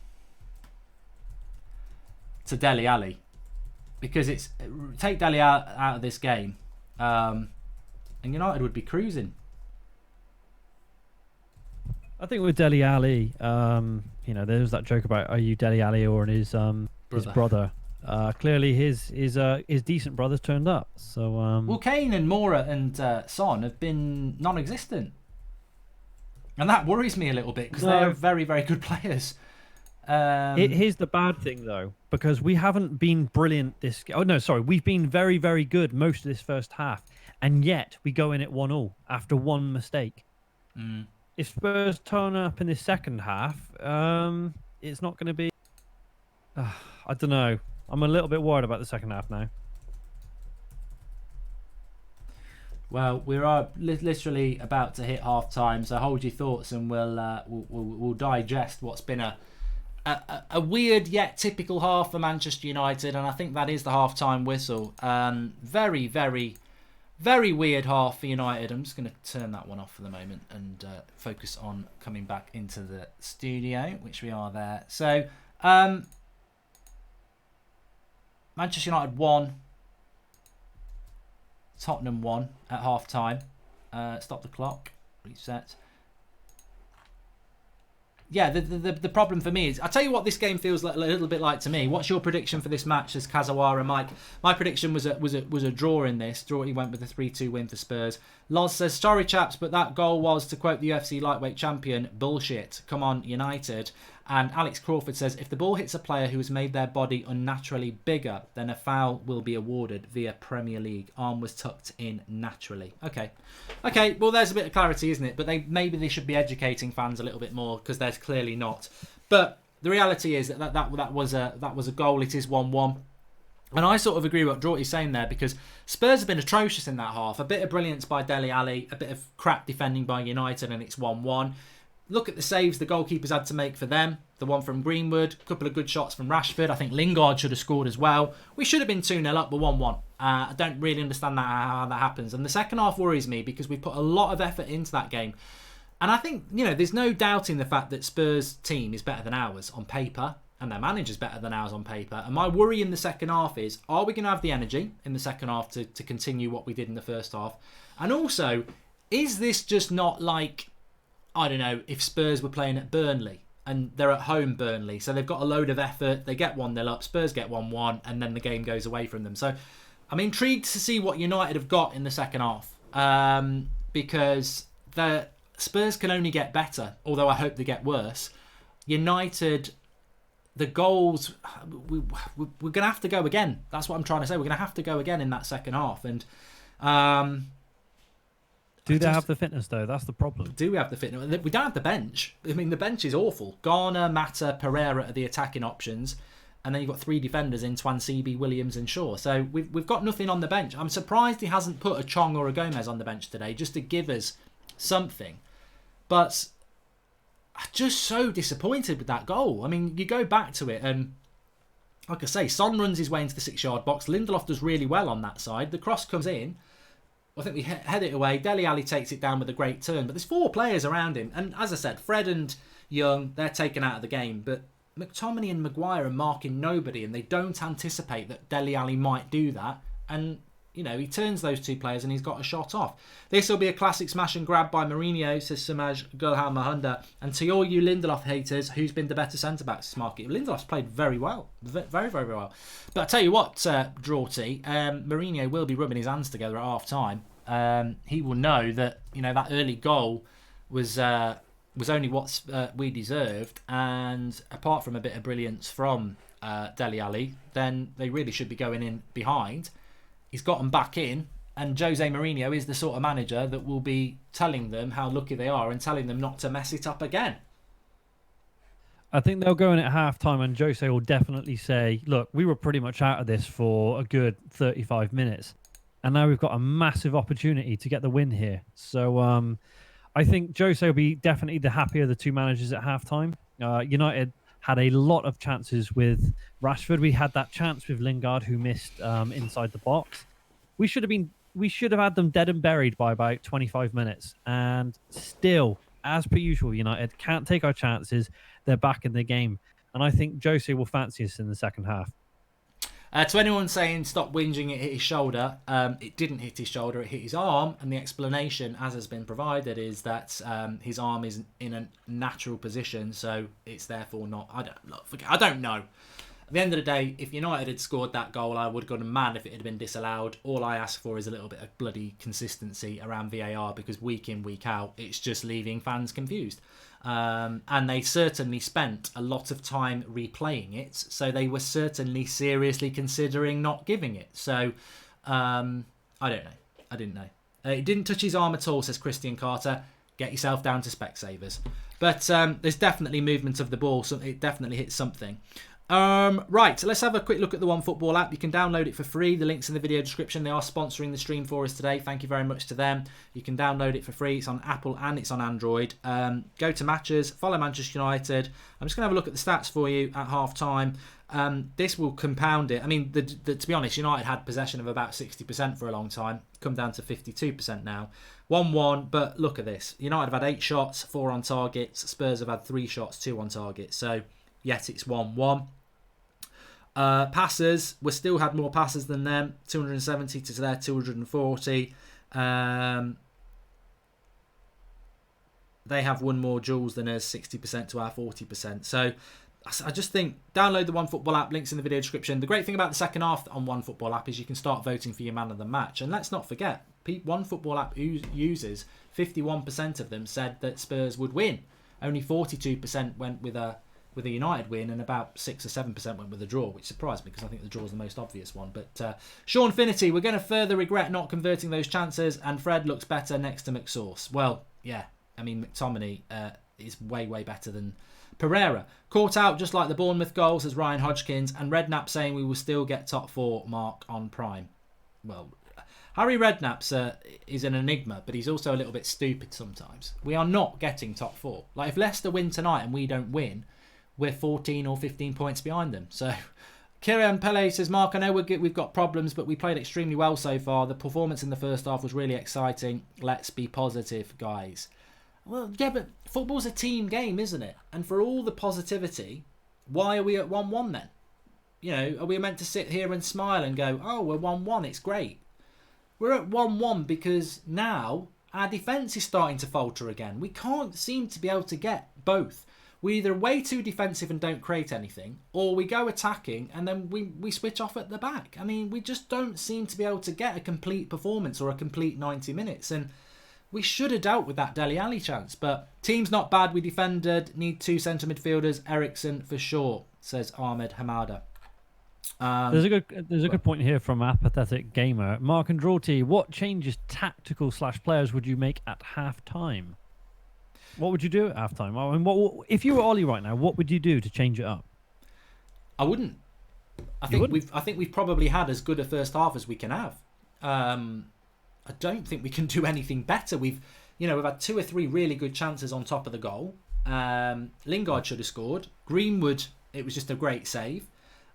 to Dele Alli, because it's take Dele out of this game, and United would be cruising. I think with Dele Alli, there was that joke about, are you Dele Alli or his brother? Clearly, his decent brothers turned up. So well, Kane and Moura and Son have been non-existent, and that worries me a little bit because they're very, very good players. Here's the bad thing, though, because we haven't been brilliant this. Oh no, sorry, we've been very, very good most of this first half, and yet we go in at 1-1 after one mistake. If Spurs turn up in the second half, it's not going to be. I don't know. I'm a little bit worried about the second half now. Well, we are literally about to hit half time, so hold your thoughts, and we'll digest what's been a weird yet typical half for Manchester United, and I think that is the half-time whistle. Very, very, very weird half for United. I'm just going to turn that one off for the moment and focus on coming back into the studio, which we are there. So, Manchester United won. Tottenham won at half-time. Stop the clock. Reset. Yeah, the problem for me is, I'll tell you what this game feels like, a little bit like to me. What's your prediction for this match as Kazawara Mike? My prediction was a draw in this. He went with a 3-2 win for Spurs. Loz says, sorry chaps, but that goal was, to quote the UFC lightweight champion, bullshit. Come on, United. And Alex Crawford says, if the ball hits a player who has made their body unnaturally bigger, then a foul will be awarded via Premier League. Arm was tucked in naturally. Okay, well, there's a bit of clarity, isn't it? But maybe they should be educating fans a little bit more, because there's clearly not. But the reality is that was a goal. It is 1-1. And I sort of agree with what Draughty's saying there, because Spurs have been atrocious in that half. A bit of brilliance by Dele Alli, a bit of crap defending by United, and it's 1-1. Look at the saves the goalkeepers had to make for them. The one from Greenwood, a couple of good shots from Rashford. I think Lingard should have scored as well. We should have been 2-0 up, but 1-1. I don't really understand how that happens. And the second half worries me, because we put a lot of effort into that game. And I think, there's no doubting the fact that Spurs' team is better than ours on paper, and their manager's better than ours on paper. And my worry in the second half is, are we going to have the energy in the second half to continue what we did in the first half? And also, is this just not like, I don't know, if Spurs were playing at Burnley and they're at home Burnley, so they've got a load of effort, they get 1-0 up, Spurs get 1-1, and then the game goes away from them. So I'm intrigued to see what United have got in the second half, because the Spurs can only get better, although I hope they get worse. United, the goals, we're going to have to go again. That's what I'm trying to say. We're going to have to go again in that second half. And do they have the fitness, though? That's the problem. Do we have the fitness? We don't have the bench. I mean, the bench is awful. Garner, Mata, Pereira are the attacking options. And then you've got three defenders in Twansibi, Williams and Shaw. So we've got nothing on the bench. I'm surprised he hasn't put a Chong or a Gomez on the bench today, just to give us something. But I'm just so disappointed with that goal. I mean, you go back to it and, like I say, Son runs his way into the 6-yard box. Lindelof does really well on that side. The cross comes in. I think we head it away. Dele Alli takes it down with a great turn. But there's 4 players around him. And as I said, Fred and Young, they're taken out of the game. But McTominay and Maguire are marking nobody. And they don't anticipate that Dele Alli might do that. And, he turns those 2 players and he's got a shot off. This will be a classic smash and grab by Mourinho, says Samaj Gulham Mahunda. And to all you Lindelof haters, who's been the better centre-backs this market? Lindelof's played very well. Very, very well. But I tell you what, Draughty, Mourinho will be rubbing his hands together at half-time. He will know that, that early goal was only what we deserved. And apart from a bit of brilliance from Dele Alli, then they really should be going in behind. He's got them back in, and Jose Mourinho is the sort of manager that will be telling them how lucky they are and telling them not to mess it up again. I think they'll go in at half-time and Jose will definitely say, look, we were pretty much out of this for a good 35 minutes. And now we've got a massive opportunity to get the win here. So I think Jose will be definitely the happier of the 2 managers at half-time. United had a lot of chances with Rashford. We had that chance with Lingard, who missed inside the box. We should have had them dead and buried by about 25 minutes. And still, as per usual, United can't take our chances. They're back in the game. And I think Jose will fancy us in the second half. To anyone saying stop whinging, it hit his shoulder, it didn't hit his shoulder, it hit his arm, and the explanation, as has been provided, is that his arm is in a natural position, so it's therefore not. I don't know. At the end of the day, if United had scored that goal, I would have gone mad if it had been disallowed. All I ask for is a little bit of bloody consistency around VAR, because week in, week out, it's just leaving fans confused. And they certainly spent a lot of time replaying it, so they were certainly seriously considering not giving it. So, I don't know. I didn't know. It didn't touch his arm at all, says Christian Carter. Get yourself down to Specsavers. But there's definitely movement of the ball, so it definitely hit something. Right, let's have a quick look at the OneFootball app. You can download it for free. The link's in the video description. They are sponsoring the stream for us today. Thank you very much to them. You can download it for free. It's on Apple and it's on Android. Go to matches, follow Manchester United. I'm just going to have a look at the stats for you at half time. This will compound it. I mean, to be honest, United had possession of about 60% for a long time. Come down to 52% now. 1-1, but look at this. United have had 8 shots, 4 on target. Spurs have had 3 shots, 2 on target. So, yet it's 1-1. Passes, we still had more passes than them, 270 to their 240. They have won more duels than us, 60% to our 40%. So I just think download the OneFootball app, links in the video description. The great thing about the second half on OneFootball app is you can start voting for your man of the match. And let's not forget, OneFootball app users, 51% of them said that Spurs would win. Only 42% went with a United win, and about 6 or 7% went with a draw, which surprised me because I think the draw is the most obvious one. But Sean Finity, we're going to further regret not converting those chances, and Fred looks better next to McSauce. Well, yeah, I mean, McTominay is way, way better than Pereira. Caught out just like the Bournemouth goal, says Ryan Hodgkins, and Redknapp saying we will still get top 4 mark on Prime. Well, Harry Redknapp is an enigma, but he's also a little bit stupid sometimes. We are not getting top 4. Like, if Leicester win tonight and we don't win, we're 14 or 15 points behind them. So, Kieran Pele says, Mark, I know we've got problems, but we played extremely well so far. The performance in the first half was really exciting. Let's be positive, guys. Well, yeah, but football's a team game, isn't it? And for all the positivity, why are we at 1-1 then? You know, are we meant to sit here and smile and go, oh, we're 1-1, it's great? We're at 1-1 because now our defence is starting to falter again. We can't seem to be able to get both. We're either way too defensive and don't create anything, or we go attacking and then we switch off at the back. I mean, we just don't seem to be able to get a complete performance or a complete 90 minutes. And we should have dealt with that Dele Alli chance. But team's not bad. We defended. Need 2 centre midfielders. Ericsson for sure, says Ahmed Hamada. There's a good point here from Apathetic Gamer. Mark and Drawty, what changes, tactical / players, would you make at half time? What would you do at half time? I mean, if you were Ollie right now, what would you do to change it up? I wouldn't. I think we've probably had as good a first half as we can have. I don't think we can do anything better. We've had 2 or 3 really good chances on top of the goal. Lingard should have scored. Greenwood, it was just a great save.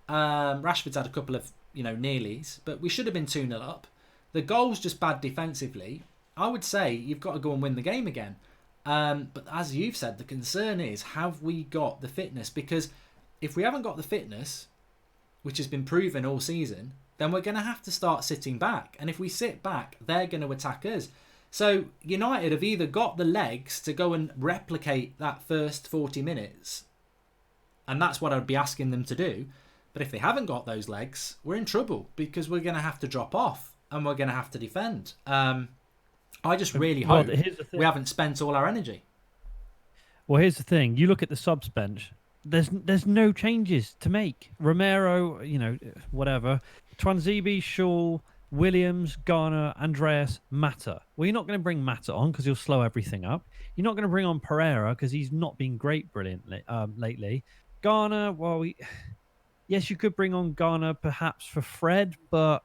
Rashford's had a couple of nearlies, but we should have been 2-0 up. The goal's just bad defensively. I would say you've got to go and win the game again. But as you've said, the concern is, have we got the fitness? Because if we haven't got the fitness, which has been proven all season, then we're going to have to start sitting back. And if we sit back, they're going to attack us. So United have either got the legs to go and replicate that first 40 minutes, and that's what I'd be asking them to do. But if they haven't got those legs, we're in trouble, because we're going to have to drop off and we're going to have to defend. I just really hope we haven't spent all our energy. Well, here's the thing. You look at the subs bench. There's no changes to make. Romero, whatever. Twanzebe, Shaw, Williams, Garner, Andreas, Mata. Well, you're not going to bring Mata on because he'll slow everything up. You're not going to bring on Pereira because he's not been brilliantly lately. Garner, yes, you could bring on Garner perhaps for Fred, but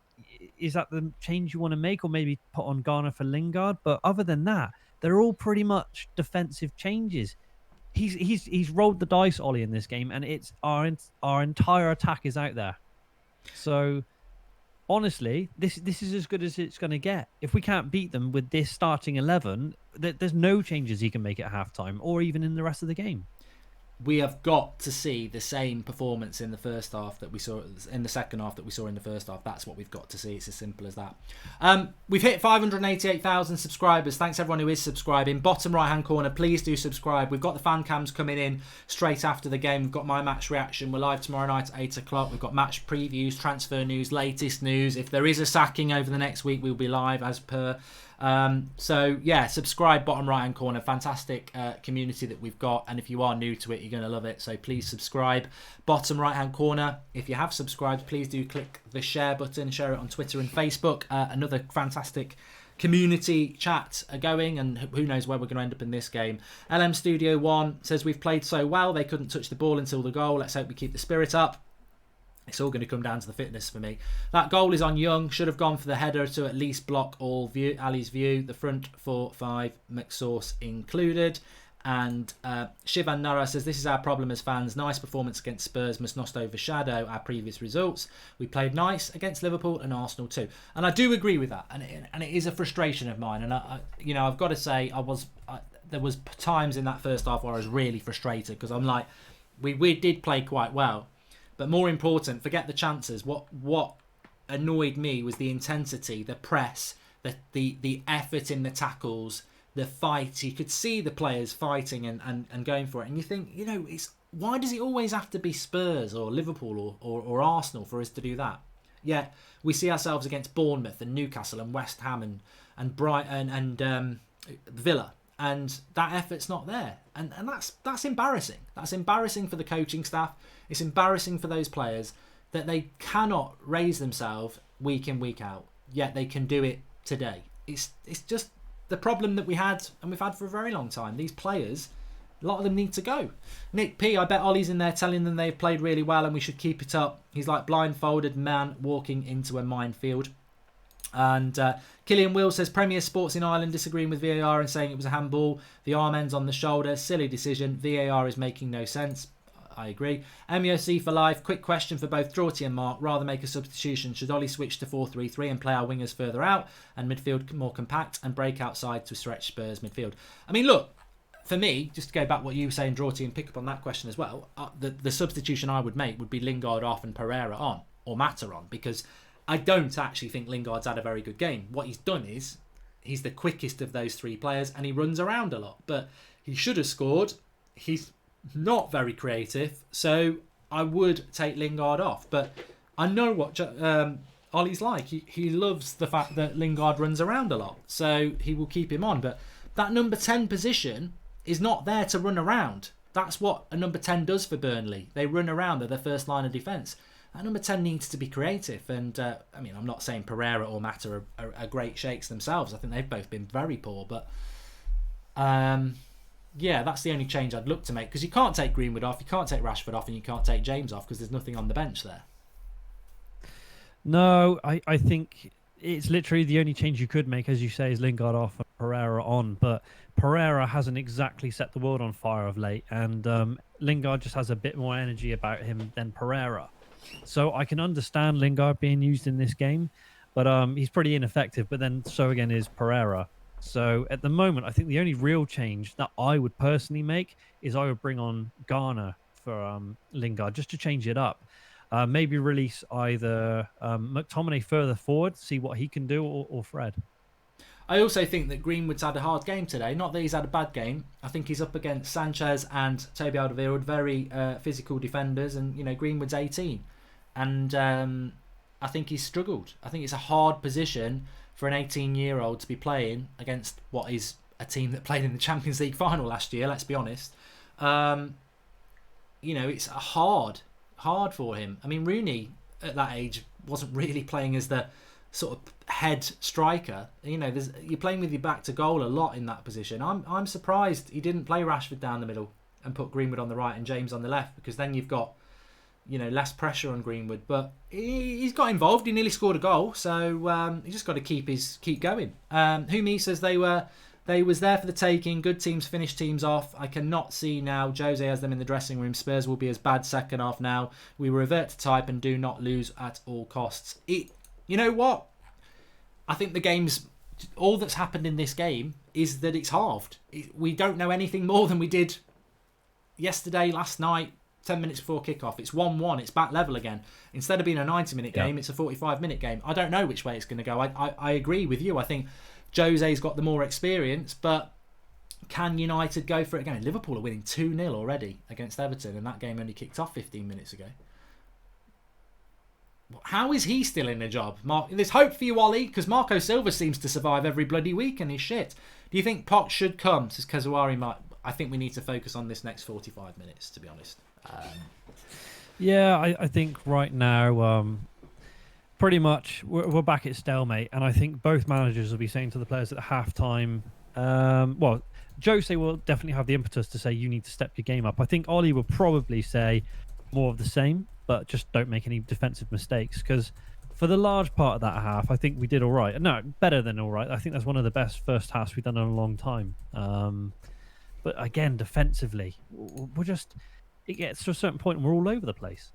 is that the change you want to make? Or maybe put on Garner for Lingard? But other than that, they're all pretty much defensive changes. He's rolled the dice, Ollie, in this game, and it's our entire attack is out there. So honestly, this is as good as it's going to get. If we can't beat them with this starting 11, there's no changes he can make at halftime or even in the rest of the game. we have got to see the same performance in the first half that we saw in the second half that we saw in the first half. That's what we've got to see. It's as simple as that. We've hit 588,000 subscribers. Thanks everyone who is subscribing. Bottom right hand corner, please do subscribe. We've got the fan cams coming in straight after the game. We've got my match reaction. We're live tomorrow night at 8 o'clock. We've got match previews, transfer news, latest news. If there is a sacking over the next week, we'll be live as per. So yeah, subscribe, bottom right hand corner. Fantastic community that we've got, and if you are new to it, you're going to love it, so please subscribe. Bottom right hand corner, if you have subscribed, please do click the share button, share it on Twitter and Facebook. Another fantastic community chat going, and who knows where we're going to end up in this game. LM Studio 1 says, we've played so well, they couldn't touch the ball until the goal. Let's hope we keep the spirit up. It's all going to come down to the fitness for me. That goal is on Young. Should have gone for the header to at least block Ali's view. The front 4-5, McSauce included. And Shivan Nara says, this is our problem as fans. Nice performance against Spurs must not overshadow our previous results. We played nice against Liverpool and Arsenal too. And I do agree with that. And it is a frustration of mine. And I've got to say, there was times in that first half where I was really frustrated, because I'm like, we did play quite well. But more important, forget the chances. What annoyed me was the intensity, the press, the effort in the tackles, the fight. You could see the players fighting and going for it. And you think, why does it always have to be Spurs or Liverpool or Arsenal for us to do that? Yet we see ourselves against Bournemouth and Newcastle and West Ham and Brighton and Villa. And that effort's not there. And that's embarrassing. That's embarrassing for the coaching staff. It's embarrassing for those players that they cannot raise themselves week in, week out. Yet they can do it today. It's just the problem that we had, and we've had for a very long time. These players, a lot of them need to go. Nick P, I bet Ollie's in there telling them they've played really well and we should keep it up. He's like blindfolded man walking into a minefield. And Killian Will says, Premier Sports in Ireland disagreeing with VAR and saying it was a handball. The arm ends on the shoulder. Silly decision. VAR is making no sense. I agree. MUFC for life. Quick question for both Draughty and Mark. Rather make a substitution. Should Ollie switch to 4-3-3 and play our wingers further out and midfield more compact and break outside to stretch Spurs midfield? I mean, look, for me, just to go back what you were saying, Draughty, and pick up on that question as well, the substitution I would make would be Lingard off and Pereira on, or Mata on, because I don't actually think Lingard's had a very good game. What he's done is he's the quickest of those three players and he runs around a lot. But he should have scored. He's not very creative. So I would take Lingard off. But I know what Ollie's like. He loves the fact that Lingard runs around a lot. So he will keep him on. But that number 10 position is not there to run around. That's what a number 10 does for Burnley. They run around. They're their first line of defence. That number 10 needs to be creative. And, I'm not saying Pereira or Mata are great shakes themselves. I think they've both been very poor. But, that's the only change I'd look to make. Because you can't take Greenwood off, you can't take Rashford off, and you can't take James off because there's nothing on the bench there. No, I think it's literally the only change you could make, as you say, is Lingard off and Pereira on. But Pereira hasn't exactly set the world on fire of late. And Lingard just has a bit more energy about him than Pereira. So I can understand Lingard being used in this game, but he's pretty ineffective. But then so again is Pereira. So at the moment, I think the only real change that I would personally make is I would bring on Garner for Lingard just to change it up. Maybe release either McTominay further forward, see what he can do, or Fred. I also think that Greenwood's had a hard game today. Not that he's had a bad game. I think he's up against Sanchez and Toby Alderweireld, very physical defenders, and Greenwood's 18. And I think he's struggled. I think it's a hard position for an 18-year-old to be playing against what is a team that played in the Champions League final last year, let's be honest. It's hard for him. I mean, Rooney at that age wasn't really playing as the sort of head striker. You're playing with your back to goal a lot in that position. I'm surprised he didn't play Rashford down the middle and put Greenwood on the right and James on the left, because then you've got less pressure on Greenwood. But he's got involved. He nearly scored a goal, so he just got to keep going. Humi says they was there for the taking. Good teams finish teams off. I cannot see now. Jose has them in the dressing room. Spurs will be as bad second half now. We revert to type and do not lose at all costs. You know what? I think all that's happened in this game is that it's halved. We don't know anything more than we did, yesterday, last night, 10 minutes before kickoff, it's 1-1. It's back level again. Instead of being a 90-minute game, it's a 45-minute game. I don't know which way it's going to go. I agree with you. I think Jose's got the more experience, but can United go for it again? Liverpool are winning 2-0 already against Everton, and that game only kicked off 15 minutes ago. How is he still in a job? There's hope for you, Ollie, because Marco Silva seems to survive every bloody week and he's shit. Do you think Poch should come? Says Kazawari. I think we need to focus on this next 45 minutes, to be honest. Yeah, I think right now, pretty much we're back at stalemate, and I think both managers will be saying to the players at half-time, well, Jose will definitely have the impetus to say you need to step your game up. I think Ollie will probably say more of the same, but just don't make any defensive mistakes, because for the large part of that half, I think we did all right. No, better than all right. I think that's one of the best first halves we've done in a long time. But again, defensively, we're just... It gets to a certain point and we're all over the place.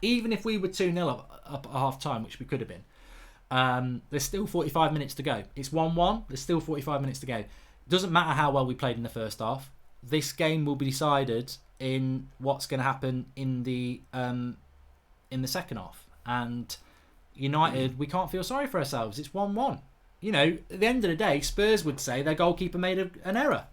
Even if we were 2-0 up at half-time, which we could have been, there's still 45 minutes to go. It's 1-1. There's still 45 minutes to go. Doesn't matter how well we played in the first half. This game will be decided in what's going to happen in the second half. And United, we can't feel sorry for ourselves. It's 1-1. You know, at the end of the day, Spurs would say their goalkeeper made an error.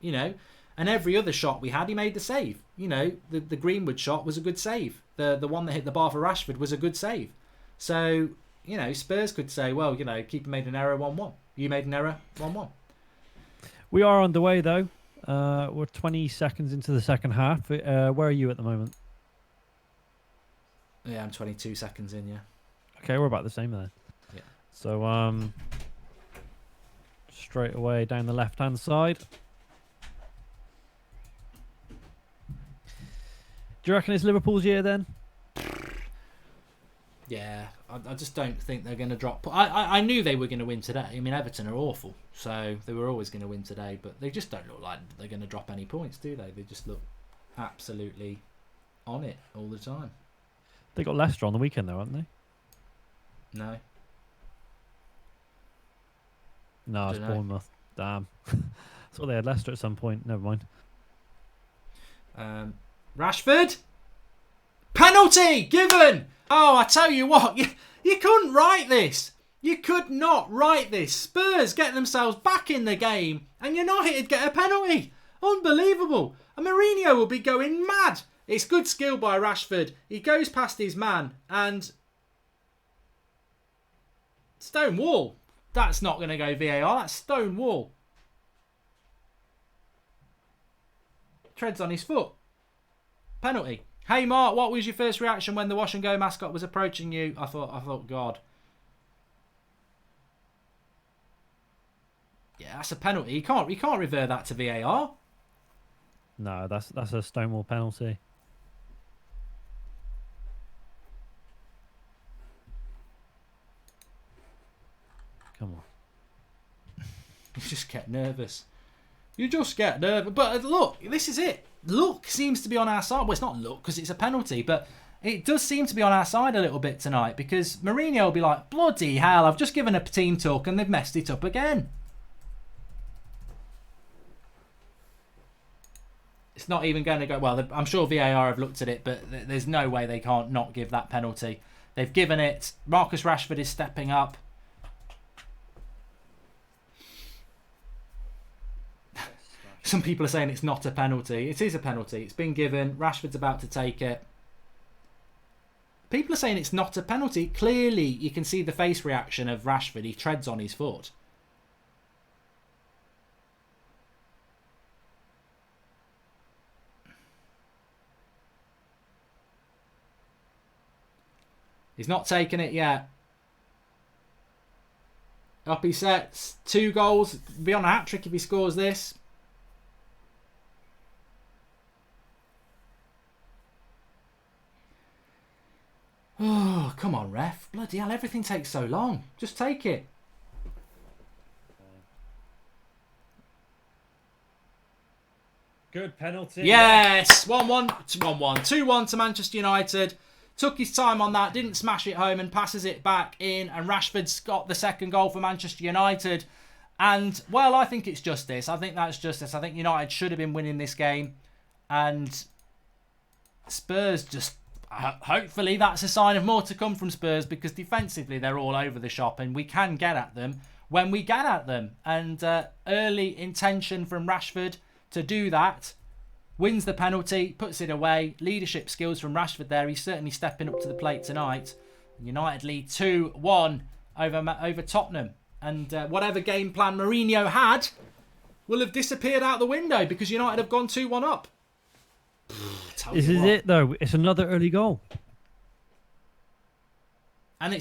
You know, and every other shot we had, he made the save. You know, the Greenwood shot was a good save. The one that hit the bar for Rashford was a good save. So, you know, Spurs could say, well, you know, keeper made an error, 1-1. You made an error, 1-1. We are underway, though. We're 20 seconds into the second half. Where are you at the moment? Yeah, I'm 22 seconds in, yeah. Okay, we're about the same then. Yeah. So, straight away down the left-hand side. Do you reckon it's Liverpool's year then? Yeah, I just don't think they're going to drop. I knew they were going to win today. I mean, Everton are awful, so they were always going to win today, but they just don't look like they're going to drop any points, do they? They just look absolutely on it all the time. They got Leicester on the weekend, though, haven't they? No. No, it's Bournemouth. Damn. I thought they had Leicester at some point. Never mind. Rashford? Penalty given! Oh, I tell you what, you couldn't write this. You could not write this. Spurs get themselves back in the game and United get a penalty. Unbelievable. And Mourinho will be going mad. It's good skill by Rashford. He goes past his man and... Stone wall. That's not going to go VAR. That's stone wall. Treads on his foot. Penalty. Hey Mark, what was your first reaction when the Wash and Go mascot was approaching you? I thought, God. Yeah, that's a penalty. You can't revert that to VAR. No, that's a Stonewall penalty. Come on. You just get nervous. You just get nervous. But look, this is it. Luck seems to be on our side. Well, it's not luck because it's a penalty, but it does seem to be on our side a little bit tonight because Mourinho will be like, bloody hell, I've just given a team talk and they've messed it up again. It's not even going to go... Well, I'm sure VAR have looked at it, but there's no way they can't not give that penalty. They've given it. Marcus Rashford is stepping up. Some people are saying it's not a penalty. It is a penalty. It's been given. Rashford's about to take it. People are saying it's not a penalty. Clearly, you can see the face reaction of Rashford. He treads on his foot. He's not taken it yet. Up he sets. 2 goals. Be on a hat-trick if he scores this. Oh, come on, ref. Bloody hell, everything takes so long. Just take it. Good penalty. Yes! 1-1. 1-1. 2-1 to Manchester United. Took his time on that, didn't smash it home and passes it back in. And Rashford's got the second goal for Manchester United. And, well, I think it's justice. I think that's justice. I think United should have been winning this game. And Spurs just... Hopefully that's a sign of more to come from Spurs, because defensively they're all over the shop and we can get at them when we get at them. And early intention from Rashford to do that, wins the penalty, puts it away. Leadership skills from Rashford there. He's certainly stepping up to the plate tonight. United lead 2-1 over Tottenham. And whatever game plan Mourinho had will have disappeared out the window, because United have gone 2-1 up. This is it, though. It's another early goal. And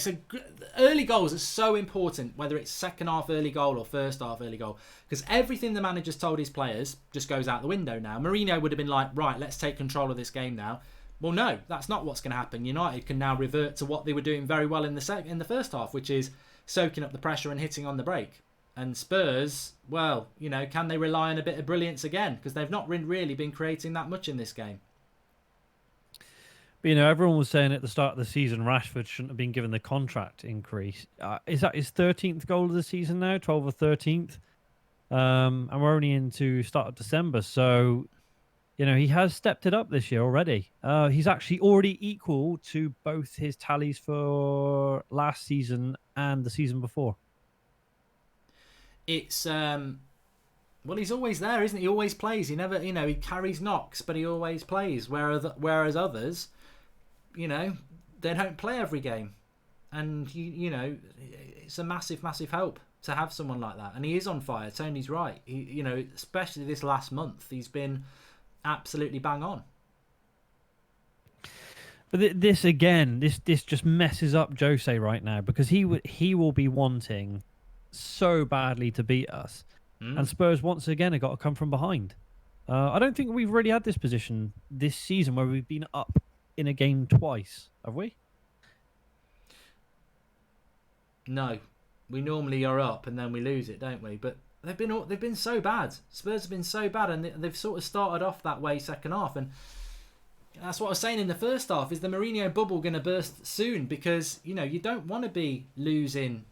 early goals are so important, whether it's second half early goal or first half early goal, because everything the manager's told his players just goes out the window now. Mourinho would have been like, right, let's take control of this game now. Well, no, that's not what's going to happen. United can now revert to what they were doing very well in the first half, which is soaking up the pressure and hitting on the break. And Spurs, well, can they rely on a bit of brilliance again? Because they've not really been creating that much in this game. But, everyone was saying at the start of the season Rashford shouldn't have been given the contract increase. Is that his 13th goal of the season now? 12th or 13th? And we're only into start of December. So, he has stepped it up this year already. He's actually already equal to both his tallies for last season and the season before. It's well, he's always there, isn't he? He always plays. He never, he carries knocks, but he always plays. Whereas others, they don't play every game, and it's a massive, massive help to have someone like that. And he is on fire. Tony's right. He, especially this last month, he's been absolutely bang on. But this just messes up Jose right now, because he will be wanting so badly to beat us, and Spurs once again have got to come from behind. I don't think we've really had this position this season where we've been up in a game twice, have we? No, we normally are up and then we lose it, don't we? But they've been so bad. Spurs have been so bad, and they've sort of started off that way second half, and that's what I was saying in the first half. Is the Mourinho bubble going to burst soon? Because you don't want to be losing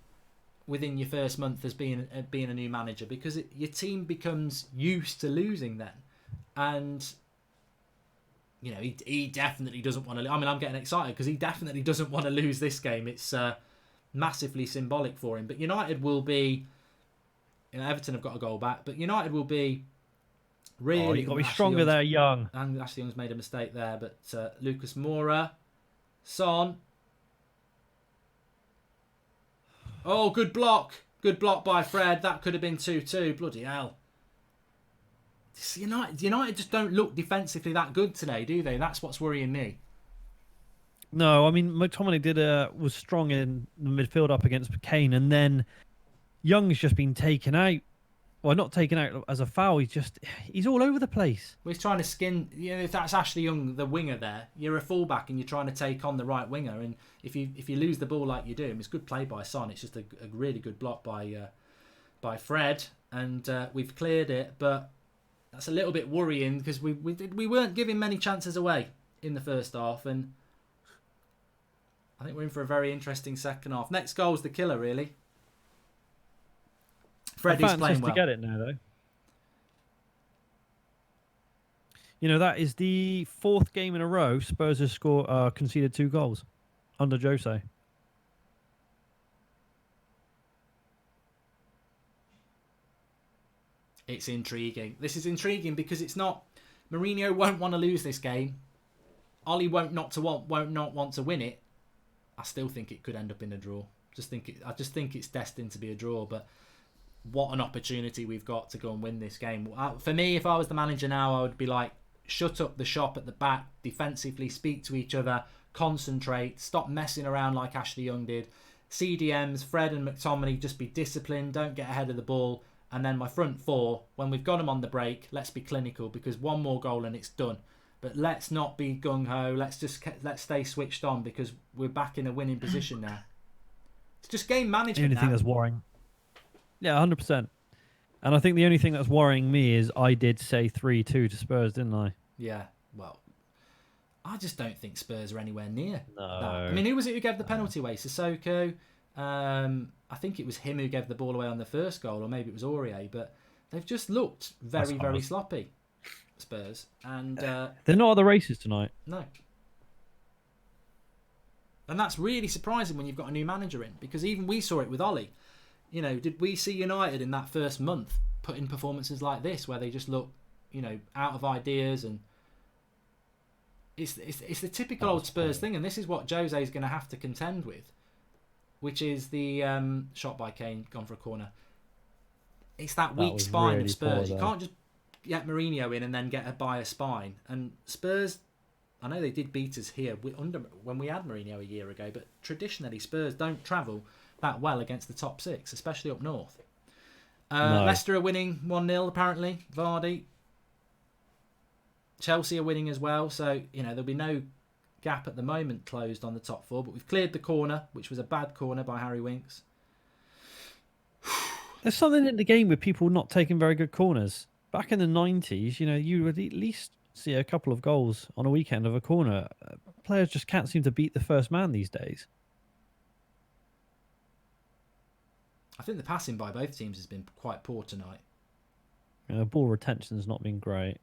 within your first month as being a new manager, because your team becomes used to losing then. And he definitely doesn't want to. I mean, I'm getting excited because he definitely doesn't want to lose this game. It's massively symbolic for him. But United will be. Everton have got a goal back, but United will be really. Oh, you've got to be stronger there, Young. And Ashley Young's made a mistake there, but Lucas Moura, Son. Oh, good block. Good block by Fred. That could have been 2-2. Bloody hell. United just don't look defensively that good today, do they? That's what's worrying me. No, I mean, McTominay was strong in the midfield up against Kane, and then Young's just been taken out. Well, not taken out as a foul. He's all over the place. Well, he's trying to skin. If that's Ashley Young, the winger there, you're a fullback and you're trying to take on the right winger. And if you lose the ball like you do, it's good play by Son. It's just a really good block by Fred, and we've cleared it. But that's a little bit worrying because we weren't giving many chances away in the first half, and I think we're in for a very interesting second half. Next goal's the killer, really. Freddie's playing well. To get it now, though. That is the fourth game in a row Spurs have conceded 2 goals under Jose. It's intriguing. This is intriguing because it's not. Mourinho won't want to lose this game. Ollie won't not want to win it. I still think it could end up in a draw. I just think it's destined to be a draw. But what an opportunity we've got to go and win this game. For me, if I was the manager now, I would be like, shut up the shop at the back, defensively, speak to each other, concentrate, stop messing around like Ashley Young did. CDMs, Fred and McTominay, just be disciplined, don't get ahead of the ball. And then my front four, when we've got them on the break, let's be clinical, because one more goal and it's done. But let's not be gung-ho. Let's stay switched on, because we're back in a winning position now. It's just game management. The only thing that's worrying. Yeah, 100%. And I think the only thing that's worrying me is I did say 3-2 to Spurs, didn't I? Yeah, well, I just don't think Spurs are anywhere near that. I mean, who was it who gave the penalty away? Sissoko. I think it was him who gave the ball away on the first goal, or maybe it was Aurier. But they've just looked very sloppy. Spurs, and They're not at the races tonight. no. And that's really surprising when you've got a new manager in, because even we saw it with Ollie. You know, did we see United in that first month put in performances like this where they just look, you know, out of ideas? And it's the typical old Spurs thing, and this is what Jose is going to have to contend with, which is the shot by Kane, gone for a corner. It's that weak spine really of Spurs. You can't just get Mourinho in and then get by a spine. And Spurs, I know they did beat us here when we had Mourinho a year ago, but traditionally Spurs don't travel that well against the top six, especially up north. No. Leicester are winning 1-0 apparently. Vardy. Chelsea are winning as well, so you know there'll be no gap at the moment closed on the top four, but we've cleared the corner, which was a bad corner by Harry Winks. There's something in the game with people not taking very good corners. Back in the 90s, you know, you would at least see a couple of goals on a weekend of a corner. Players just can't seem to beat the first man these days. I think the passing by both teams has been quite poor tonight. Ball retention's not been great.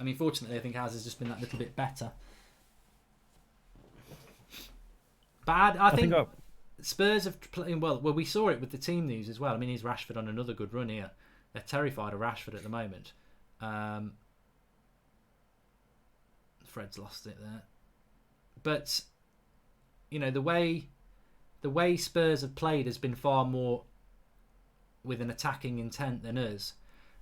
I mean, fortunately, I think ours has just been that little bit better. But I think Spurs have playing well. Well, we saw it with the team news as well. I mean, is Rashford on another good run here? They're terrified of Rashford at the moment. Fred's lost it there. But, you know, the way Spurs have played has been far more with an attacking intent than us.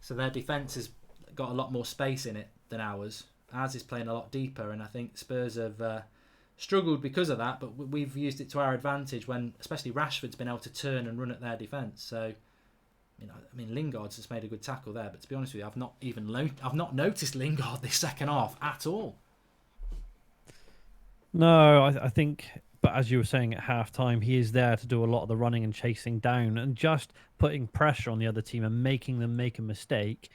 So their defence has got a lot more space in it than ours. Ours is playing a lot deeper, and I think Spurs have struggled because of that, but we've used it to our advantage when especially Rashford's been able to turn and run at their defence. So, you know, I mean, Lingard's just made a good tackle there, but to be honest with you, I've not noticed Lingard this second half at all. No, I think, but as you were saying at half-time, he is there to do a lot of the running and chasing down, and just putting pressure on the other team and making them make a mistake.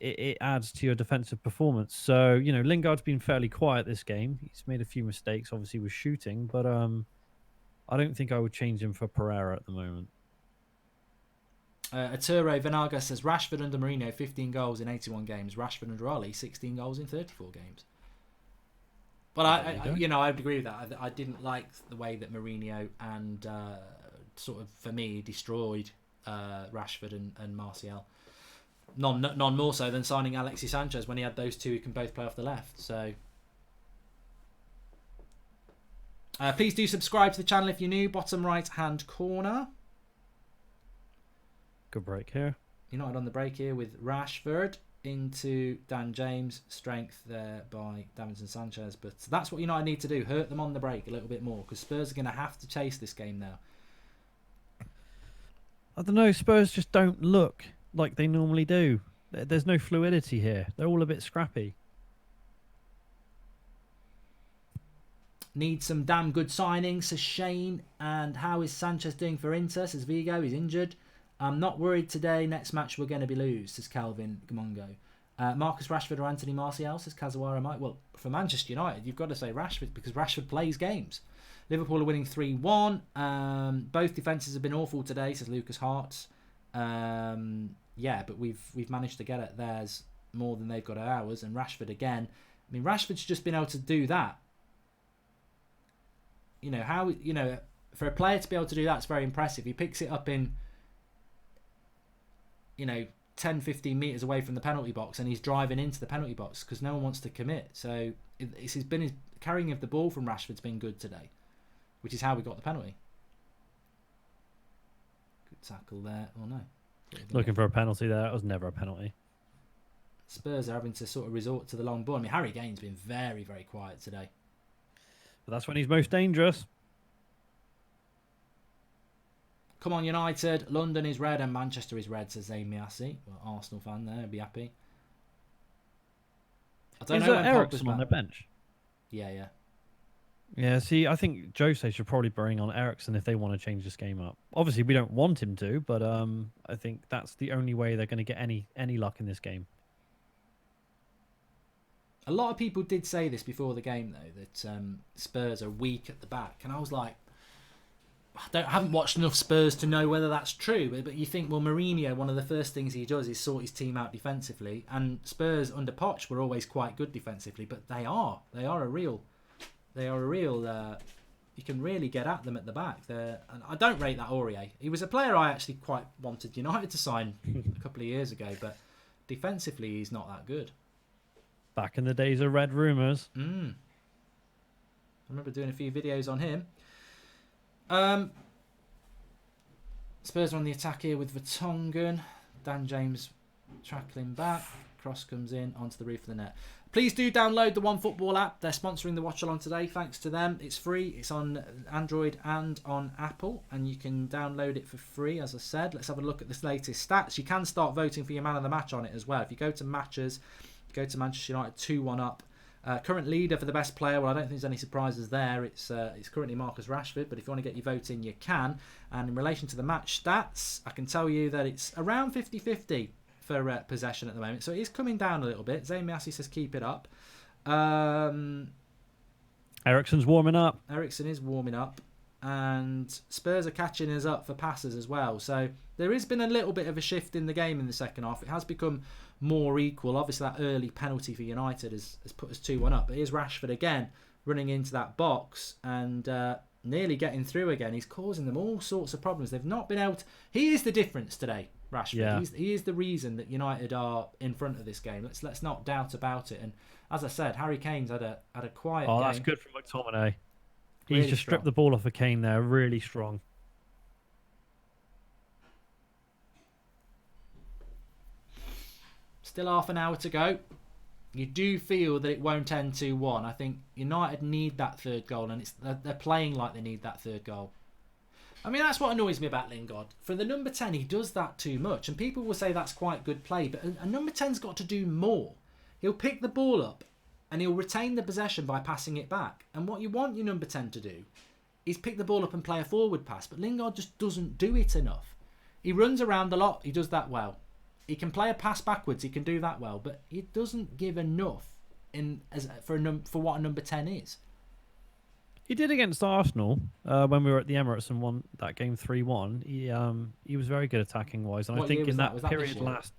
It adds to your defensive performance. So, you know, Lingard's been fairly quiet this game. He's made a few mistakes, obviously, with shooting, but I don't think I would change him for Pereira at the moment. Arturo Venaga says Rashford under Mourinho, 15 goals in 81 games. Rashford under Ollie, 16 goals in 34 games. But I would agree with that. I didn't like the way that Mourinho and sort of, for me, destroyed Rashford and Martial. None more so than signing Alexis Sanchez when he had those two who can both play off the left. So please do subscribe to the channel if you're new. Bottom right hand corner. Good break here. United on the break here with Rashford into Dan James. Strength there by Davinson Sanchez. But that's what United need to do. Hurt them on the break a little bit more, because Spurs are going to have to chase this game now. I don't know. Spurs just don't look like they normally do. There's no fluidity here. They're all a bit scrappy. Need some damn good signings, says Shane. And how is Sanchez doing for Inter, says Vigo. He's injured. I'm not worried today. Next match we're going to be lose, says Calvin Gamongo. Marcus Rashford or Anthony Martial, says Kazawara Mike. Well, for Manchester United, you've got to say Rashford, because Rashford plays games. Liverpool are winning 3-1. Both defences have been awful today, says Lucas Hartz. Yeah, but we've managed to get at theirs more than they've got at ours. And Rashford again. I mean, Rashford's just been able to do that. You know how, you know, for a player to be able to do that, it's very impressive. He picks it up in, you know, 10, 15 metres away from the penalty box, and he's driving into the penalty box because no one wants to commit. So it's been his carrying of the ball from Rashford's been good today, which is how we got the penalty. Good tackle there. Oh no. Looking for a penalty there. It was never a penalty. Spurs are having to sort of resort to the long ball. I mean, Harry Kane's been very, very quiet today. But that's when he's most dangerous. Come on, United. London is red and Manchester is red, says Zayn Miasi. Well, Arsenal fan there. Be happy. I don't know when Ericsson on their bench? Yeah. Yeah, see, I think Jose should probably bring on Ericsson if they want to change this game up. Obviously, we don't want him to, but I think that's the only way they're going to get any luck in this game. A lot of people did say this before the game, though, that Spurs are weak at the back. And I was like, I haven't watched enough Spurs to know whether that's true, but you think, well, Mourinho, one of the first things he does is sort his team out defensively, and Spurs under Poch were always quite good defensively, but they are a real, you can really get at them at the back. And I don't rate that Aurier. He was a player I actually quite wanted United to sign a couple of years ago, but defensively he's not that good. Back in the days of Red Rumours. I remember doing a few videos on him. Spurs are on the attack here with Vertonghen. Dan James tackling back. Cross comes in onto the roof of the net. Please do download the OneFootball app. They're sponsoring the watch along today. Thanks to them. It's free. It's on Android and on Apple, and you can download it for free, as I said. Let's have a look at this latest stats. You can start voting for your man of the match on it as well. If you go to matches, go to Manchester United 2-1 up. Current leader for the best player, well, I don't think there's any surprises there. It's currently Marcus Rashford, but if you want to get your vote in, you can. And in relation to the match stats, I can tell you that it's around 50-50 for possession at the moment. So it is coming down a little bit. Zayn Massey says keep it up. Eriksen's warming up. Eriksen is warming up. And Spurs are catching us up for passes as well. So there has been a little bit of a shift in the game in the second half. It has become more equal. Obviously, that early penalty for United has put us 2-1 up. But here's Rashford again, running into that box and nearly getting through again. He's causing them all sorts of problems. They've not been able to... He is the difference today, Rashford. Yeah. He is the reason that United are in front of this game. Let's not doubt about it. And as I said, Harry Kane's had a quiet game. Oh, that's good from McTominay. He's just stripped the ball off of Kane there. Really strong. Still half an hour to go. You do feel that it won't end 2-1. I think United need that third goal, and they're playing like they need that third goal. I mean, that's what annoys me about Lingard. For the number 10, he does that too much, and people will say that's quite good play, but a number 10's got to do more. He'll pick the ball up, and he'll retain the possession by passing it back. And what you want your number 10 to do is pick the ball up and play a forward pass. But Lingard just doesn't do it enough. He runs around a lot. He does that well. He can play a pass backwards. He can do that well. But he doesn't give enough for what a number 10 is. He did against Arsenal when we were at the Emirates and won that game 3-1. He was very good attacking wise. And I think in that period last...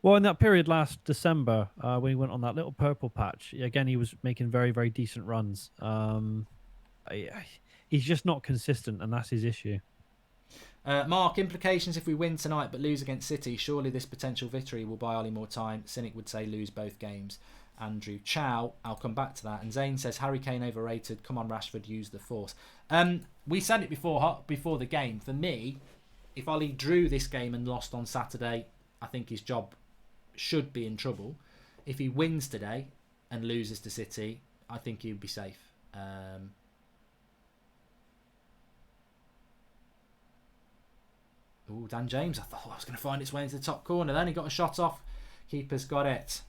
Well, in that period last December, when he went on that little purple patch, again, he was making very, very decent runs. He's just not consistent, and that's his issue. Mark, implications if we win tonight but lose against City, surely this potential victory will buy Oli more time. Cynic would say lose both games. Andrew Chow, I'll come back to that. And Zane says, Harry Kane overrated. Come on, Rashford, use the force. We said it before the game. For me, if Oli drew this game and lost on Saturday, I think his job should be in trouble. If he wins today and loses to City, I think he'll be safe. Dan James, I thought I was going to find its way into the top corner. Then he got a shot off. Keeper's got it.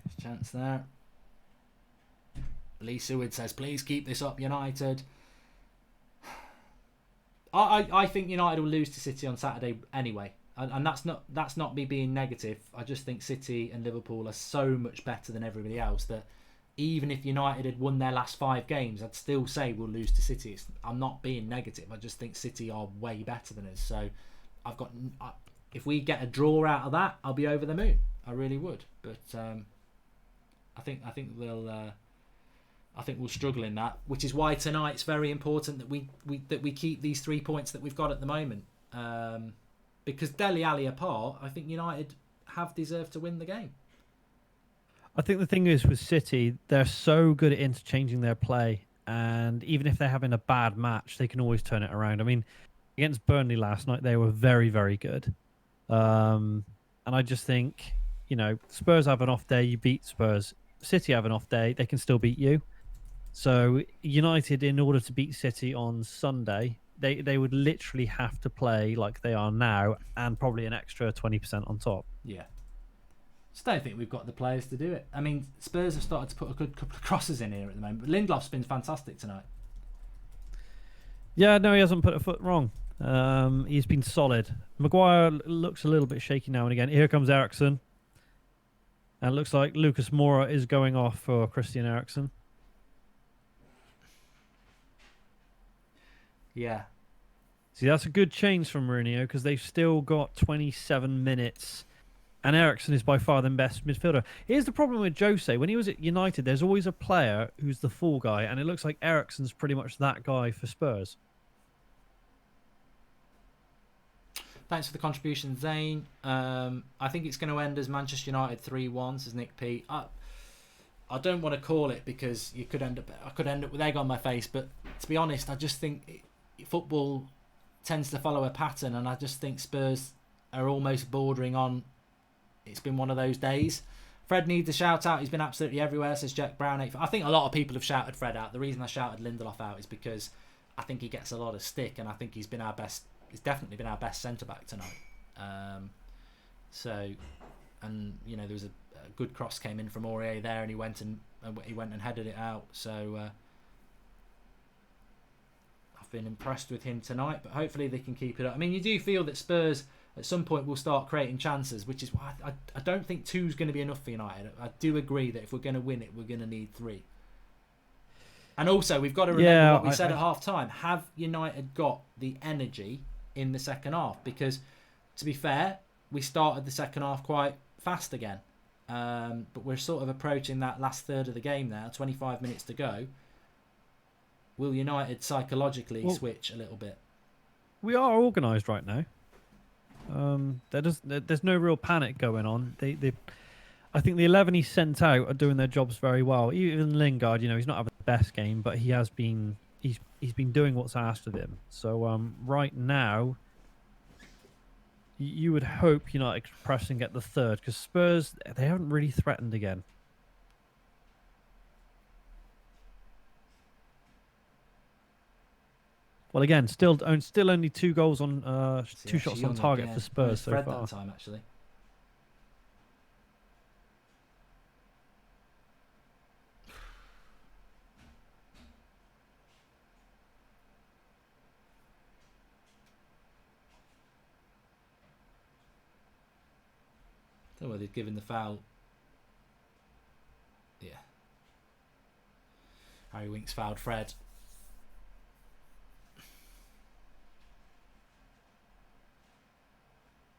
There's a chance there. Lee Seward says, please keep this up, United. I think United will lose to City on Saturday anyway, and that's not me being negative. I just think City and Liverpool are so much better than everybody else that even if United had won their last 5 games, I'd still say we'll lose to City. I'm not being negative. I just think City are way better than us. So if we get a draw out of that, I'll be over the moon. I really would. But I think we'll struggle in that, which is why tonight's very important that we keep these 3 points that we've got at the moment. Because Dele Alli apart, I think United have deserved to win the game. I think the thing is with City, they're so good at interchanging their play, and even if they're having a bad match, they can always turn it around. I mean, against Burnley last night, they were very, very good. And I just think, Spurs have an off day, you beat Spurs. City have an off day, they can still beat you. So United, in order to beat City on Sunday, they would literally have to play like they are now and probably an extra 20% on top. Yeah. Just don't think we've got the players to do it. I mean, Spurs have started to put a good couple of crosses in here at the moment, but Lindelof's been fantastic tonight. Yeah, no, he hasn't put a foot wrong. He's been solid. Maguire looks a little bit shaky now and again. Here comes Eriksen. And it looks like Lucas Moura is going off for Christian Eriksen. Yeah. See, that's a good change from Mourinho because they've still got 27 minutes. And Eriksen is by far the best midfielder. Here's the problem with Jose. When he was at United, there's always a player who's the fall guy. And it looks like Eriksen's pretty much that guy for Spurs. Thanks for the contribution, Zane. I think it's going to end as Manchester United 3-1, says Nick P. I don't want to call it because I could end up with egg on my face. But to be honest, I just think football tends to follow a pattern, and I just think Spurs are almost bordering on. It's been one of those days. Fred needs a shout out. He's been absolutely everywhere, says Jack Brown. I think a lot of people have shouted Fred out. The reason I shouted Lindelof out is because I think he gets a lot of stick, and I think he's been our best. He's definitely been our best centre back tonight. There was a good cross came in from Aurier there, and he went and headed it out. So I've been impressed with him tonight, but hopefully they can keep it up. I mean, you do feel that Spurs at some point will start creating chances, which is why I don't think 2's going to be enough for United. I do agree that if we're going to win it, we're going to need 3. And also, we've got to remember what we said at half-time. Have United got the energy in the second half? Because, to be fair, we started the second half quite fast again. But we're sort of approaching that last third of the game now, 25 minutes to go. Will United psychologically switch a little bit? We are organised right now. There's no real panic going on. I think the 11 he sent out are doing their jobs very well. Even Lingard, he's not having the best game, but he's been doing what's asked of him. So right now, you would hope United press and get the third, because Spurs, they haven't really threatened again. Well, again, still only 2 goals on 2 shots on target for Spurs so far. That time, actually. I don't know whether they've given the foul. Yeah. Harry Winks fouled Fred.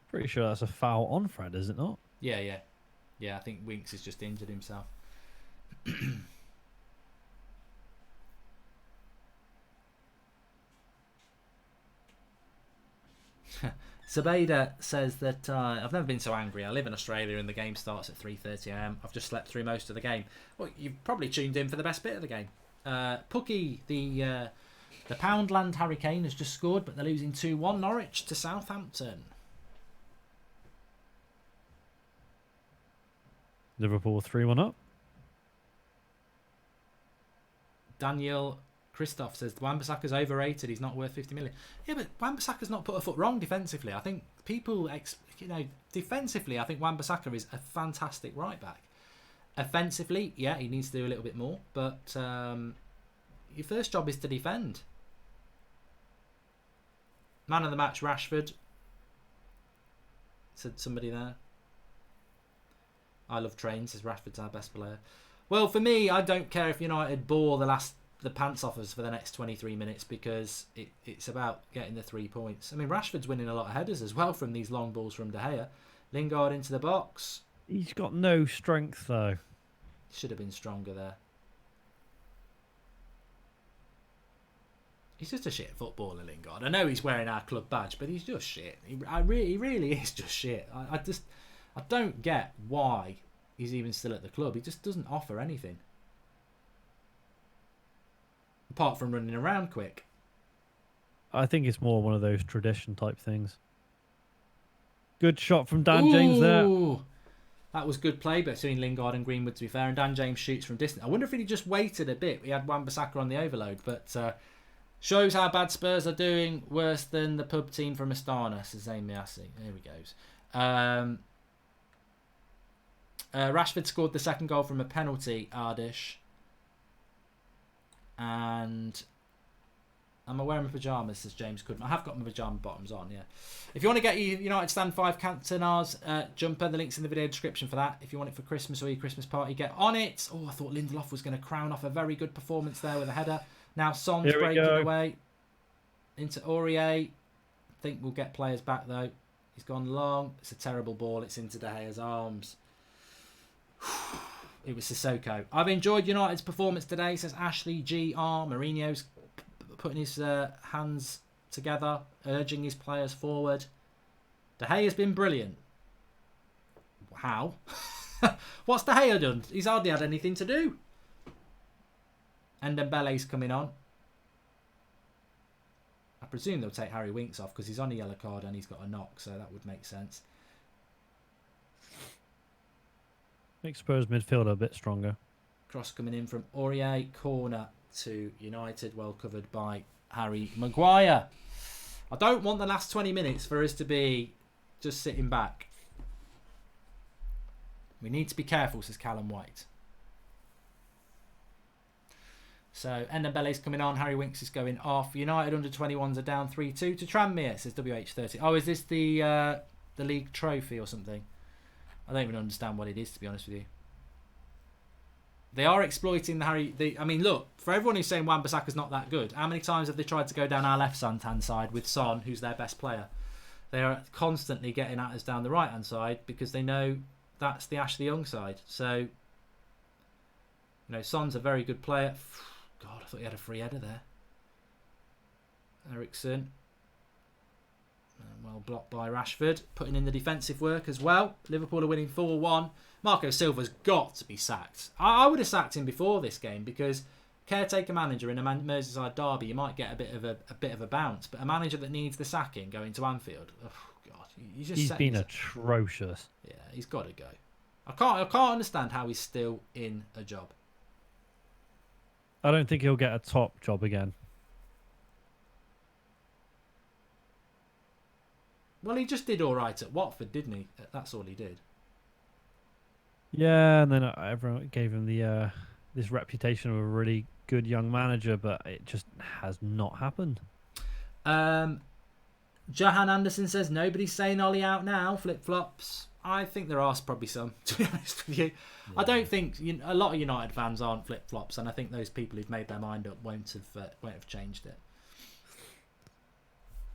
Pretty sure that's a foul on Fred, is it not? Yeah. I think Winks has just injured himself. Sabeda says that I've never been so angry. I live in Australia and the game starts at 3:30 a.m. I've just slept through most of the game. Well, you've probably tuned in for the best bit of the game. Pookie, the Poundland Hurricane has just scored, but they're losing 2-1. Norwich to Southampton. Liverpool 3-1 up. Daniel Christoph says Wan-Bissaka's overrated. He's not worth 50 million. Yeah, but Wan-Bissaka's not put a foot wrong defensively. I think defensively, I think Wan-Bissaka is a fantastic right back. Offensively, yeah, he needs to do a little bit more. But your first job is to defend. Man of the match, Rashford. Said somebody there. I love trains, says Rashford's our best player. Well, for me, I don't care if United bore the pants off us for the next 23 minutes, because it's about getting the 3 points. I mean, Rashford's winning a lot of headers as well from these long balls from De Gea. Lingard into the box. He's got no strength, though. Should have been stronger there. He's just a shit footballer, Lingard. I know he's wearing our club badge, but he's just shit. He really is just shit. I don't get why he's even still at the club. He just doesn't offer anything. Apart from running around quick. I think it's more one of those tradition type things. Good shot from Dan James there. That was good play between Lingard and Greenwood, to be fair. And Dan James shoots from distance. I wonder if he just waited a bit. We had Wan-Bissaka on the overload. But shows how bad Spurs are doing. Worse than the pub team from Astana, says Zayn Miasi. There he goes. Rashford scored the second goal from a penalty, Ardish. And Am I wearing my pyjamas, says James Goodman. I have got my pyjama bottoms on, yeah. If you want to get your United Stand 5 Cantonars jumper, the link's in the video description for that. If you want it for Christmas or your Christmas party, get on it. Oh, I thought Lindelof was going to crown off a very good performance there with a header. Now Son's breaking away into Aurier. I think we'll get players back, though. He's gone long. It's a terrible ball. It's into De Gea's arms. It was Sissoko. I've enjoyed United's performance today, says Ashley G.R. Mourinho's putting his hands together, urging his players forward. De Gea has been brilliant. How? What's De Gea done? He's hardly had anything to do. And Dembele's coming on. I presume they'll take Harry Winks off because he's on a yellow card and he's got a knock, so that would make sense. Make Spurs midfielder a bit stronger. Cross coming in from Aurier, corner to United, well covered by Harry Maguire. I don't want the last 20 minutes for us to be just sitting back. We need to be careful, says Callum White. So Ndembele's coming on, Harry Winks is going off. United under 21s are down 3-2 to Tranmere, says WH30. Oh, is this the league trophy or something? I don't even understand what it is, to be honest with you. They are exploiting the Harry... I mean, look, for everyone who's saying Wan-Bissaka's not that good, how many times have they tried to go down our left-hand side with Son, who's their best player? They are constantly getting at us down the right-hand side because they know that's the Ashley Young side. So, you know, Son's a very good player. God, I thought he had a free header there. Ericsson. Well blocked by Rashford. Putting in the defensive work as well. Liverpool are winning 4-1. Marco Silva's got to be sacked. I would have sacked him before this game because caretaker manager in a Merseyside derby, you might get a bit of a bounce. But a manager that needs the sacking going to Anfield, oh God, he's been atrocious. Yeah, he's got to go. I can't understand how he's still in a job. I don't think he'll get a top job again. Well, he just did all right at Watford, didn't he? That's all he did. Yeah, and then everyone gave him the this reputation of a really good young manager, but it just has not happened. Johan Anderson says nobody's saying Ollie out now. Flip flops. I think there are probably some, to be honest with you. Yeah. I don't think a lot of United fans aren't flip flops, and I think those people who've made their mind up won't have changed it.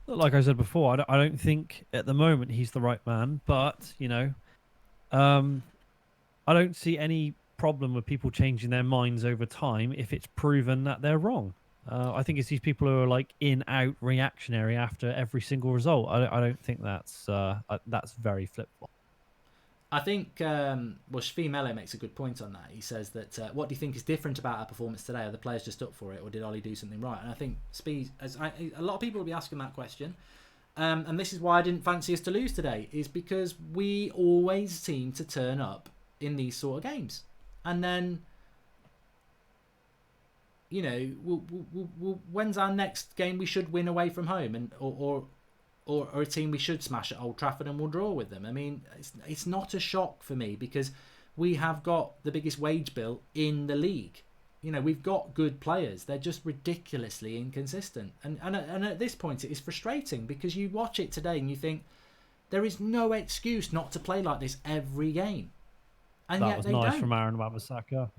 Like I said before, I don't think at the moment he's the right man, but you know, I don't see any problem with people changing their minds over time if it's proven that they're wrong. I think it's these people who are like in-out reactionary after every single result. I don't think that's very flip-flop. I think Shfi Mele makes a good point on that. He says that what do you think is different about our performance today? Are the players just up for it, or did Ollie do something right? And I think a lot of people will be asking that question. And this is why I didn't fancy us to lose today, is because we always seem to turn up in these sort of games. And then, you know, when's our next game we should win away from home, and or a team we should smash at Old Trafford and we'll draw with them? I mean, it's not a shock for me because we have got the biggest wage bill in the league. You know, we've got good players. They're just ridiculously inconsistent. And at this point, it is frustrating because you watch it today and you think there is no excuse not to play like this every game. And that yet was they nice don't. From Aaron Wan-Bissaka.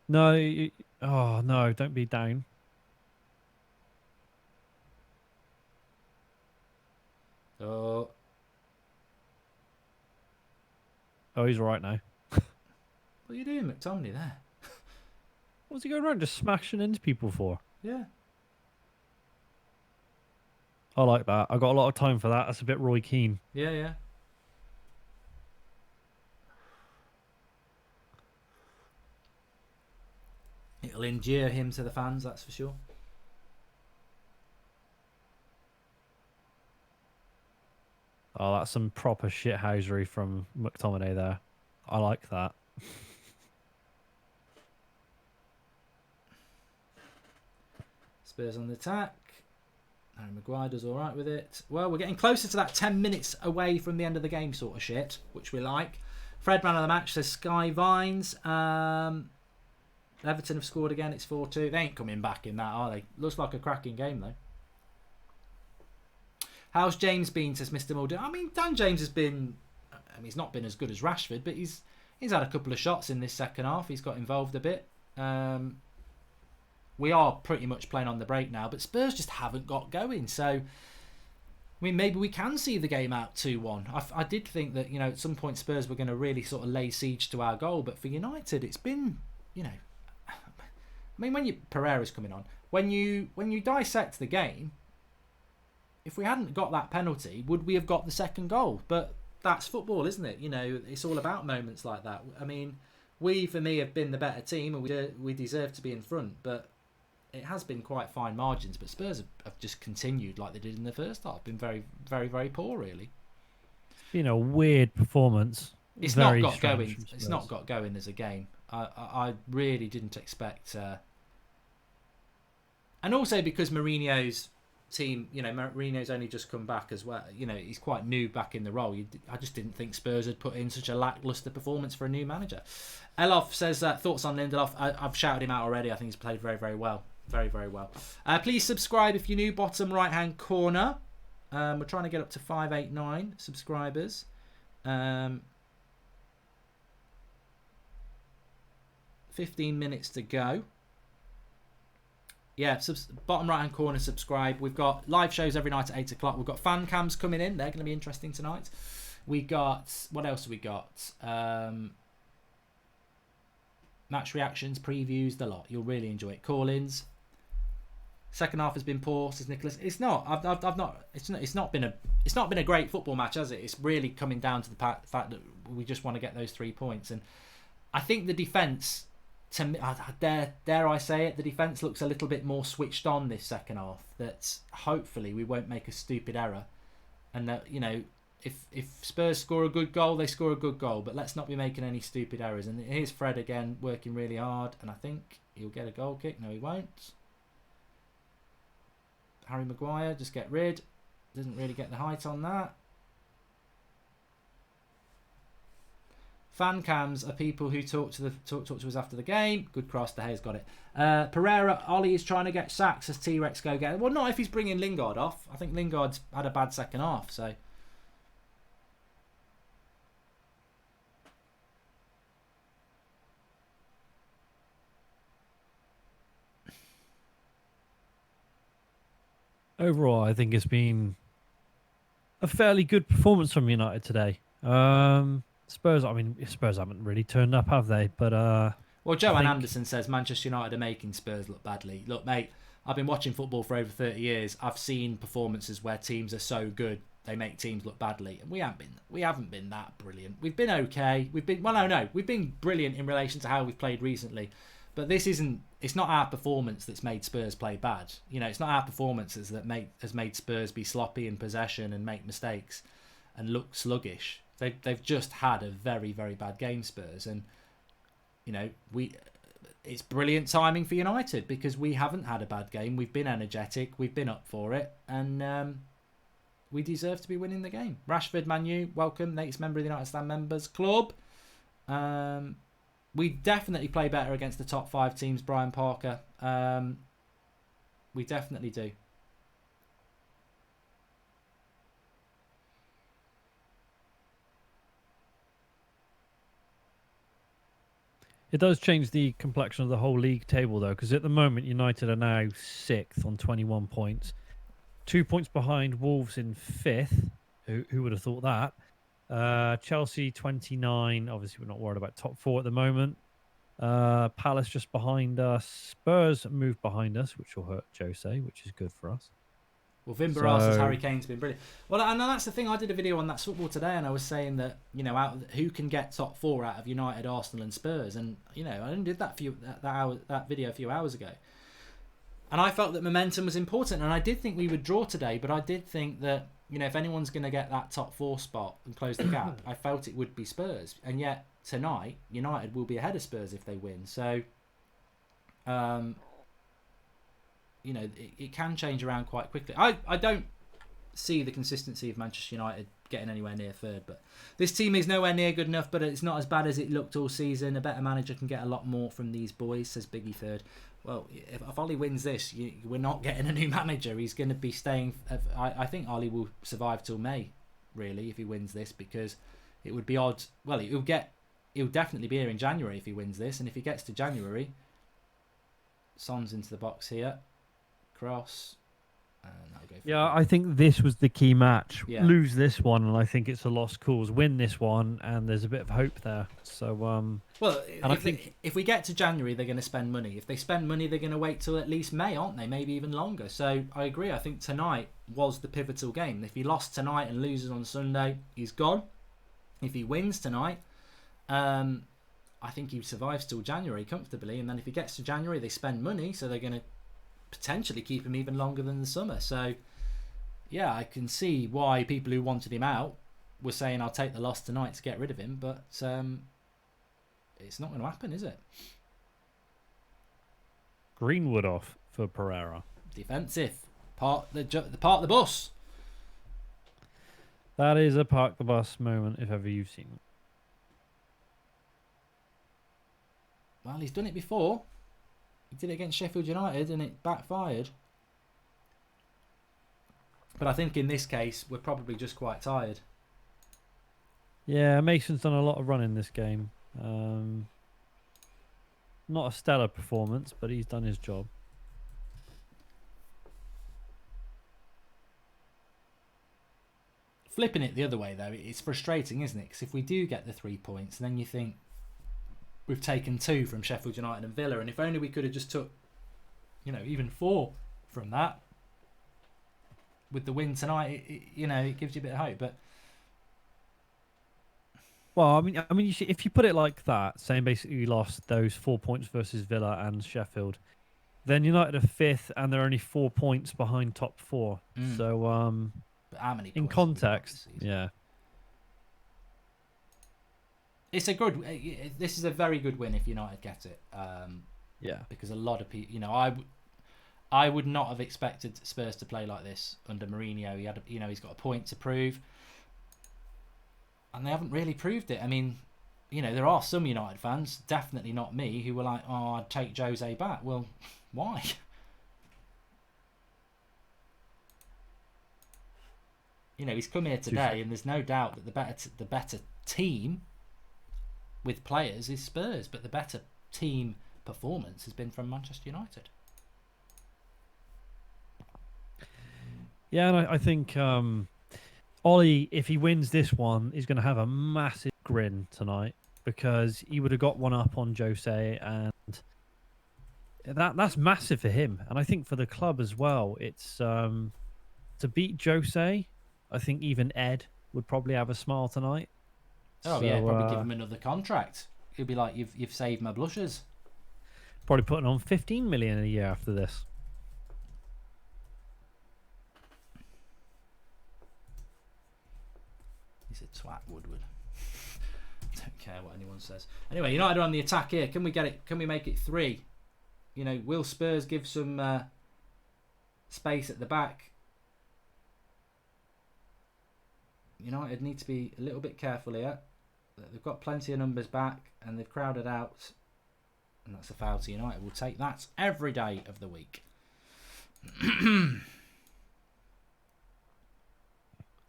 No, oh no, don't be down. Oh, he's all right now. What are you doing, McTominay, there? What's he going around just smashing into people for? Yeah. I like that. I got a lot of time for that. That's a bit Roy Keane. Yeah. It'll endear him to the fans, that's for sure. Oh, that's some proper shithousery from McTominay there. I like that. Spurs on the attack. Harry Maguire does all right with it. Well, we're getting closer to that 10 minutes away from the end of the game sort of shit, which we like. Fred, man of the match, says Sky Vines. Everton have scored again. It's 4-2. They ain't coming back in that, are they? Looks like a cracking game, though. How's James been, says Mr. Mulder? I mean, Dan James has been... I mean, he's not been as good as Rashford, but he's had a couple of shots in this second half. He's got involved a bit. We are pretty much playing on the break now, but Spurs just haven't got going. So, I mean, maybe we can see the game out 2-1. I did think that, at some point Spurs were going to really sort of lay siege to our goal, but for United, it's been, I mean, when Pereira's coming on, when you dissect the game, if we hadn't got that penalty, would we have got the second goal? But that's football, isn't it? It's all about moments like that. I mean, we, for me, have been the better team, and we deserve to be in front, but it has been quite fine margins. But Spurs have just continued like they did in the first half. Been very, very, very poor, really. It's been a weird performance. It's not got going. It's not got going as a game. I really didn't expect. And also because Mourinho's team, Mourinho's only just come back as well. He's quite new back in the role. I just didn't think Spurs had put in such a lacklustre performance for a new manager. Elof says thoughts on Lindelof. I've shouted him out already. I think he's played very, very well. Very, very well. Please subscribe if you're new. Bottom right hand corner. We're trying to get up to 589 subscribers. 15 minutes to go. Yeah, bottom right hand corner, subscribe. We've got live shows every night at 8 o'clock. We've got fan cams coming in. They're going to be interesting tonight. We got, what else have we got? Match reactions, previews, the lot. You'll really enjoy it. Call-ins. Second half has been poor, says Nicholas. It's not. I've not. It's not been a great football match, has it? It's really coming down to the fact that we just want to get those 3 points. And I think the defence, to me, dare I say it, the defence looks a little bit more switched on this second half. That hopefully we won't make a stupid error, and that if Spurs score a good goal, they score a good goal. But let's not be making any stupid errors. And here's Fred again working really hard, and I think he'll get a goal kick. No, he won't. Harry Maguire, just get rid. Doesn't really get the height on that. Fan cams are people who talk to us after the game. Good cross, De Gea's got it. Pereira, Ollie is trying to get sacks as T-Rex go get it. Well, not if he's bringing Lingard off. I think Lingard's had a bad second half, so... Overall, I think it's been a fairly good performance from United today. Spurs haven't really turned up, have they? But well, Joanne Anderson says Manchester United are making Spurs look badly. Look, mate, I've been watching football for over 30 years. I've seen performances where teams are so good they make teams look badly, and we haven't been that brilliant. We've been okay. We've been brilliant in relation to how we've played recently. But it's not our performance that's made Spurs play bad. It's not our performances that has made Spurs be sloppy in possession and make mistakes and look sluggish. They've just had a very, very bad game, Spurs. And, it's brilliant timing for United because we haven't had a bad game. We've been energetic. We've been up for it. And we deserve to be winning the game. Rashford, Manu, welcome. Nate's member of the United Stand Members Club. We definitely play better against the top 5 teams, Brian Parker. We definitely do. it does change the complexion of the whole league table, though, because at the moment United are now 6th on 21 points. 2 points behind Wolves in 5th. Who would have thought that? Chelsea 29. Obviously, we're not worried about top 4 at the moment. Palace just behind us. Spurs moved behind us, which will hurt Jose, which is good for us. Well, Vimbaras says Harry Kane's been brilliant. Well, and that's the thing. I did a video on That's Football today, and I was saying that who can get top 4 out of United, Arsenal, and Spurs, and I only did that that video a few hours ago, and I felt that momentum was important, and I did think we would draw today, but I did think that if anyone's going to get that top 4 spot and close the gap, I felt it would be Spurs, and yet tonight United will be ahead of Spurs if they win. So, it can change around quite quickly. I don't see the consistency of Manchester United getting anywhere near third. But this team is nowhere near good enough, but it's not as bad as it looked all season. A better manager can get a lot more from these boys, says Biggie Third. Well, if Ollie wins this, we're not getting a new manager. He's going to be staying. I think Ollie will survive till May, really, if he wins this, because it would be odd. Well, he'll definitely be here in January if he wins this, and if he gets to January, Son's into the box here, cross, and that'll go. Yeah, I think this was the key match. Yeah. Lose this one, and I think it's a lost cause. Win this one, and there's a bit of hope there. So, well, and if we get to January, they're going to spend money. If they spend money, they're going to wait till at least May, aren't they? Maybe even longer. So I agree. I think tonight was the pivotal game. If he lost tonight and loses on Sunday, he's gone. If he wins tonight, I think he survives till January comfortably, and then if he gets to January, they spend money, so they're going to potentially keep him even longer than the summer. So, yeah, I can see why people who wanted him out were saying, I'll take the loss tonight to get rid of him, but it's not going to happen, is it? Greenwood off for Pereira. Defensive. Park the bus. That is a park the bus moment, if ever you've seen it. Well, he's done it before. He did it against Sheffield United and it backfired. But I think in this case, we're probably just quite tired. Yeah, Mason's done a lot of running this game. Not a stellar performance, but he's done his job. Flipping it the other way, though, it's frustrating, isn't it? Because if we do get the 3 points, then you think we've taken 2 from Sheffield United and Villa, and if only we could have just took, even 4 from that. With the win tonight, it gives you a bit of hope. But well, I mean, you see, if you put it like that, saying basically we lost those 4 points versus Villa and Sheffield, then United are 5th and they're only 4 points behind top 4. So, but how many? In context, yeah. It's a good. This is a very good win if United get it. Yeah. Because a lot of people, I would not have expected Spurs to play like this under Mourinho. He had, he's got a point to prove, and they haven't really proved it. I mean, there are some United fans, definitely not me, who were like, "Oh, I'd take Jose back." Well, why? He's come here today, and there's no doubt that the better team with players is Spurs, but the better team performance has been from Manchester United. Yeah, and I think Ollie, if he wins this one, is going to have a massive grin tonight because he would have got one up on Jose, and that's massive for him. And I think for the club as well, it's to beat Jose. I think even Ed would probably have a smile tonight. Oh, so, yeah, probably give him another contract. He'll be like, you've saved my blushes. Probably putting on 15 million a year after this. He's a twat, Woodward. Don't care what anyone says. Anyway, United are on the attack here. Can we get it? Can we make it 3? Will Spurs give some space at the back? United need to be a little bit careful here. They've got plenty of numbers back and they've crowded out, and that's a foul to United. We'll take that every day of the week.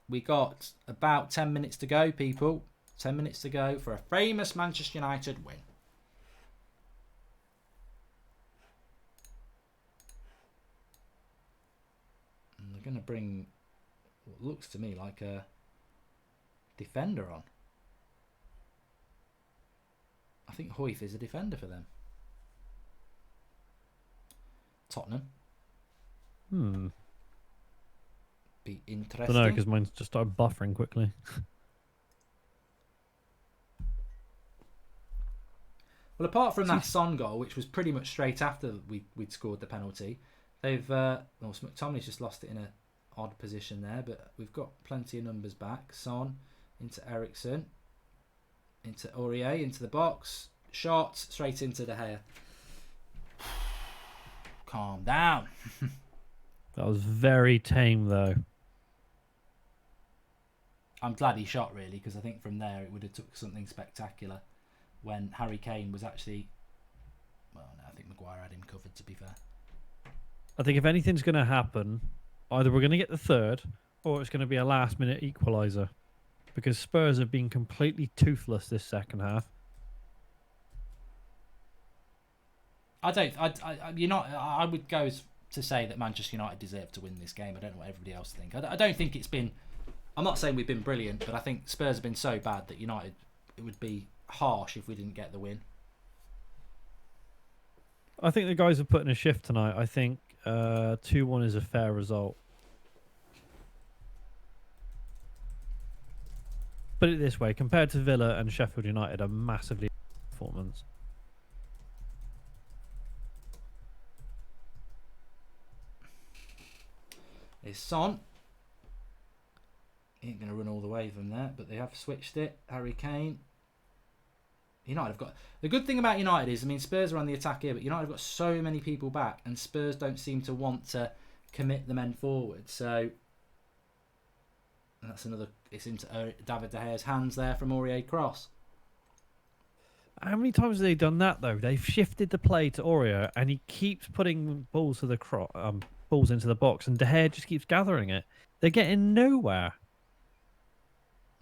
We got about 10 minutes to go, people. 10 minutes to go for a famous Manchester United win. And they're going to bring what looks to me like a defender on. I think Hoyf is a defender for them. Tottenham. Be interesting. I don't know, because mine's just started buffering quickly. Well, apart from that Son goal, which was pretty much straight after we'd scored the penalty, they've McTominay's just lost it in an odd position there, but we've got plenty of numbers back. Son into Ericsson, into Aurier, into the box, shot straight into De Gea. Calm down. That was very tame, though. I'm glad he shot, really, because I think from there it would have took something spectacular when Harry Kane was actually... Well, no, I think Maguire had him covered, to be fair. I think if anything's going to happen, either we're going to get the third or it's going to be a last-minute equaliser, because Spurs have been completely toothless this second half. I would go to say that Manchester United deserve to win this game. I don't know what everybody else thinks. I don't think it's been... I'm not saying we've been brilliant, but I think Spurs have been so bad that United... It would be harsh if we didn't get the win. I think the guys are putting a shift tonight. I think 2-1 is a fair result. Put it this way, compared to Villa and Sheffield United, a massively performance. It's Son. He ain't going to run all the way from there, but they have switched it. Harry Kane. United have got... The good thing about United is, I mean, Spurs are on the attack here, but United have got so many people back, and Spurs don't seem to want to commit the men forward. So that's another... It's into David De Gea's hands there from Aurier cross. How many times have they done that, though? They've shifted the play to Aurier, and he keeps putting balls to the balls into the box, and De Gea just keeps gathering it. They're getting nowhere.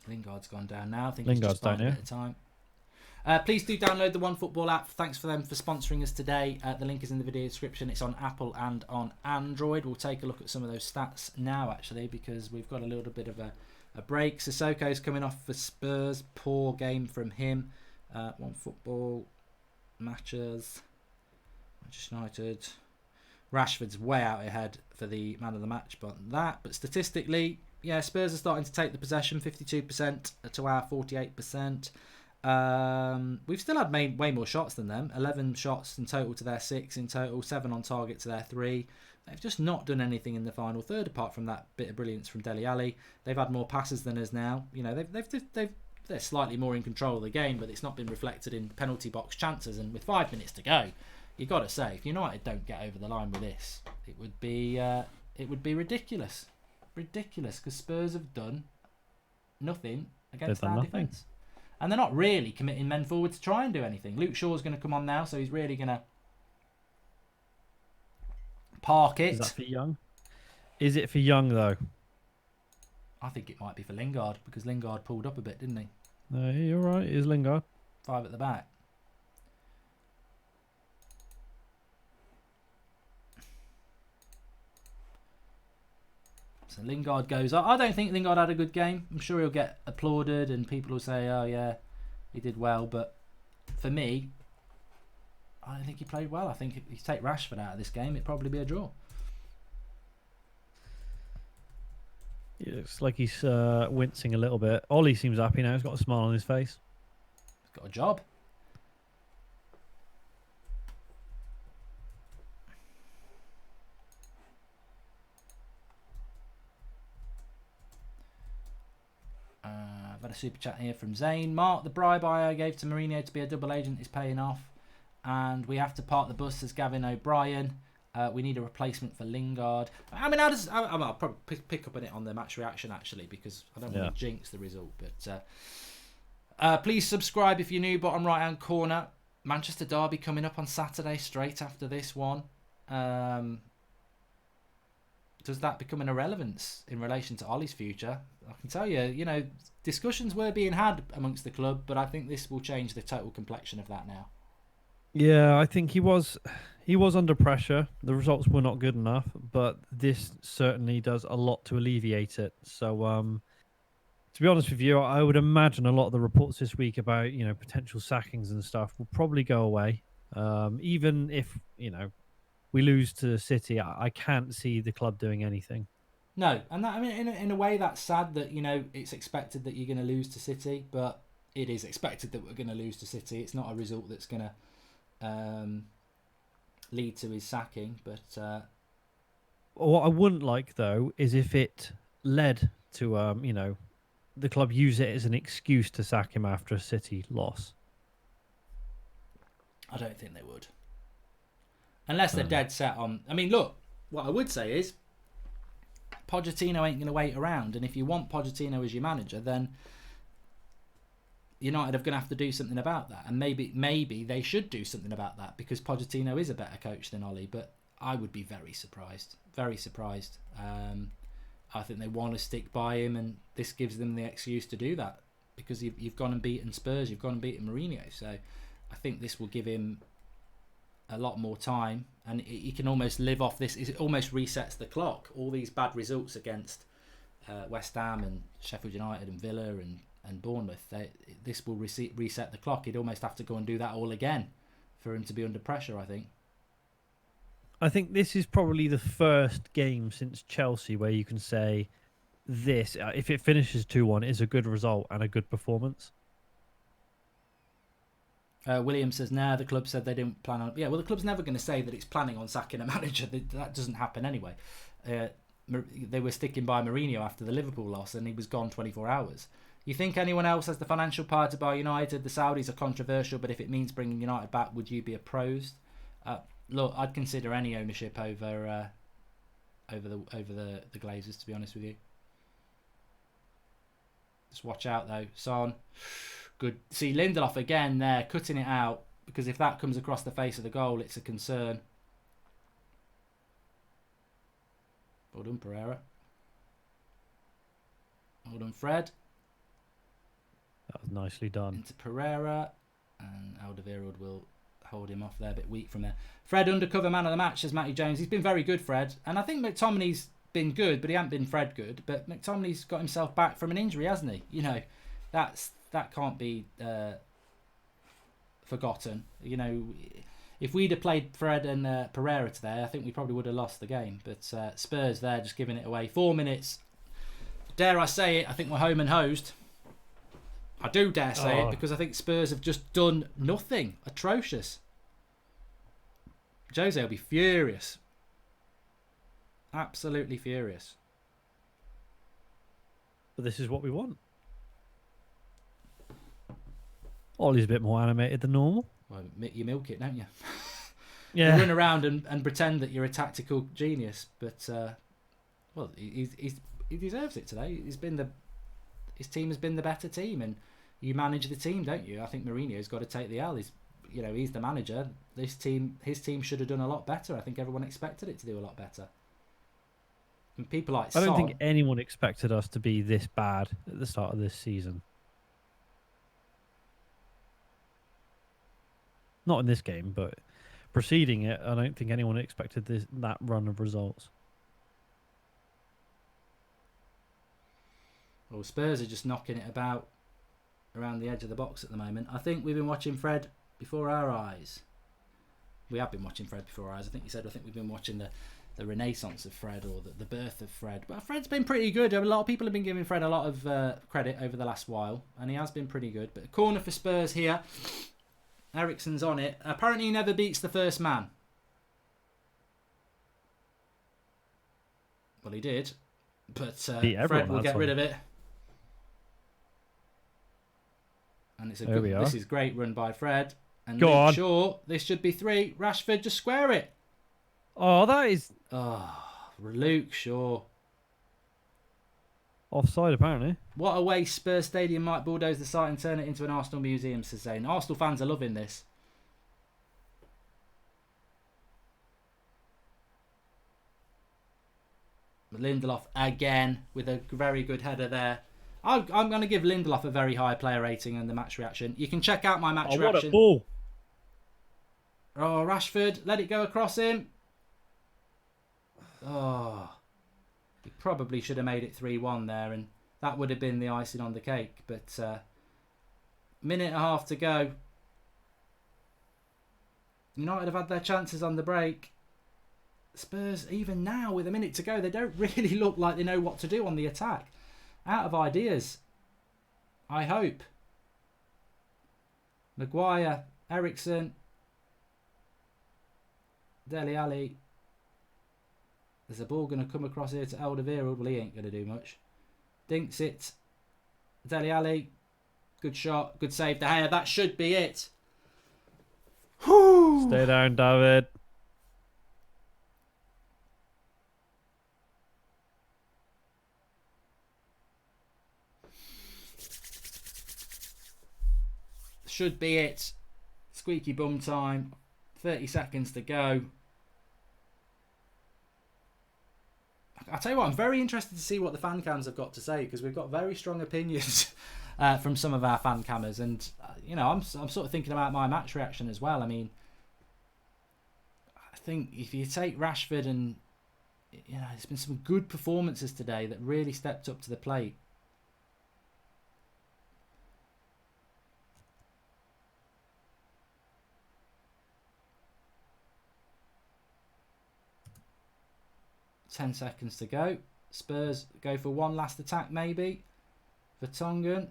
Lingard's gone down now. I think Lingard's he's just down, a bit of time. Please do download the OneFootball app. Thanks for them for sponsoring us today. The link is in the video description. It's on Apple and on Android. We'll take a look at some of those stats now, actually, because we've got a little bit of a break. Sissoko's coming off for Spurs. Poor game from him. OneFootball matches. Manchester United. Rashford's way out ahead for the man of the match, but statistically, yeah, Spurs are starting to take the possession, 52% to our 48%. We've still had way more shots than them. 11 shots in total to their 6 in total, 7 on target to their 3. They've just not done anything in the final third apart from that bit of brilliance from Dele Alli. They've had more passes than us now. You know, they're slightly more in control of the game, but it's not been reflected in penalty box chances. And with 5 minutes to go, you got to say, if United don't get over the line with this, it would be ridiculous, because Spurs have done nothing against our defence. And they're not really committing men forward to try and do anything. Luke Shaw's going to come on now, so he's really going to park it. Is that for Young? Is it for Young, though? I think it might be for Lingard, because Lingard pulled up a bit, didn't he? No, you're right. It is Lingard. 5 at the back. So Lingard goes up. I don't think Lingard had a good game. I'm sure he'll get applauded and people will say, oh yeah, he did well. But for me, I don't think he played well. I think if you take Rashford out of this game, it'd probably be a draw. It looks like he's wincing a little bit. Ollie seems happy now. He's got a smile on his face. He's got a job. I've had a super chat here from Zane. Mark, the bribe I gave to Mourinho to be a double agent is paying off. And we have to park the bus, says Gavin O'Brien. We need a replacement for Lingard. I mean, I'll probably pick up on it on the match reaction, actually, because I don't want to jinx the result. But please subscribe if you're new, bottom right-hand corner. Manchester Derby coming up on Saturday, straight after this one. Does that become an irrelevance in relation to Ollie's future? I can tell you, discussions were being had amongst the club, but I think this will change the total complexion of that now. Yeah, I think he was under pressure. The results were not good enough, but this certainly does a lot to alleviate it. So, to be honest with you, I would imagine a lot of the reports this week about, potential sackings and stuff will probably go away. Even if, we lose to City, I can't see the club doing anything. No, and that, I mean, in a way, that's sad that it's expected that you're going to lose to City, but it is expected that we're going to lose to City. It's not a result that's going to lead to his sacking. But what I wouldn't like, though, is if it led to the club use it as an excuse to sack him after a City loss. I don't think they would. Unless they're dead set on... I mean, look, what I would say is Pochettino ain't going to wait around. And if you want Pochettino as your manager, then United are going to have to do something about that. And maybe they should do something about that, because Pochettino is a better coach than Ole. But I would be very surprised. Very surprised. I think they want to stick by him, and this gives them the excuse to do that, because you've gone and beaten Spurs, you've gone and beaten Mourinho. So I think this will give him a lot more time, and he can almost live off this. It almost resets the clock. All these bad results against West Ham and Sheffield United and Villa and Bournemouth, this will reset the clock. He'd almost have to go and do that all again for him to be under pressure, I think. I think this is probably the first game since Chelsea where you can say this, if it finishes 2-1, is a good result and a good performance. William says, the club said they didn't plan on... Yeah, well, the club's never going to say that it's planning on sacking a manager. That doesn't happen anyway. They were sticking by Mourinho after the Liverpool loss, and he was gone 24 hours. You think anyone else has the financial power to buy United? The Saudis are controversial, but if it means bringing United back, would you be opposed? Look, I'd consider any ownership over the Glazers, to be honest with you. Just watch out, though. Son... Good. See, Lindelof again there, cutting it out, because if that comes across the face of the goal, it's a concern. Well done, Pereira. Well done, Fred. That was nicely done. Into Pereira, and Alderweireld will hold him off there, a bit weak from there. Fred, undercover man of the match, says Matty Jones. He's been very good, Fred, and I think McTominay's been good, but he hasn't been Fred good. But McTominay's got himself back from an injury, hasn't he? You know, that can't be forgotten. You know, if we'd have played Fred and Pereira today, I think we probably would have lost the game. But Spurs there just giving it away. 4 minutes. Dare I say it, I think we're home and hosed. I do dare say it, because I think Spurs have just done nothing. Atrocious. Jose will be furious. Absolutely furious. But this is what we want. Ollie's a bit more animated than normal. Well, you milk it, don't you? Yeah. You run around and pretend that you're a tactical genius, but well, he deserves it today. His team has been the better team, and you manage the team, don't you? I think Mourinho's got to take the L. He's the manager. His team should have done a lot better. I think everyone expected it to do a lot better. And people like I don't think anyone expected us to be this bad at the start of this season. Not in this game, but preceding it, I don't think anyone expected that run of results. Well, Spurs are just knocking it about around the edge of the box at the moment. I think we've been watching Fred before our eyes. We have been watching Fred before our eyes. I think we've been watching the renaissance of Fred, or the birth of Fred. But Fred's been pretty good. A lot of people have been giving Fred a lot of credit over the last while, and he has been pretty good. But a corner for Spurs here. Eriksen's on it. Apparently he never beats the first man. Well, he did. But Fred will get rid of it. And this is great run by Fred. And Luke Shaw, this should be 3. Rashford, just square it. Oh, that is... Oh, Luke Shaw. Offside, apparently. What a waste. Spurs Stadium might bulldoze the site and turn it into an Arsenal museum, says Zane. Arsenal fans are loving this. Lindelof again with a very good header there. I'm going to give Lindelof a very high player rating and the match reaction. You can check out my match reaction. What a ball. Oh, Rashford, let it go across him. Oh, he probably should have made it 3-1 there, and that would have been the icing on the cake. But minute and a half to go. United have had their chances on the break. Spurs, even now with a minute to go, they don't really look like they know what to do on the attack. Out of ideas, I hope. Maguire, Eriksen, Dele Alli. There's a ball going to come across here to Alderweireld. Well, he ain't going to do much. Dinks it. Dele Alli. Good shot. Good save. De Gea. That should be it. Whew. Stay down, David. should be it. Squeaky bum time. 30 seconds to go. I'll tell you what, I'm very interested to see what the fan cams have got to say, because we've got very strong opinions from some of our fan cammers. And, I'm sort of thinking about my match reaction as well. I mean, I think if you take Rashford and, there's been some good performances today that really stepped up to the plate. Ten seconds to go. Spurs go for one last attack, maybe. Vertonghen.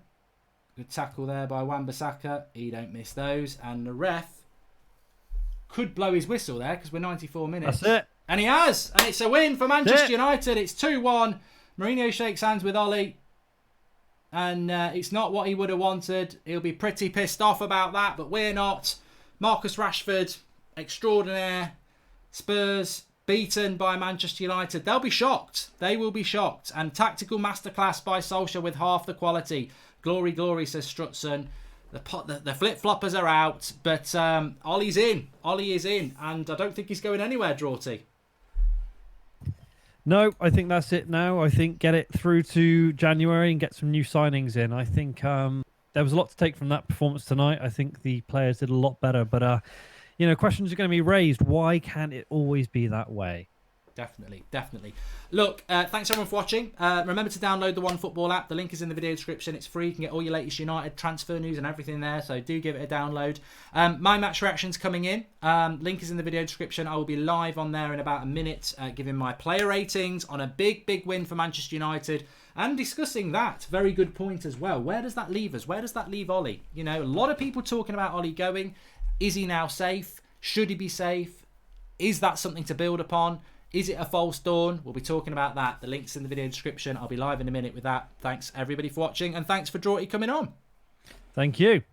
Good tackle there by Wan-Bissaka. He don't miss those. And the ref could blow his whistle there, because we're 94 minutes. That's it. And he has. And it's a win for Manchester United. It's 2-1. Mourinho shakes hands with Ollie. And it's not what he would have wanted. He'll be pretty pissed off about that, but we're not. Marcus Rashford, extraordinaire. Spurs beaten by Manchester United. They'll be shocked. They will be shocked. And tactical masterclass by Solskjaer with half the quality. Glory, glory, says Strutson. The flip-floppers are out. But Ollie's in. Ollie is in. And I don't think he's going anywhere, Draughty. No, I think that's it now. I think get it through to January and get some new signings in. I think there was a lot to take from that performance tonight. I think the players did a lot better. But questions are going to be raised. Why can't it always be that way? Definitely. Look, thanks everyone for watching. Remember to download the OneFootball app. The link is in the video description. It's free. You can get all your latest United transfer news and everything there. So do give it a download. My match reactions coming in. Link is in the video description. I will be live on there in about a minute, giving my player ratings on a big win for Manchester United. And discussing that. Very good point as well. Where does that leave us? Where does that leave Ollie? A lot of people talking about Ollie going. Is he now safe? Should he be safe? Is that something to build upon? Is it a false dawn? We'll be talking about that. The link's in the video description. I'll be live in a minute with that. Thanks, everybody, for watching. And thanks for Draughty coming on. Thank you.